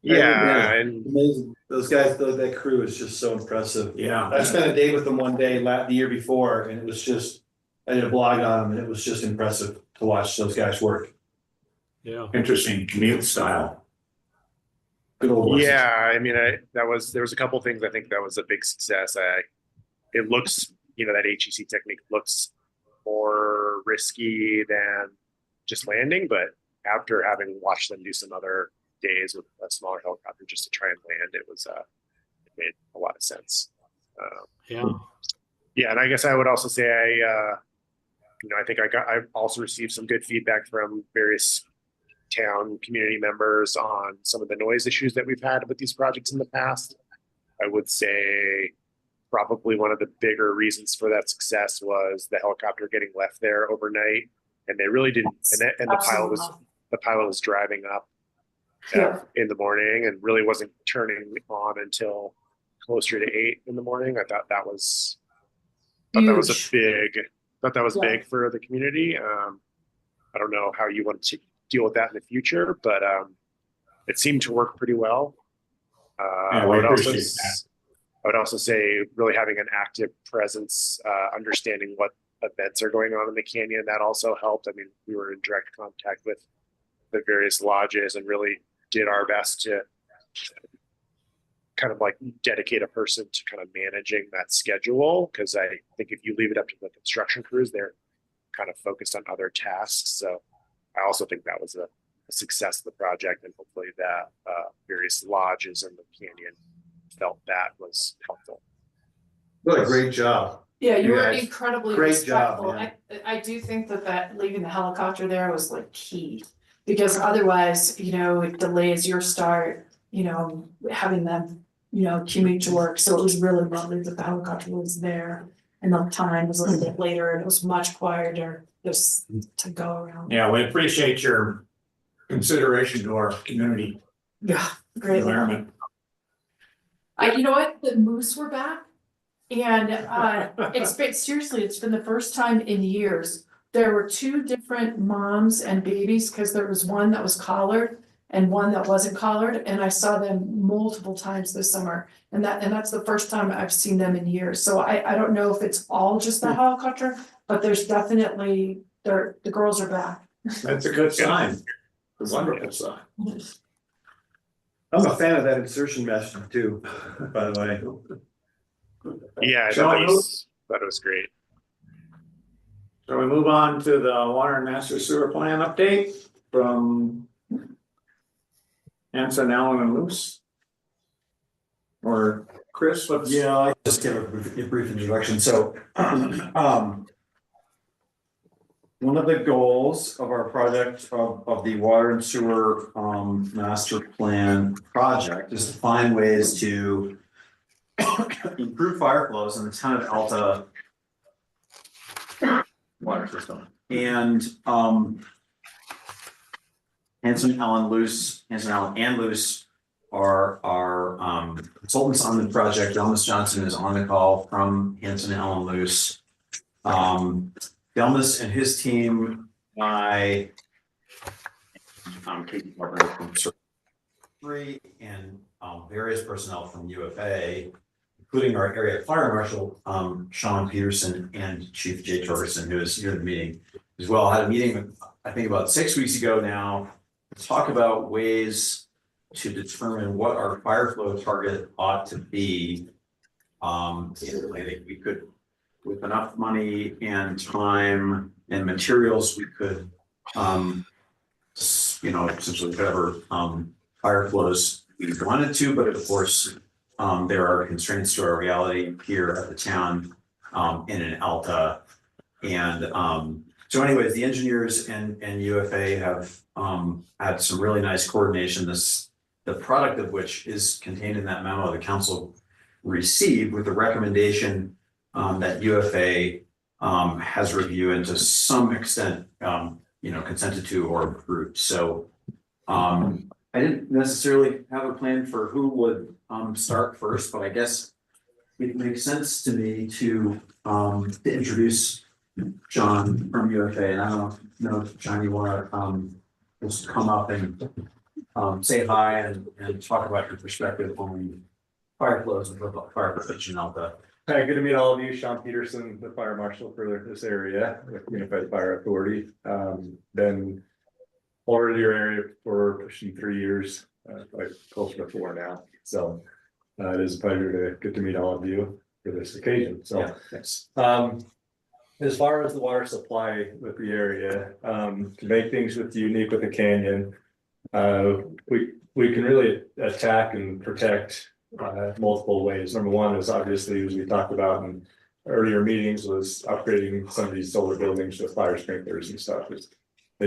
Yeah, and amazing. Those guys, that crew is just so impressive. Yeah. I spent a day with them one day the year before, and it was just, I did a blog on them, and it was just impressive to watch those guys work. Yeah. Interesting commute style. Good old West. yeah, I mean, there was a couple things I think that was a big success. It looks, that HEC technique looks more risky than just landing, but after having watched them do some other days with a smaller helicopter just to try and land, it made a lot of sense. Yeah, and I guess I would also say I think I've also received some good feedback from various town community members on some of the noise issues that we've had with these projects in the past. I would say probably one of the bigger reasons for that success was the helicopter getting left there overnight, and they really didn't. And the pilot was driving up in the morning and really wasn't turning on until closer to 8 in the morning. I thought that was big for the community. I don't know how you want to deal with that in the future, but it seemed to work pretty well. I would also say really having an active presence, understanding what events are going on in the canyon, that also helped. I mean, we were in direct contact with the various lodges and really did our best to kind of like dedicate a person to kind of managing that schedule. Because I think if you leave it up to the construction crews, they're kind of focused on other tasks. So I also think that was a success of the project, and hopefully that various lodges in the canyon felt that was helpful. What a great job. Yeah, you were guys. incredibly Great job, respectful. man. I do think that leaving the helicopter there was like key. Because otherwise, it delays your start, having them, commute to work. So it was really lovely that the helicopter was there. And the time was a little bit later, and it was much quieter just to go around. Yeah, we appreciate your consideration to our community Yeah, great. environment. You know what? The moose were back. And it's been the first time in years. There were 2 different moms and babies, because there was one that was collared and one that wasn't collared, and I saw them multiple times this summer. And that's the first time I've seen them in years. So I don't know if it's all just the helicopter, but there's definitely the girls are back. That's a good sign. A wonderful sign. I'm a fan of that insertion message too, by the way. Yeah, I Shall thought we it was great. So we move on to the water and master sewer plan update from Anson, Allen and Luce. Or Chris, what's? Yeah, I just give a brief introduction. So, one of the goals of our project of the water and sewer master plan project is to find ways to improve fire flows in the town of Alta water system. And Hanson, Allen and Luce are consultants on the project. Delmas Johnson is on the call from Hanson, Allen, Luce. Delmas and his team, Katie Martin from Surrey and various personnel from UFA, including our area fire marshal, Sean Peterson, and Chief Jay Torgerson, who is here at the meeting as well. I had a meeting, I think about 6 weeks ago now, to talk about ways to determine what our fire flow target ought to be. I think we could, with enough money and time and materials, we could, essentially whatever fire flows we wanted to, but of course, there are constraints to our reality here at the town in Alta. And so anyways, the engineers and UFA have had some really nice coordination. The product of which is contained in that memo the council received with the recommendation that UFA has reviewed and to some extent, consented to or approved. So I didn't necessarily have a plan for who would start first, but I guess it makes sense to me to introduce John from UFA. And I don't know if John, you want to just come up and say hi and talk about your perspective on fire flows and fire prevention out there. Hi, good to meet all of you. Sean Peterson, the fire marshal for this area with Unified Fire Authority. Been over your area for pushing 3 years, like closer to 4 now. So it is a pleasure to get to meet all of you for this occasion. So yeah, thanks. As far as the water supply with the area, to make things unique with the canyon, we can really attack and protect multiple ways. Number one is obviously, as we talked about in earlier meetings, was upgrading some of these solar buildings with fire sprinklers and stuff as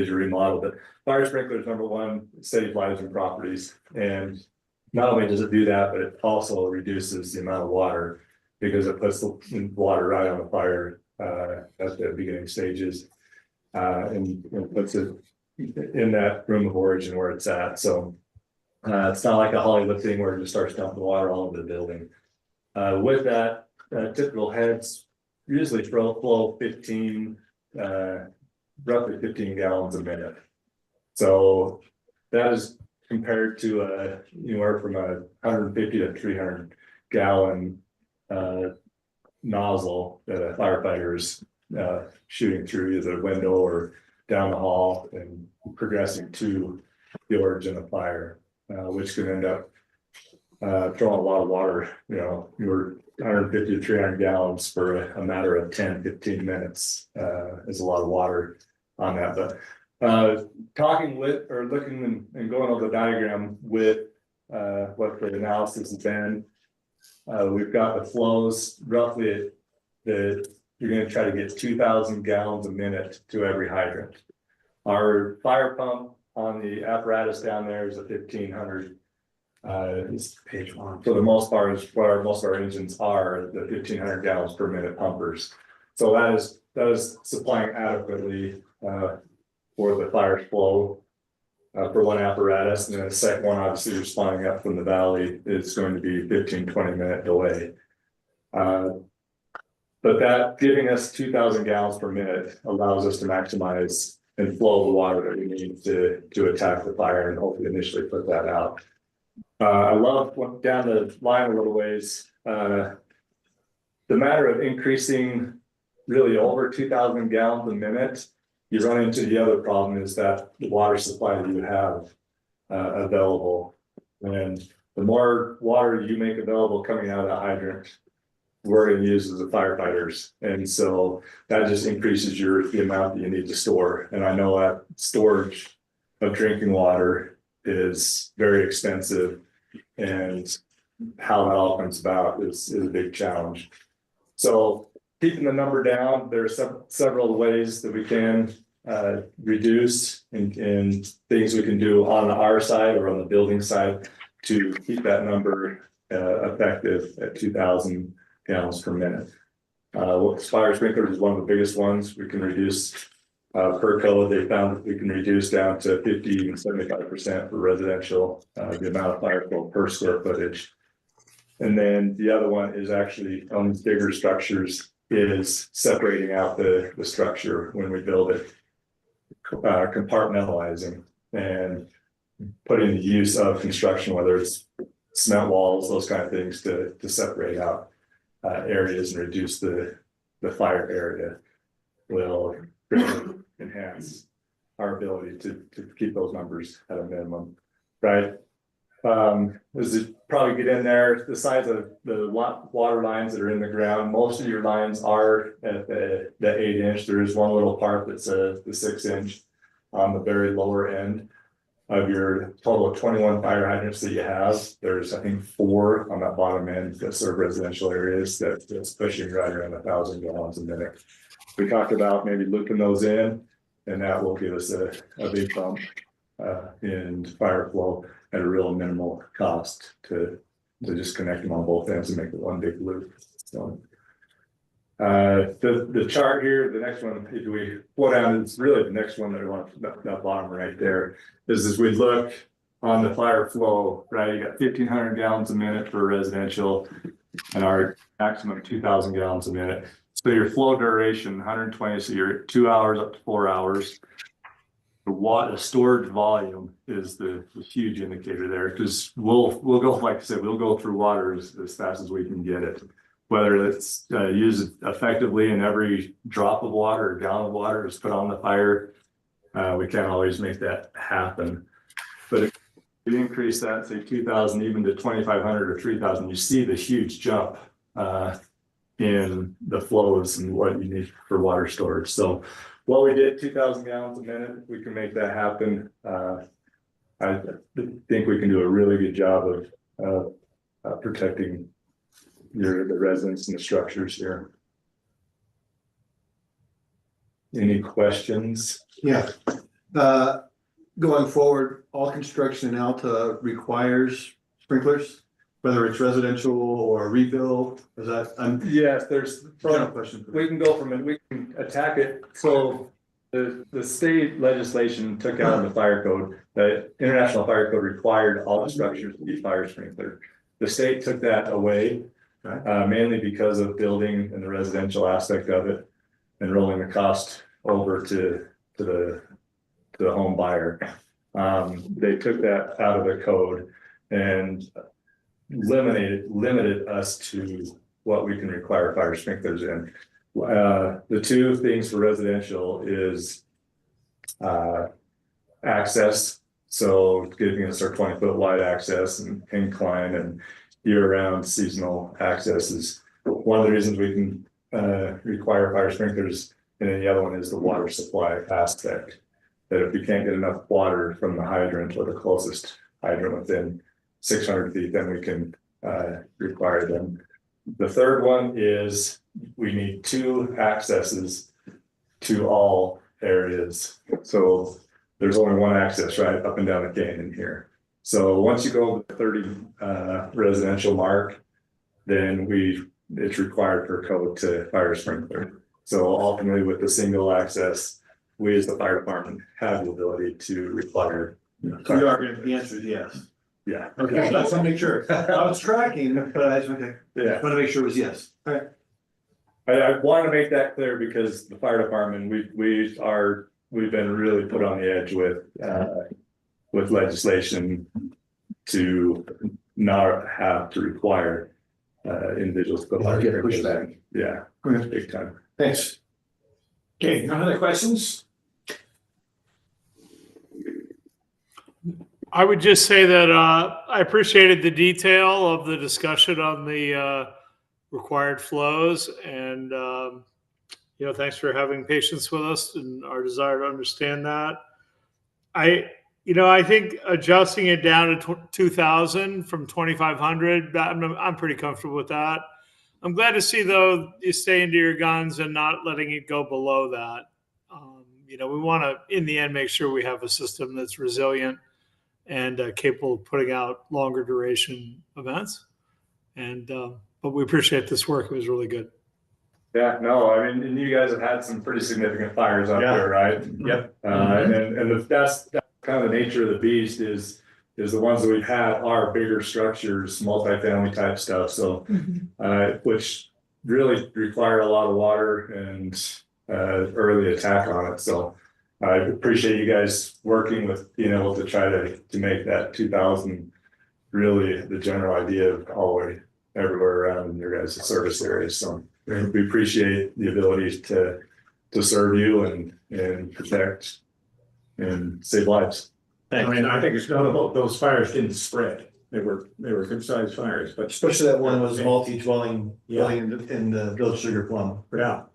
you remodel. But fire sprinklers, number one, save lives and properties. And not only does it do that, but it also reduces the amount of water because it puts the water right on the fire at the beginning stages and puts it in that room of origin where it's at. So it's not like a Hollywood thing where it just starts dumping water all over the building. With that, typical heads usually flow 15, roughly 15 gallons a minute. So that is compared to anywhere from 150 to 300 gallon nozzle that a firefighter is shooting through either the window or down the hall and progressing to the origin of fire, which can end up throwing a lot of water. You're 150 to 300 gallons for a matter of 10-15 minutes is a lot of water on that. But talking with or looking and going over the diagram with what the analysis has been, we've got the flows roughly that you're going to try to get 2,000 gallons a minute to every hydrant. Our fire pump on the apparatus down there is a 1,500. It's page 1. For the most part, is where most of our engines are, the 1,500 gallons per minute pumpers. So that is supplying adequately for the fire flow for one apparatus, and then the second one, obviously responding up from the valley, is going to be 15-20 minute delay. But that giving us 2,000 gallons per minute allows us to maximize and flow the water that we need to attack the fire and hopefully initially put that out. I love down the line a little ways. The matter of increasing really over 2,000 gallons a minute, you run into the other problem is that the water supply that you have available. And the more water you make available coming out of the hydrant, we're going to use as the firefighters. And so that just increases the amount that you need to store. And I know that storage of drinking water is very expensive. And how that all comes about is a big challenge. So keeping the number down, there are several ways that we can reduce and things we can do on our side or on the building side to keep that number effective at 2,000 gallons per minute. Fire sprinklers is one of the biggest ones. We can reduce per code. They found that we can reduce down to 50 and 75% for residential, the amount of fire flow per square footage. And then the other one is actually on bigger structures is separating out the structure when we build it, compartmentalizing and putting the use of construction, whether it's cement walls, those kind of things to separate out areas and reduce the fire area will greatly enhance our ability to keep those numbers at a minimum, right? As you probably get in there, the size of the water lines that are in the ground, most of your lines are at the 8-inch. There is one little part that's the 6-inch on the very lower end of your total of 21 fire hydrants that you have. There's, I think, 4 on that bottom end that serve residential areas that's pushing right around 1,000 gallons a minute. We talked about maybe looping those in, and that will give us a big bump in fire flow at a real minimal cost to just connect them on both ends and make it one big loop. So the chart here, the next one, if we pull down, it's really the next one that we want, that bottom right there, is as we look on the fire flow, right? You got 1,500 gallons a minute for residential and our maximum 2,000 gallons a minute. So your flow duration, 120, so you're 2 hours up to 4 hours. The storage volume is the huge indicator there, because we'll go, like I said, we'll go through water as fast as we can get it. Whether it's used effectively in every drop of water or gallon of water is put on the fire, we can't always make that happen. But if we increase that, say 2,000 even to 2,500 or 3,000, you see the huge jump in the flows and what you need for water storage. So what we did, 2,000 gallons a minute, we can make that happen. I think we can do a really good job of protecting the residents and the structures here. Any questions? Yeah. Going forward, all construction in Alta requires sprinklers, whether it's residential or rebuild. Is that? Yes, there's general question. We can go from it. We can attack it. So the state legislation took out in the fire code, the International Fire Code required all structures to be fire sprinkler. The state took that away, mainly because of building and the residential aspect of it, and rolling the cost over to the home buyer. They took that out of the code and limited us to what we can require fire sprinklers in. The two things for residential is access. So giving us our 20-foot wide access and incline and year-round seasonal access is one of the reasons we can require fire sprinklers. And then the other one is the water supply aspect. That if we can't get enough water from the hydrant or the closest hydrant within 600 feet, then we can require them. The third one is we need 2 accesses to all areas. So there's only one access, right, up and down the canyon here. So once you go to the 30 residential mark, then it's required per code to fire sprinkler. So ultimately with the single access, we as the fire department have the ability to require. So the answer is yes. Yeah. Okay, I just want to make sure. I was tracking, but I just want Yeah. to make sure it was yes. All right. I want to make that clear because the fire department, we've been really put on the edge with legislation to not have to require individuals to put fire sprinklers in. Yeah, big time. Thanks. Okay, no other questions? I would just say that I appreciated the detail of the discussion on the required flows, and thanks for having patience with us and our desire to understand that. I think adjusting it down to 2,000 from 2,500, I'm pretty comfortable with that. I'm glad to see, though, you stay into your guns and not letting it go below that. We want to, in the end, make sure we have a system that's resilient and capable of putting out longer duration events. But we appreciate this work. It was really good. Yeah, no, I mean, and you guys have had some pretty significant fires up there, right? Yep. That's kind of the nature of the beast is the ones that we've had are bigger structures, multifamily type stuff. So, which really require a lot of water and early attack on it. So I appreciate you guys working with being able to try to make that 2,000 really the general idea of all the way everywhere around in your guys' service areas. So we appreciate the ability to serve you and protect and save lives. I mean, I think it's notable, those fires didn't spread. They were good sized fires, but Especially that one was multi-dwelling, dwelling in the Village Sugar Plum.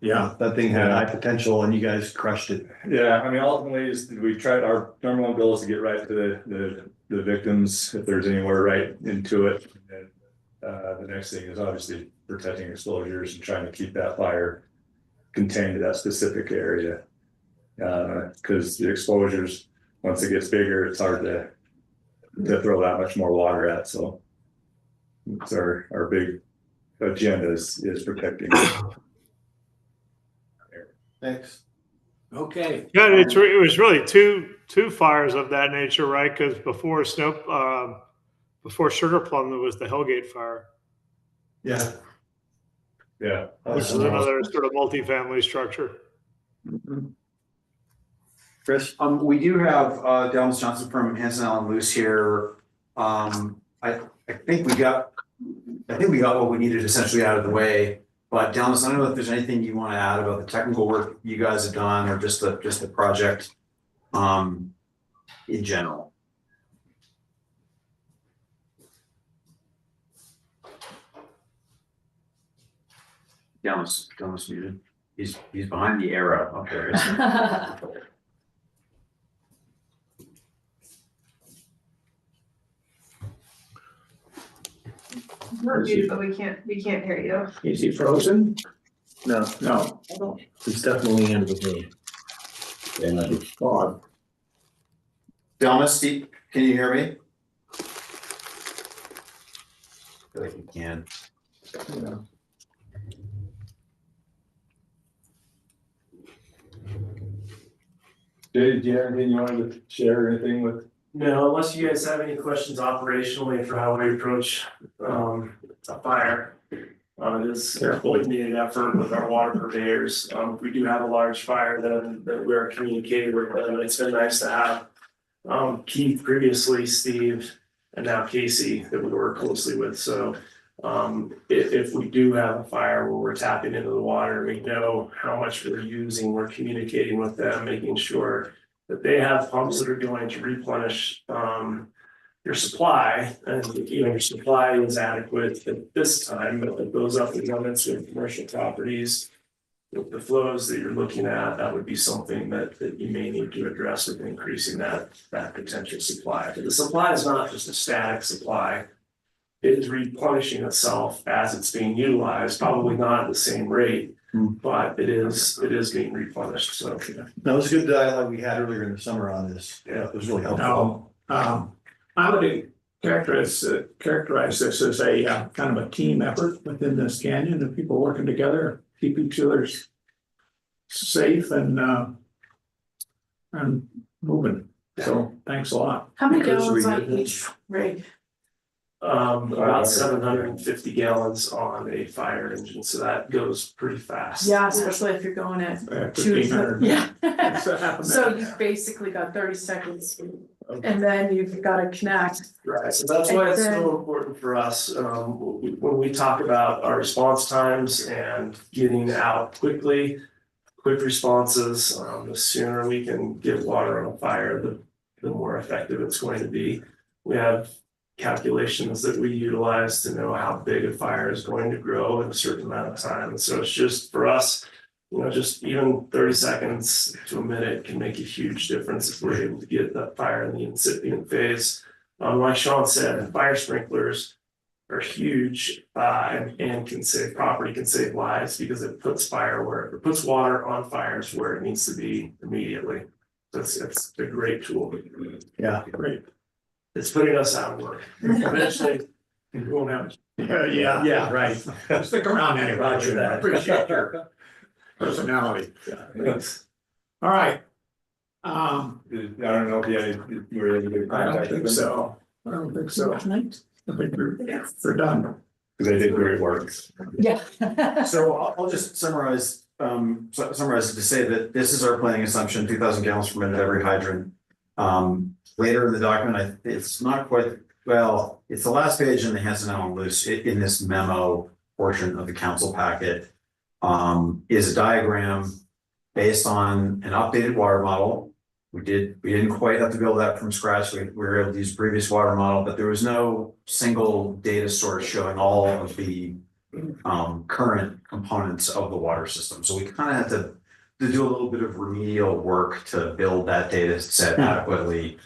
yeah. That thing had high potential and you guys crushed it. Yeah, I mean, ultimately, we tried, our number one goal is to get right to the victims, if there's anywhere right into it. And the next thing is obviously protecting exposures and trying to keep that fire contained to that specific area. Because the exposures, once it gets bigger, it's hard to throw that much more water at. So it's our big agenda is protecting. Thanks. Okay. Yeah, it was really two fires of that nature, right? Because before Sugar Plum, there was the Hellgate fire. Yeah. Yeah. Which is another sort of multifamily structure. Chris? We do have Dallas Johnson from Hanson Allen Luce here. I think we got what we needed essentially out of the way. But Dallas, I don't know if there's anything you want to add about the technical work you guys have done or just the project in general. Dallas muted. He's behind the arrow up there, isn't he? We're muted, but we can't hear you. Is he frozen? No. No. It's definitely in with me. And God. Dallas, Steve, can you hear me? I feel like you can. Yeah. Jay, do you have anything you wanted to share or anything with? No, unless you guys have any questions operationally for how we approach a fire. It is a coordinated effort with our water purveyors. If we do have a large fire, then we're communicating with them. It's been nice to have Keith previously, Steve, and now Casey that we work closely with. So if we do have a fire where we're tapping into the water, we know how much we're using, we're communicating with them, making sure that they have pumps that are going to replenish your supply, and your supply is adequate at this time, but it goes up the limits with commercial properties. With the flows that you're looking at, that would be something that you may need to address with increasing that potential supply. But the supply is not just a static supply. It is replenishing itself as it's being utilized, probably not at the same rate, but it is being replenished. So that was a good dialogue we had earlier in the summer on this. Yeah, it was really helpful. I would characterize this as a kind of a team effort within this canyon of people working together, keep each other safe and moving. So thanks a lot. How many gallons on each rig? About 750 gallons on a fire engine, so that goes pretty fast. Yeah, especially if you're going at 1,500. Yeah. So you've basically got 30 seconds and then you've got to connect. Right, so that's why it's so important for us, when we talk about our response times and getting out quickly, quick responses, the sooner we can get water on a fire, the more effective it's going to be. We have calculations that we utilize to know how big a fire is going to grow in a certain amount of time. And so it's just for us, just even 30 seconds to a minute can make a huge difference if we're able to get that fire in the incipient phase. Like Sean said, fire sprinklers are huge, and can save property, can save lives, because it puts water on fires where it needs to be immediately. It's a great tool. Yeah. Great. It's putting us out of work. Eventually, we won't have. Yeah, right. Stick around anyway. I appreciate your personality. Thanks. All right. I don't know if you were able to get I don't contact think with them. so. I don't think so. I think we're done. They did great work. Yeah. So I'll just summarize to say that this is our planning assumption, 2,000 gallons per minute every hydrant. Later in the document, it's not quite, well, it's the last page in the Hanson Allen Luce in this memo portion of the council packet. Is a diagram based on an updated water model. We didn't quite have to build that from scratch. We were able to use previous water model, but there was no single data source showing all of the current components of the water system. So we kind of had to do a little bit of remedial work to build that data set adequately.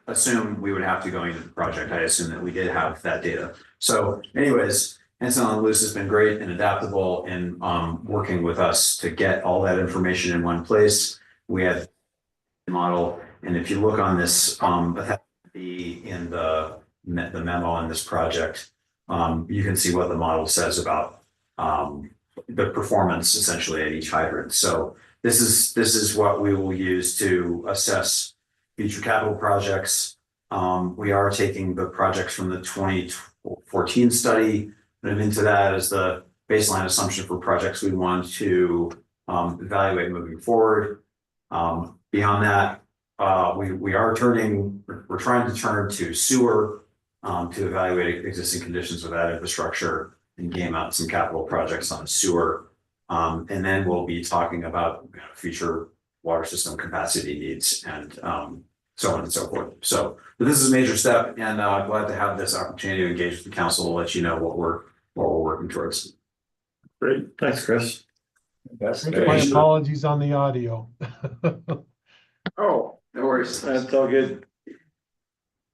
Assume we would have to go into the project. I assume that we did have that data. So anyways, Hanson Allen Luce has been great and adaptable in working with us to get all that information in one place. We have model, and if you look on this in the memo on this project, you can see what the model says about the performance essentially at each hydrant. So this is what we will use to assess future capital projects. We are taking the projects from the 2014 study and into that as the baseline assumption for projects we want to evaluate moving forward. Beyond that, we're trying to turn to sewer to evaluate existing conditions of that infrastructure and game out some capital projects on sewer. And then we'll be talking about future water system capacity needs and so on and so forth. So this is a major step, and glad to have this opportunity to engage with the council to let you know what we're working towards. Great. Thanks, Chris. My apologies on the audio. Oh, No worries. That's all good.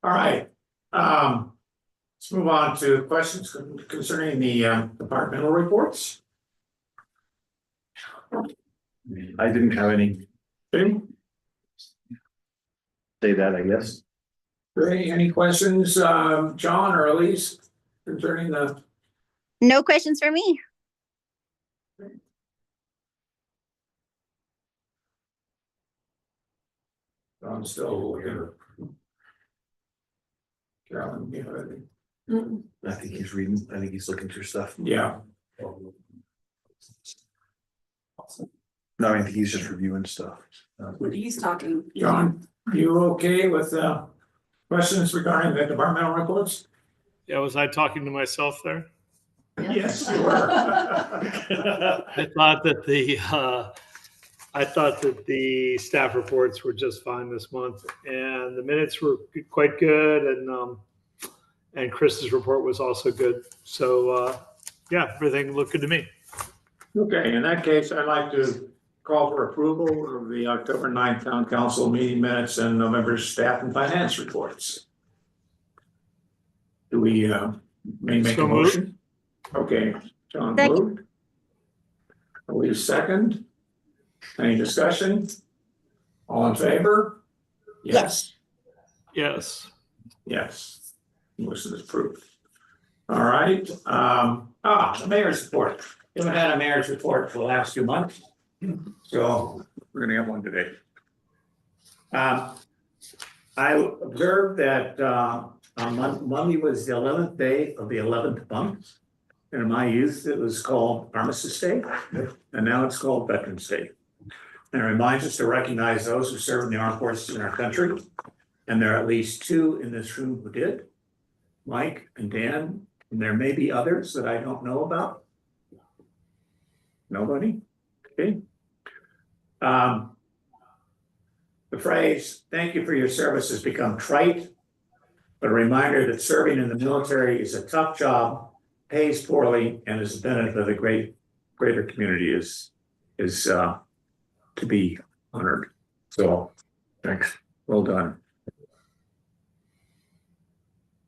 all right. Let's move on to questions concerning the departmental reports. I didn't have any. Okay. Say that, I guess. Great. Any questions, John or Elise, concerning the? No questions for me. I'm still looking. Carolyn, you have anything? I think he's reading, I think he's looking through stuff. Yeah. No, I think he's just reviewing stuff. He's talking. John, you okay with questions regarding the departmental reports? Yeah, was I talking to myself there? Yes, you were. I thought that the staff reports were just fine this month, and the minutes were quite good, and Chris's report was also good. So yeah, everything looked good to me. Okay, in that case, I'd like to call for approval of the October 9th town council meeting minutes and November staff and finance reports. Do we may make a motion? Okay, John moved. Elise second. Any discussion? All in favor? Yes. Yes. Yes. Motion is approved. All right, the mayor's report. We haven't had a mayor's report for the last 2 months. So we're gonna have one today. I observed that on Monday was the 11th day of the 11th month. And in my youth, it was called Armistice Day, and now it's called Veterans Day. And it reminds us to recognize those who serve in the armed forces in our country. And there are at least 2 in this room who did, Mike and Dan, and there may be others that I don't know about. Nobody? Okay. The phrase, "thank you for your service," has become trite, but a reminder that serving in the military is a tough job, pays poorly, and is a benefit of the greater community is is to be honored. So, thanks. Well done.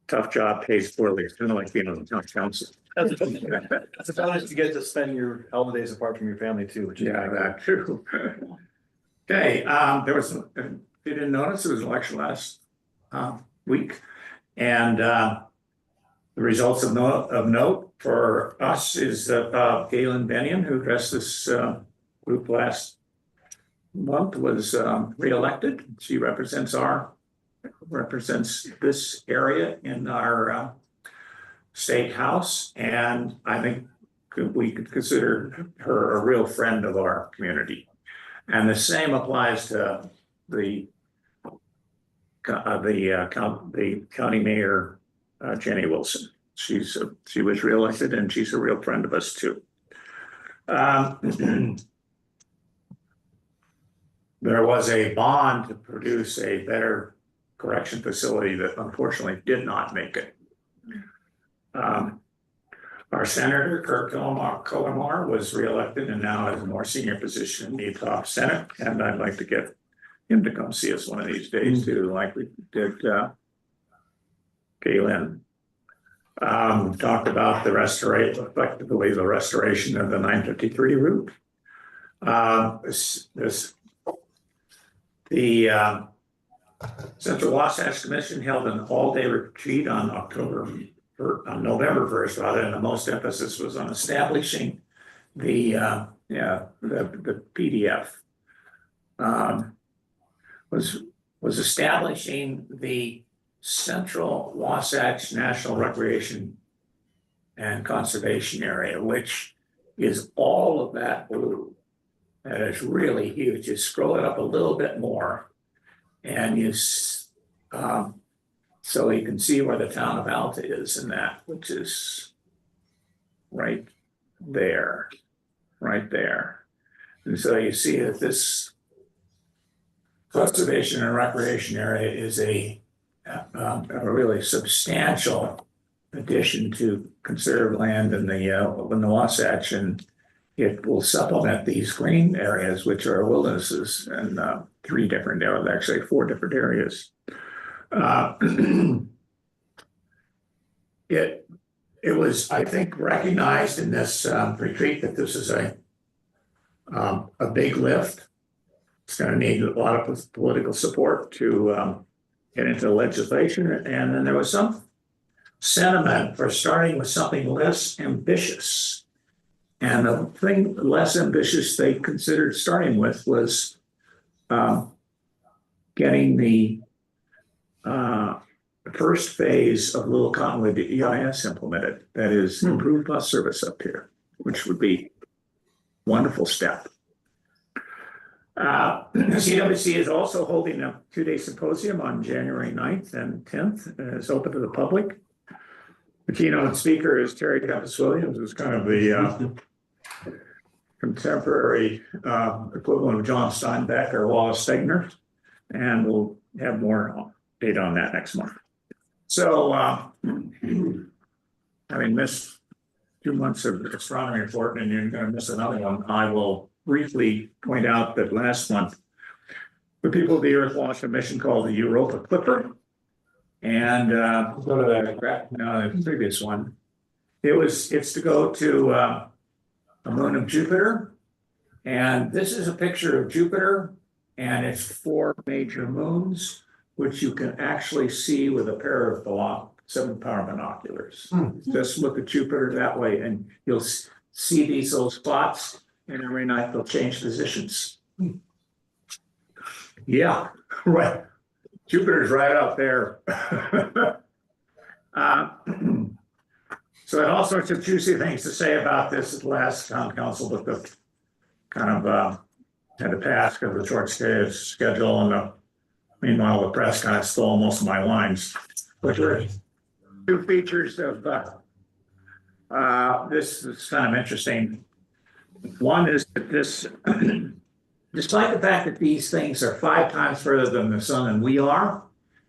Tough job, pays poorly. It's kind of like being on the town council. It's nice to get to spend your holidays apart from your family too, which is. Yeah, that's true. Okay, there was, if you didn't notice, there was an election last week. And the results of note for us is that Galen Bennion, who addressed this group last month, was reelected. She represents this area in our state house, and I think we could consider her a real friend of our community. And the same applies to the county mayor, Jenny Wilson. She was reelected, and she's a real friend of us too. There was a bond to produce a better correction facility that unfortunately did not make it. Our Senator Kirk Colomar was reelected and now has a more senior position in the Utah Senate, and I'd like to get him to come see us one of these days too, like we did Galen. Talked about the restoration of the 953 route. The Central Wasatch Commission held an all-day retreat on November 1st, rather, and the most emphasis was on establishing the PDF. Was establishing the Central Wasatch National Recreation and Conservation Area, which is all of that blue. That is really huge. You scroll it up a little bit more, and so you can see where the town of Alta is in that, which is right there. And so you see that this conservation and recreation area is a really substantial addition to conserved land in the Wasatch, and it will supplement these green areas, which are wildernesses, and 4 different areas. It was, I think, recognized in this retreat that this is a big lift. It's going to need a lot of political support to get into the legislation, and then there was some sentiment for starting with something less ambitious. And the thing less ambitious they considered starting with was getting the first phase of Little Cottonwood EIS implemented. That is improved bus service up here, which would be a wonderful step. CWC is also holding a 2-day symposium on January 9th and 10th. It's open to the public. The keynote speaker is Terry Tempest Williams, who's kind of the contemporary equivalent of John Steinbeck or Wallace Stegner, and we'll have more data on that next month. So, having missed 2 months of astronomy report, and you're going to miss another one, I will briefly point out that last month, the people of the Earth launched a mission called the Europa Clipper, and the previous one, it's to go to the moon of Jupiter, and this is a picture of Jupiter, and it's 4 major moons, which you can actually see with a pair of 7-power binoculars. Just look at Jupiter that way, and you'll see these little spots, and every night they'll change positions. Yeah, right. Jupiter's right up there. So I had all sorts of juicy things to say about this at the last town council, but the kind of had to pass because of the short schedule, and meanwhile the press kind of stole most of my lines. But there are 2 features of this is kind of interesting. One is that this, despite the fact that these things are 5 times further than the sun than we are,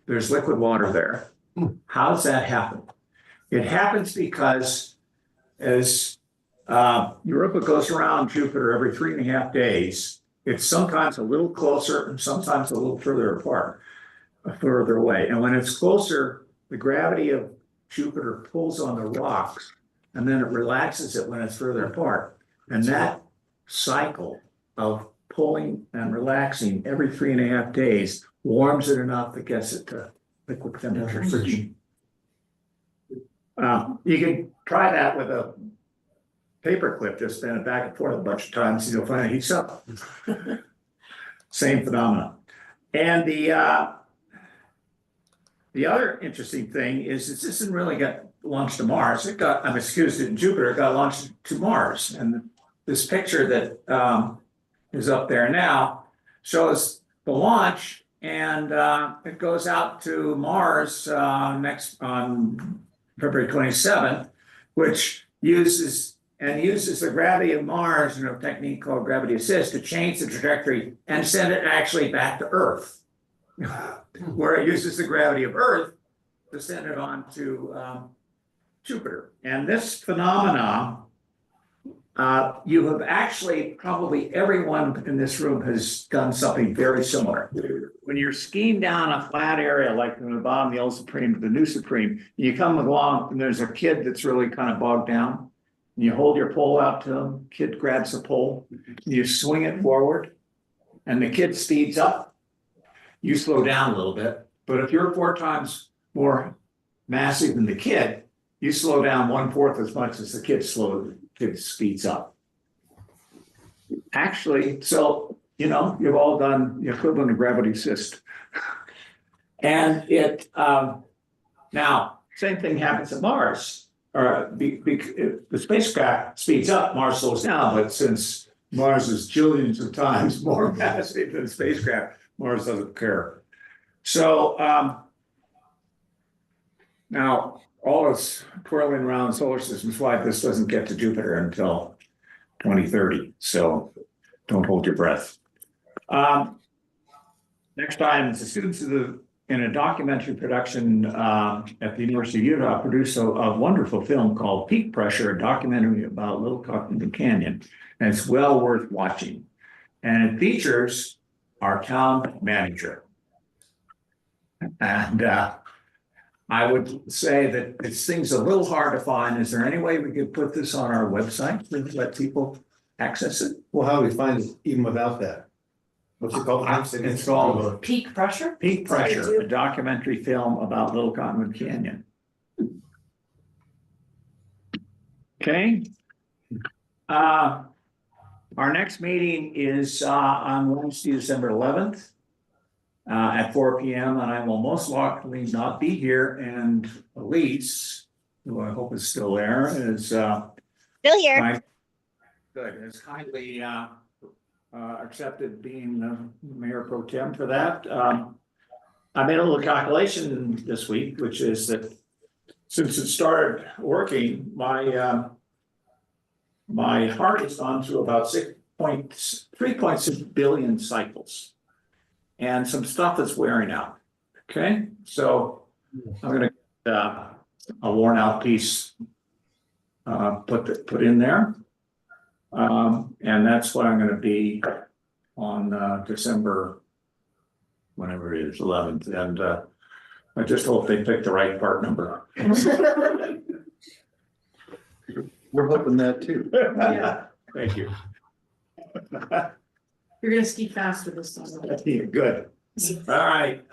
there's liquid water there. How does that happen? It happens because as Europa goes around Jupiter every 3.5 days. It's sometimes a little closer and sometimes a little further apart, further away. And when it's closer, the gravity of Jupiter pulls on the rocks and then it relaxes it when it's further apart. And that cycle of pulling and relaxing every 3.5 days warms it enough that gets it to liquid temperature. You can try that with a paper clip, just stand it back and forth a bunch of times, and you'll find it heats up. Same phenomenon. And the other interesting thing is this isn't really got launched to Mars. It got, I'm excused, in Jupiter, it got launched to Mars. And this picture that is up there now shows the launch, and it goes out to Mars next on February 27th, which uses the gravity of Mars in a technique called gravity assist to change the trajectory and send it actually back to Earth, where it uses the gravity of Earth to send it on to Jupiter. And this phenomena, you have actually, probably everyone in this room has done something very similar. When you're skiing down a flat area, like from the bottom of the old Supreme to the new Supreme, you come along and there's a kid that's really kind of bogged down. And you hold your pole out to him, kid grabs the pole, you swing it forward, and the kid speeds up. You slow down a little bit, but if you're 4 times more massive than the kid, you slow down 1/4 as much as the kid speeds up. Actually, so, you've all done the equivalent of gravity assist. And it, now, same thing happens at Mars. The spacecraft speeds up, Mars slows down, but since Mars is jillions of times more massive than the spacecraft, Mars doesn't care. So now all this twirling around the solar system is why this doesn't get to Jupiter until 2030. So don't hold your breath. Next time, the students in a documentary production at the University of Utah produced a wonderful film called Peak Pressure, a documentary about Little Cottonwood Canyon. And it's well worth watching. And it features our town manager. And I would say that this thing's a little hard to find. Is there any way we could put this on our website to let people access it? Well, how do we find it even without that? What's it called? It's called Peak Pressure? Peak Pressure, a documentary film about Little Cottonwood Canyon. Okay. Our next meeting is on Wednesday, December 11th at 4 p.m. And I will most likely not be here. And Elise, who I hope is still there, is Still here. Good. Is kindly accepted being the mayor pro tem for that. I made a little calculation this week, which is that since it started working, my heart has gone through about 3.6 billion cycles and some stuff that's wearing out. Okay, so I'm gonna a worn out piece put in there. And that's what I'm gonna be on December, whenever it is, 11th. And I just hope they pick the right part number. We're hoping that too. Yeah, thank you. You're gonna ski faster this time. Good. All right.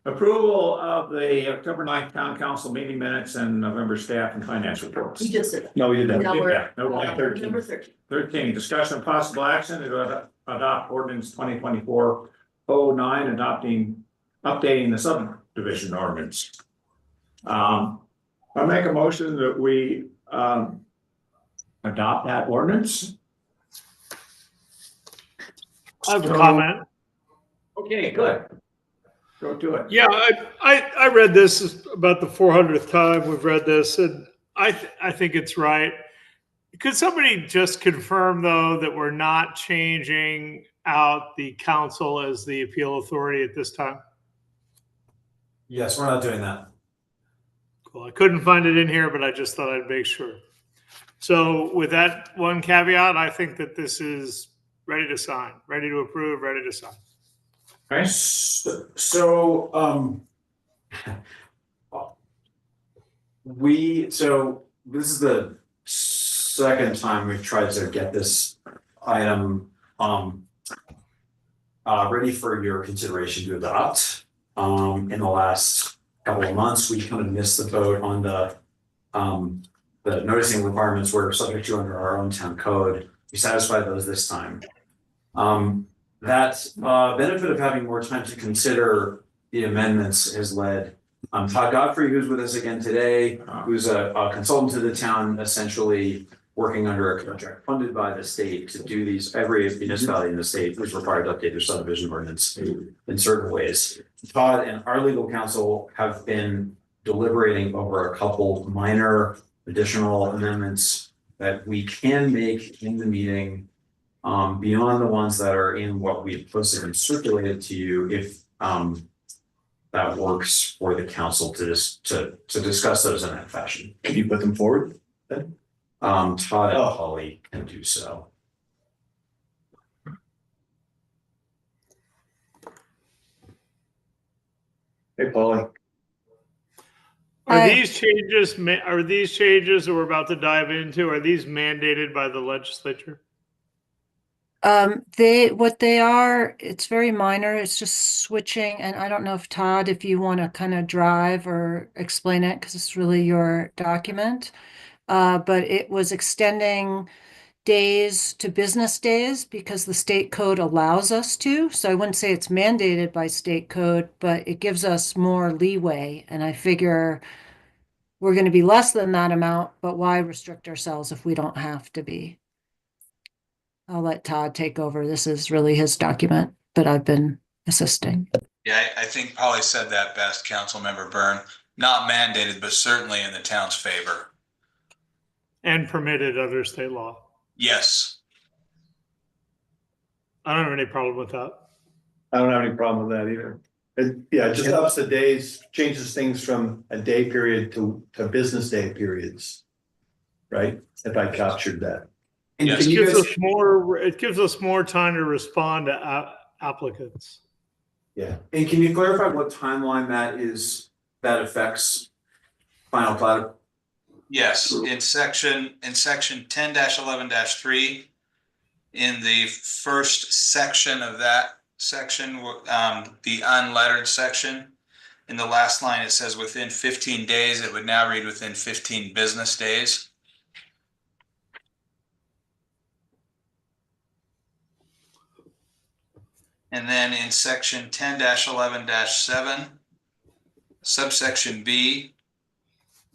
Approval of the October 9th Town Council meeting minutes and November staff and finance reports. You just did it. No, we did that. Number- Yeah, no, 13. Number 13. 13, discussion of possible action to adopt ordinance 2024-09, updating the subdivision ordinance. I make a motion that we adopt that ordinance. I have a comment. Okay, good. Go to it. Yeah, I read this about the 400th time we've read this, and I think it's right. Could somebody just confirm, though, that we're not changing out the council as the appeal authority at this time? Yes, we're not doing that. Cool. I couldn't find it in here, but I just thought I'd make sure. So with that one caveat, I think that this is ready to sign, ready to approve, ready to sign. Okay, so this is the second time we've tried to get this item ready for your consideration to adopt. In the last couple of months, we kind of missed the boat on the noticing requirements we're subject to under our own town code. We satisfied those this time. That benefit of having more time to consider the amendments has led Todd Godfrey, who's with us again today, who's a consultant to the town, essentially working under a contract funded by the state to do these. Every municipality in the state is required to update their subdivision ordinance in certain ways. Todd and our legal counsel have been deliberating over a couple minor additional amendments that we can make in the meeting, beyond the ones that are in what we've posted and circulated to you, if that works for the council to discuss those in that fashion. Can you put them forward then? Todd and Holly can do so. Hey, Polly. Are these changes that we're about to dive into, are these mandated by the legislature? What they are, it's very minor. It's just switching. And I don't know if Todd, if you want to kind of drive or explain it, because it's really your document. But it was extending days to business days because the state code allows us to. So I wouldn't say it's mandated by state code, but it gives us more leeway. And I figure we're going to be less than that amount, but why restrict ourselves if we don't have to be? I'll let Todd take over. This is really his document, but I've been assisting. Yeah, I think Polly said that best, Councilmember Byrne. Not mandated, but certainly in the town's favor. And permitted under state law. Yes. I don't have any problem with that. I don't have any problem with that either. It just ups the days, changes things from a day period to business day periods. Right? If I captured that. And It gives us more time to respond to applicants. Yeah. And can you clarify what timeline that affects final plat? Yes, in section 10-11-3, in the first section of that section, the unlettered section, in the last line, it says within 15 days, it would now read within 15 business days. And then in section 10-11-7, subsection B,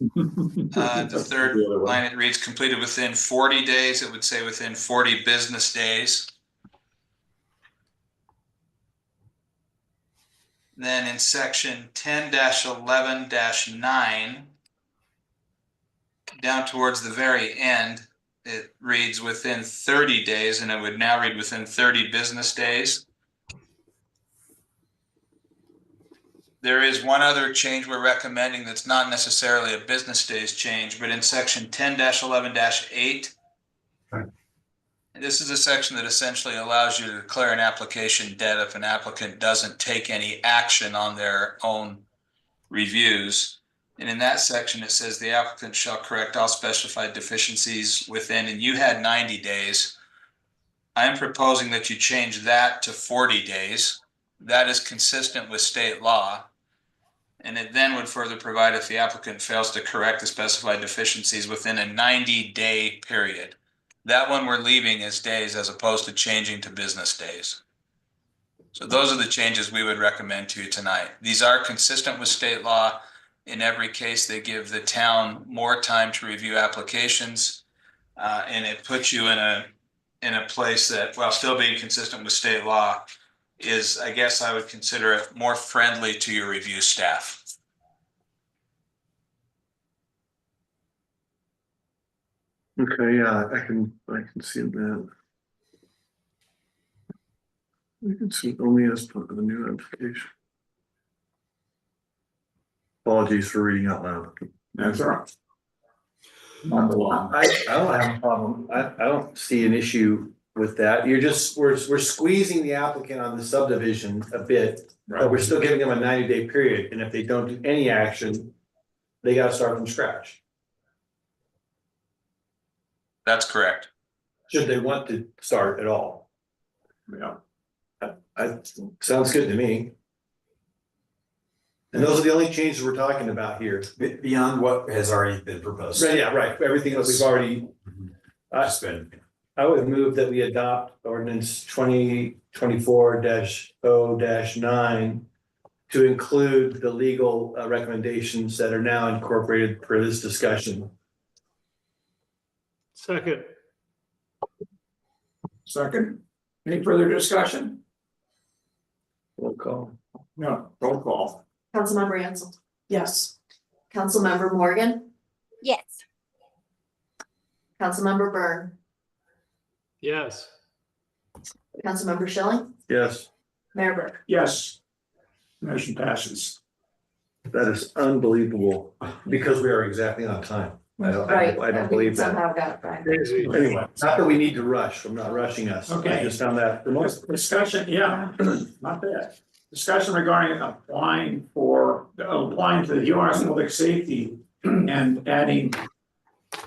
the third line, it reads completed within 40 days. It would say within 40 business days. Then in section 10-11-9, down towards the very end, it reads within 30 days, and it would now read within 30 business days. There is one other change we're recommending that's not necessarily a business days change, but in section 10-11-8. Right. This is a section that essentially allows you to declare an application dead if an applicant doesn't take any action on their own reviews. And in that section, it says the applicant shall correct all specified deficiencies within, and you had 90 days. I'm proposing that you change that to 40 days. That is consistent with state law. And it then would further provide if the applicant fails to correct the specified deficiencies within a 90-day period. That one we're leaving as days as opposed to changing to business days. So those are the changes we would recommend to you tonight. These are consistent with state law. In every case, they give the town more time to review applications, and it puts you in a place that, while still being consistent with state law, is, I guess I would consider it more friendly to your review staff. Okay, yeah, I can see that. We can see only as part of the new application. Apologies for reading out loud. That's all right. I don't have a problem. I don't see an issue with that. We're squeezing the applicant on the subdivision a bit, but we're still giving them a 90-day period. And if they don't do any action, they gotta start from scratch. That's correct. Should they want to start at all? Yeah. Sounds good to me. And those are the only changes we're talking about here. Beyond what has already been proposed. Right, yeah, right. Everything that we've already. Just been. I would move that we adopt ordinance 2024-0-9 to include the legal recommendations that are now incorporated for this discussion. Second. Second, any further discussion? Roll call. No, roll call. Councilmember Ansel, Yes. Councilmember Morgan, Yes. Councilmember Byrne, Yes. Councilmember Schilling, Yes, Mayor Burke. Yes. Motion passes. that is unbelievable because we are exactly on time. I don't believe that. Somehow got it back. Anyway, not that we need to rush. I'm not rushing us. I Okay. just found that the most. Discussion, yeah, not bad. Discussion regarding applying to the URS public safety and adding.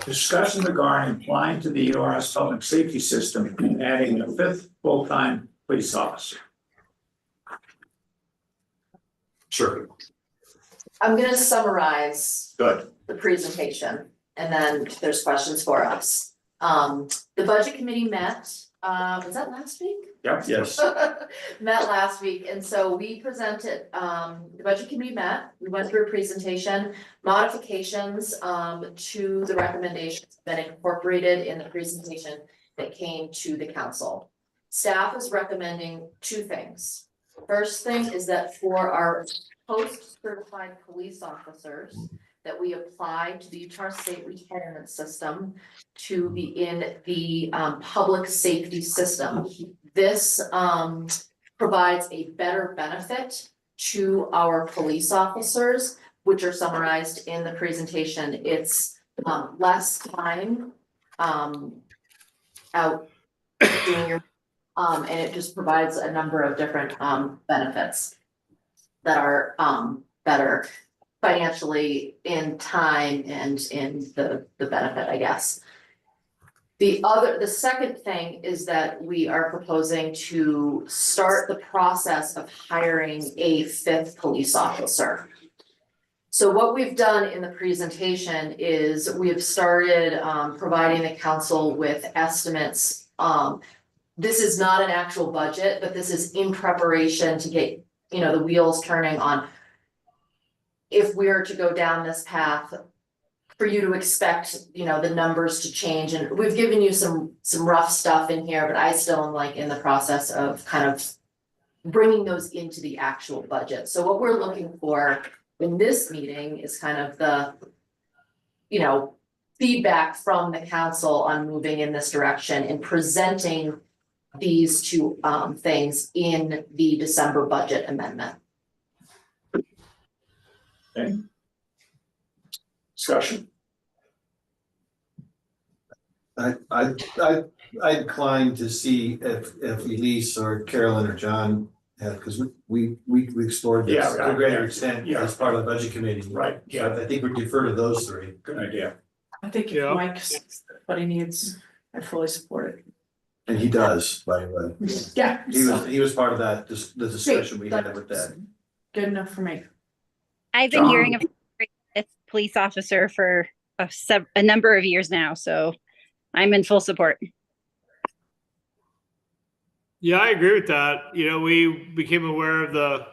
Discussion regarding applying to the URS public safety system and adding a 5th full-time police officer. Sure. I'm gonna summarize Good. the presentation, and then if there's questions for us. The budget committee met, was that last week? Yep. Yes. Met last week, and so we presented, the budget committee met, we went through a presentation. Modifications to the recommendations have been incorporated in the presentation that came to the council. Staff is recommending 2 things. First thing is that for our post-certified police officers, that we apply to the Utah State Retirement System to be in the public safety system. This provides a better benefit to our police officers, which are summarized in the presentation. It's less time out doing your, and it just provides a number of different benefits that are better financially in time and in the benefit, I guess. The second thing is that we are proposing to start the process of hiring a 5th police officer. So what we've done in the presentation is we have started providing the council with estimates. This is not an actual budget, but this is in preparation to get, the wheels turning on. If we're to go down this path, for you to expect, the numbers to change, and we've given you some rough stuff in here, but I still am in the process of kind of bringing those into the actual budget. So what we're looking for in this meeting is kind of the, feedback from the council on moving in this direction and presenting these 2 things in the December budget amendment. Okay. Discussion. I inclined to see if Elise or Carolyn or John, because we explored this Yeah, to a greater extent yeah. as part of the budget committee. Right, So I think we defer to those 3. Good idea. I think if Mike says what he needs, I fully support it. And he does, by the way. Yeah. He was part of that, the discussion we had with that. Good enough for me. I've been hearing of a police officer for a number of years now, so I'm in full support. Yeah, I agree with that. We became aware of the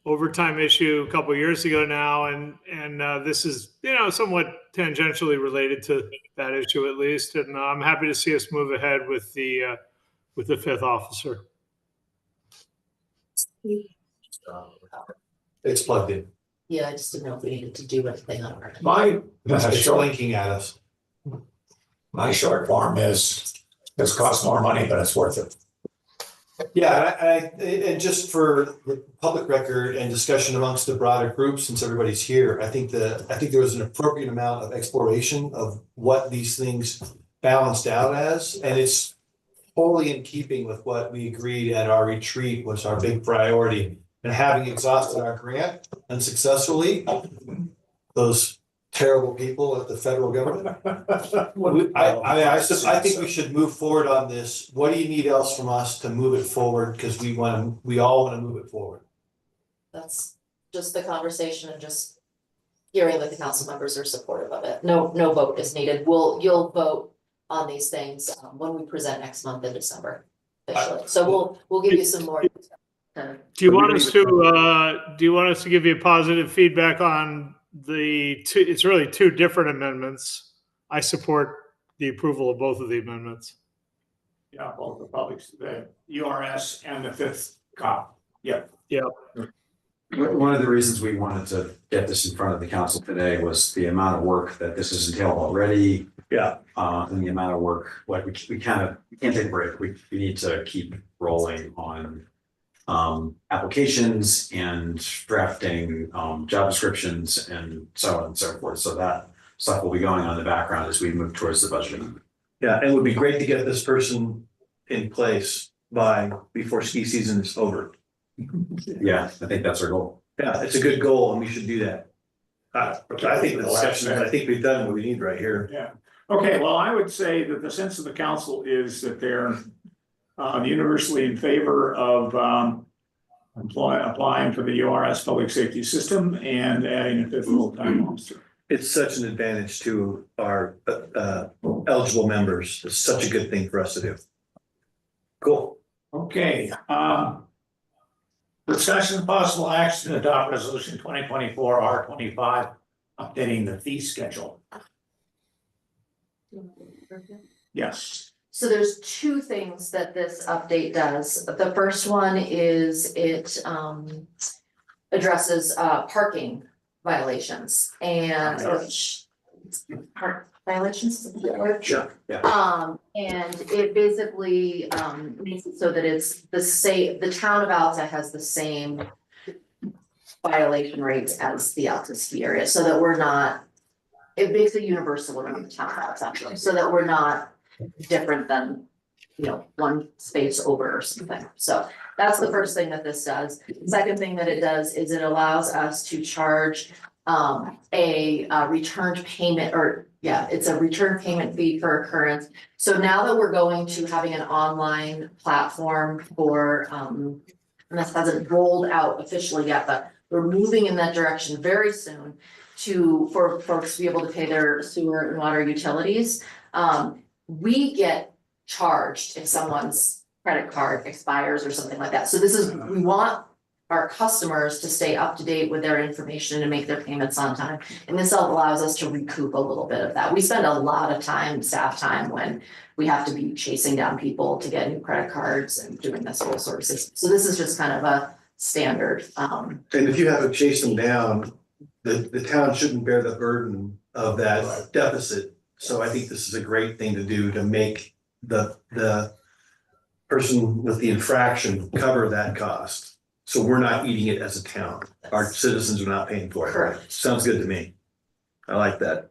overtime issue a couple of years ago now, and this is, somewhat tangentially related to that issue at least. And I'm happy to see us move ahead with the 5th officer. It's plugged in. Yeah, I just didn't know if we needed to do anything on it. It's blinking at us. My short form is, this costs more money, but it's worth it. Yeah, and just for the public record and discussion amongst the broader group, since everybody's here, I think there was an appropriate amount of exploration of what these things balanced out as, and it's wholly in keeping with what we agreed at our retreat was our big priority. And having exhausted our grant unsuccessfully, those terrible people at the federal government. I think we should move forward on this. What do you need else from us to move it forward? Because we all want to move it forward. That's just the conversation and just hearing that the council members are supportive of it. No vote is needed. You'll vote on these things when we present next month in December. Officially. So we'll give you some more. Do you want us to give you positive feedback on it's really two different amendments? I support the approval of both of the amendments. Yeah, both the publics, the URS and the fifth cop. Yep. Yeah. One of the reasons we wanted to get this in front of the council today was the amount of work that this has entailed already. Yeah. And the amount of work, like we can't take a break. We need to keep rolling on applications and drafting job descriptions and so on and so forth. So that stuff will be going on in the background as we move towards the budget. Yeah, and it would be great to get this person in place before ski season is over. Yeah, I think that's our goal. Yeah, it's a good goal and we should do that. I think the discussion, I think we've done what we need right here. Yeah. Okay, well, I would say that the sense of the council is that they're universally in favor of applying for the URS public safety system and adding a fifth full-time officer. It's such an advantage to our eligible members. It's such a good thing for us to do. Cool. Okay, discussion of possible action to adopt resolution 2024 R25, updating the fee schedule. Yes. So there's two things that this update does. The first one is it addresses parking violations and park violations. Is that right? Sure. Yeah. And it basically makes it so that it's the town of Alta has the same violation rates as the Alta ski area, so that we're not. It makes it universal around the town of Alta, so that we're not different than, one space over or something. So that's the first thing that this does. Second thing that it does is it allows us to charge a returned payment it's a return payment fee per occurrence. So now that we're going to having an online platform for, and this hasn't rolled out officially yet, but we're moving in that direction very soon for folks to be able to pay their sewer and water utilities. We get charged if someone's credit card expires or something like that. So we want our customers to stay up to date with their information and make their payments on time. And this allows us to recoup a little bit of that. We spend a lot of staff time when we have to be chasing down people to get new credit cards and doing this whole sort of system. So this is just kind of a standard. And if you have to chase them down, the town shouldn't bear the burden of that deficit. So I think this is a great thing to do to make the person with the infraction cover that cost. So we're not eating it as a town. Our citizens are not paying for it. Correct. Sounds good to me. I like that.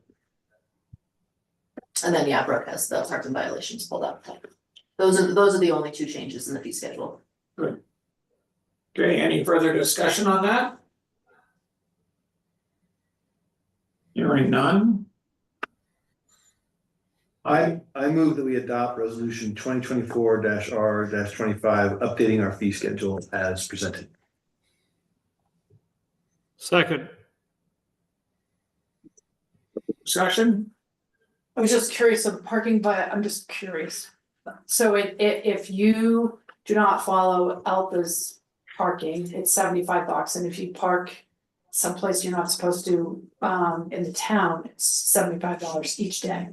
And then, Brooke has the parking violations pulled up. Those are the only two changes in the fee schedule. Good. Okay, any further discussion on that? Hearing none. I move that we adopt resolution 2024-R-25, updating our fee schedule as presented. Second. Discussion? I was just curious of parking, but I'm just curious. So if you do not follow Alta's parking, it's $75, and if you park someplace you're not supposed to in the town, it's $75 each day.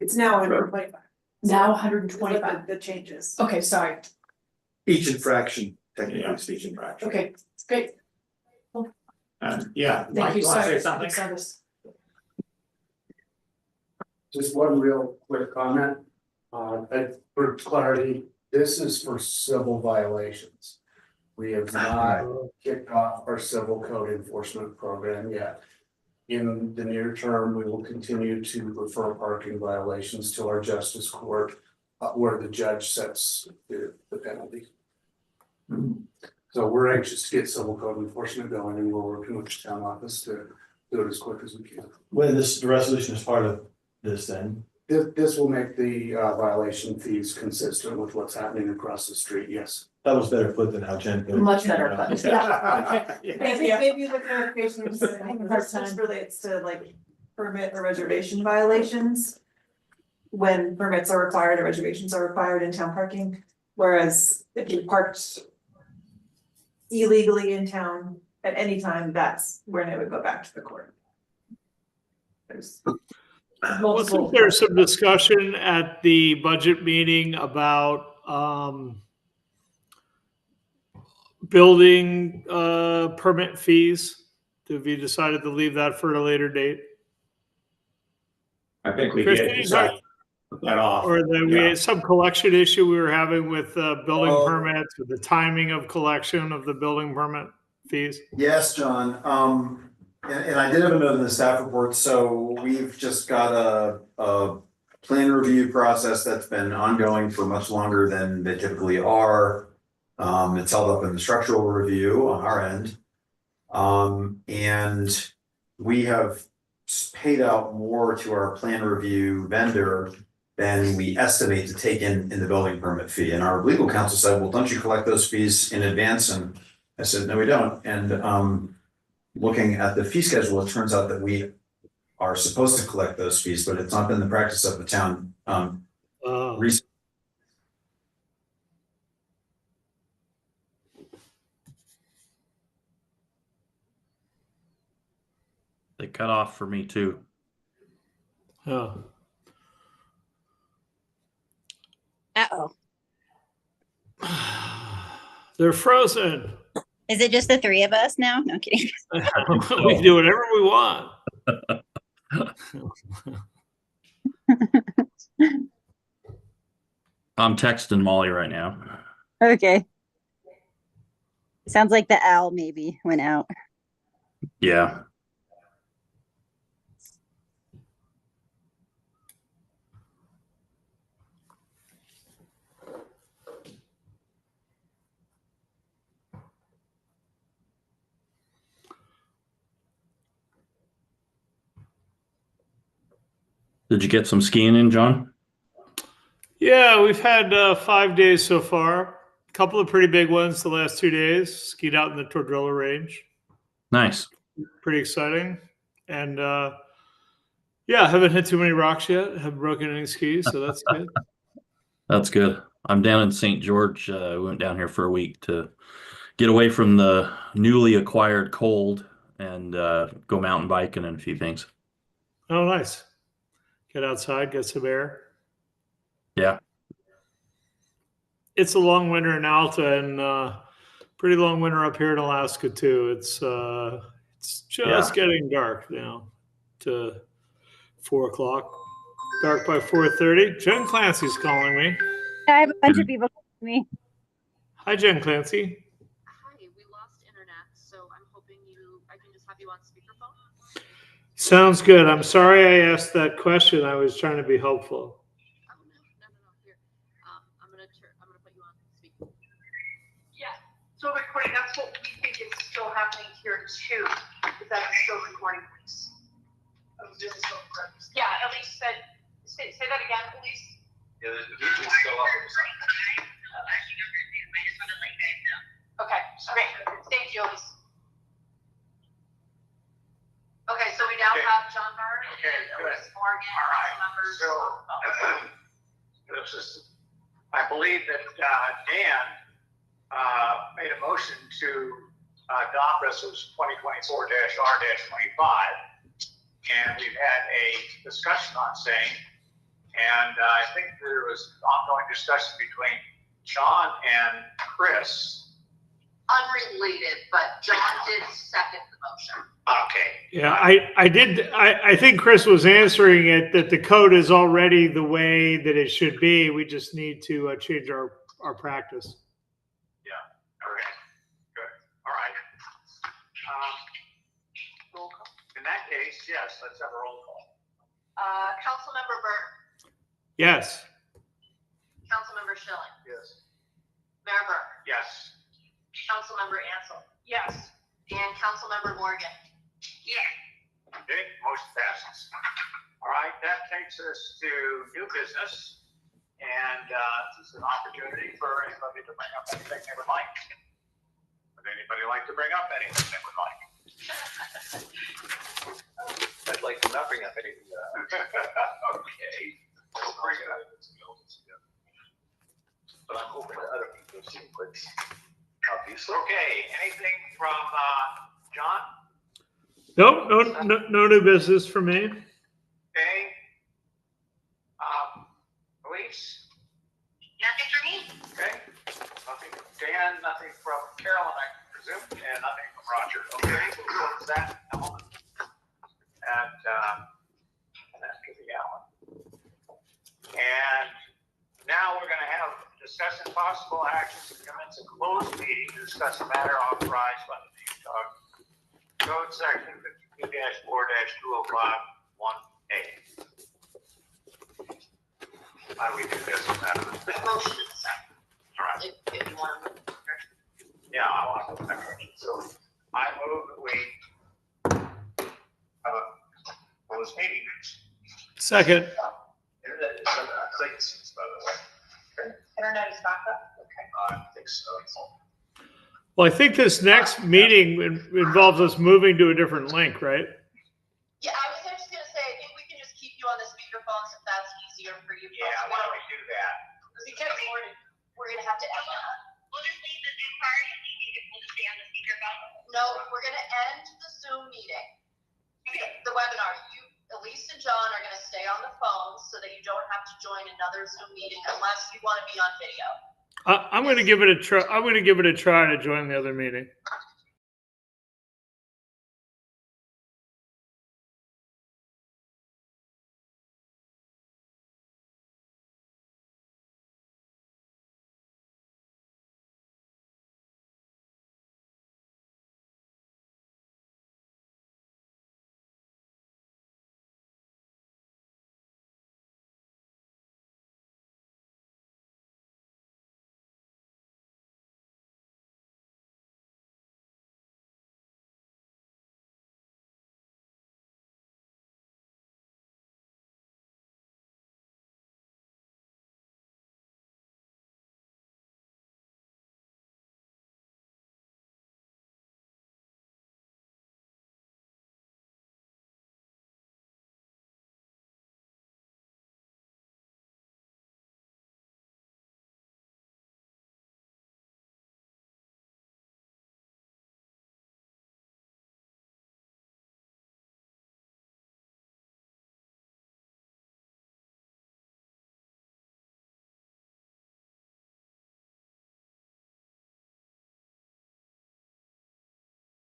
It's now 125. Now 125. The changes. Okay, sorry. Each infraction, technically Yeah, speaking. infraction. Okay, great. Yeah, Mike, you wanna say something? Just one real quick comment. For clarity, This is for civil violations. We have not kicked off our civil code enforcement program yet. In the near term, we will continue to refer parking violations to our justice court, where the judge sets the penalty. So we're anxious to get civil code enforcement going, and we're working with the town office to do it as quick as we can. When the resolution is part of this, then This will make the violation fees consistent with what's happening across the street, yes. that was better put than how Jen put it. Much better put. Maybe the clarification just relates to like permit or reservation violations. When permits are required or reservations are required in town parking, whereas if you parked illegally in town at any time, that's when it would go back to the court. There's Wasn't there some discussion at the budget meeting about building permit fees? Have you decided to leave that for a later date? I think we Chris, did decide to put that off. Or we had some collection issue we were having with building permits, with the timing of collection of the building permit fees? Yes, John. And I did have a note in the staff report, so we've just got a plan review process that's been ongoing for much longer than they typically are. It's held up in the structural review on our end. And we have paid out more to our plan review vendor than we estimate to take in the building permit fee. And our legal counsel said, well, don't you collect those fees in advance? And I said, no, we don't. And looking at the fee schedule, it turns out that we are supposed to collect those fees, but it's not been the practice of the town. Recently. They cut off for me too. Oh. Uh-oh. They're frozen. Is it just the three of us now? No kidding. We can do whatever we want. I'm texting Molly right now. Okay. Sounds like the owl maybe went out. Yeah. Did you get some skiing in, John? Yeah, we've had 5 days so far. A couple of pretty big ones the last 2 days. Skied out in the Tordrilla Range. Nice. Pretty exciting. And yeah, haven't hit too many rocks yet. Haven't broken any skis, so that's good. That's good. I'm down in St. George. We went down here for a week to get away from the newly acquired cold and go mountain biking and a few things. Oh, nice. Get outside, get some air. Yeah. It's a long winter in Alta and pretty long winter up here in Alaska too. It's just getting dark now to 4 o'clock. Dark by 4:30. Jen Clancy's calling me. I have a bunch of people calling me. Hi, Jen Clancy. Hi, we lost internet, so I'm hoping I can just have you on speakerphone. Sounds good. I'm sorry I asked that question. I was trying to be helpful. Here, I'm gonna put you on speaker. Yeah, still recording. That's what we think is still happening here too. Is that it's still recording, please? Yeah, Elise said. Say that again, Elise. Yeah, the video is still up. Okay, great. Thank you, Elise. Okay, so we now have John Byrne and Elise Morgan, members. So, this is, I believe that Dan made a motion to adopt resolution 2024-R-25. And we've had a discussion on same. And I think there was ongoing discussion between Sean and Chris. Unrelated, but John did second the motion. Okay. Yeah, I did. I think Chris was answering it that the code is already the way that it should be. We just need to change our our practice. Yeah, okay, good, all right. Roll call. In that case, yes, let's have a roll call. Councilmember Burke, Yes. Councilmember Schilling, Yes. Mayor Burke, Yes. Councilmember Ansel, Yes. and Councilmember Morgan. Okay, motion passes. All right, that takes us to new business. And this is an opportunity for anybody to bring up anything they would like. Would anybody like to bring up anything they would like? I'd like to not bring up anything. Okay. We'll bring it up. But I'm hoping that other people see it, obviously. Okay, anything from John? No new business for me. Okay. Elise? Nothing for me. Okay. Nothing from Dan, nothing from Carolyn, I presume, and nothing from Roger. Okay, we'll close that element. And after the Allen. And now we're gonna have discuss and possible actions to commence a closed meeting to discuss a matter authorized by the Utah Code Section 52-4-2051A. How do we do this? Motion is second. All right. If you want to. Yeah, I want to. So I move that we have a closed meeting. Second. Internet is some latencies, by the way. Internet is back up. Okay. I think so. Well, I think this next meeting involves us moving to a different link, right? Yeah, I was just gonna say, I think we can just keep you on the speakerphones if that's easier for you. Yeah, why don't we do that? Because we're gonna have to end that. We'll just leave the Zoom part and we'll just stay on the speakerphone. No, we're gonna end the Zoom meeting. The webinar, Elise and John are gonna stay on the phone so that you don't have to join another Zoom meeting unless you wanna be on video. I'm going to give it a try. I'm going to give it a try to join the other meeting.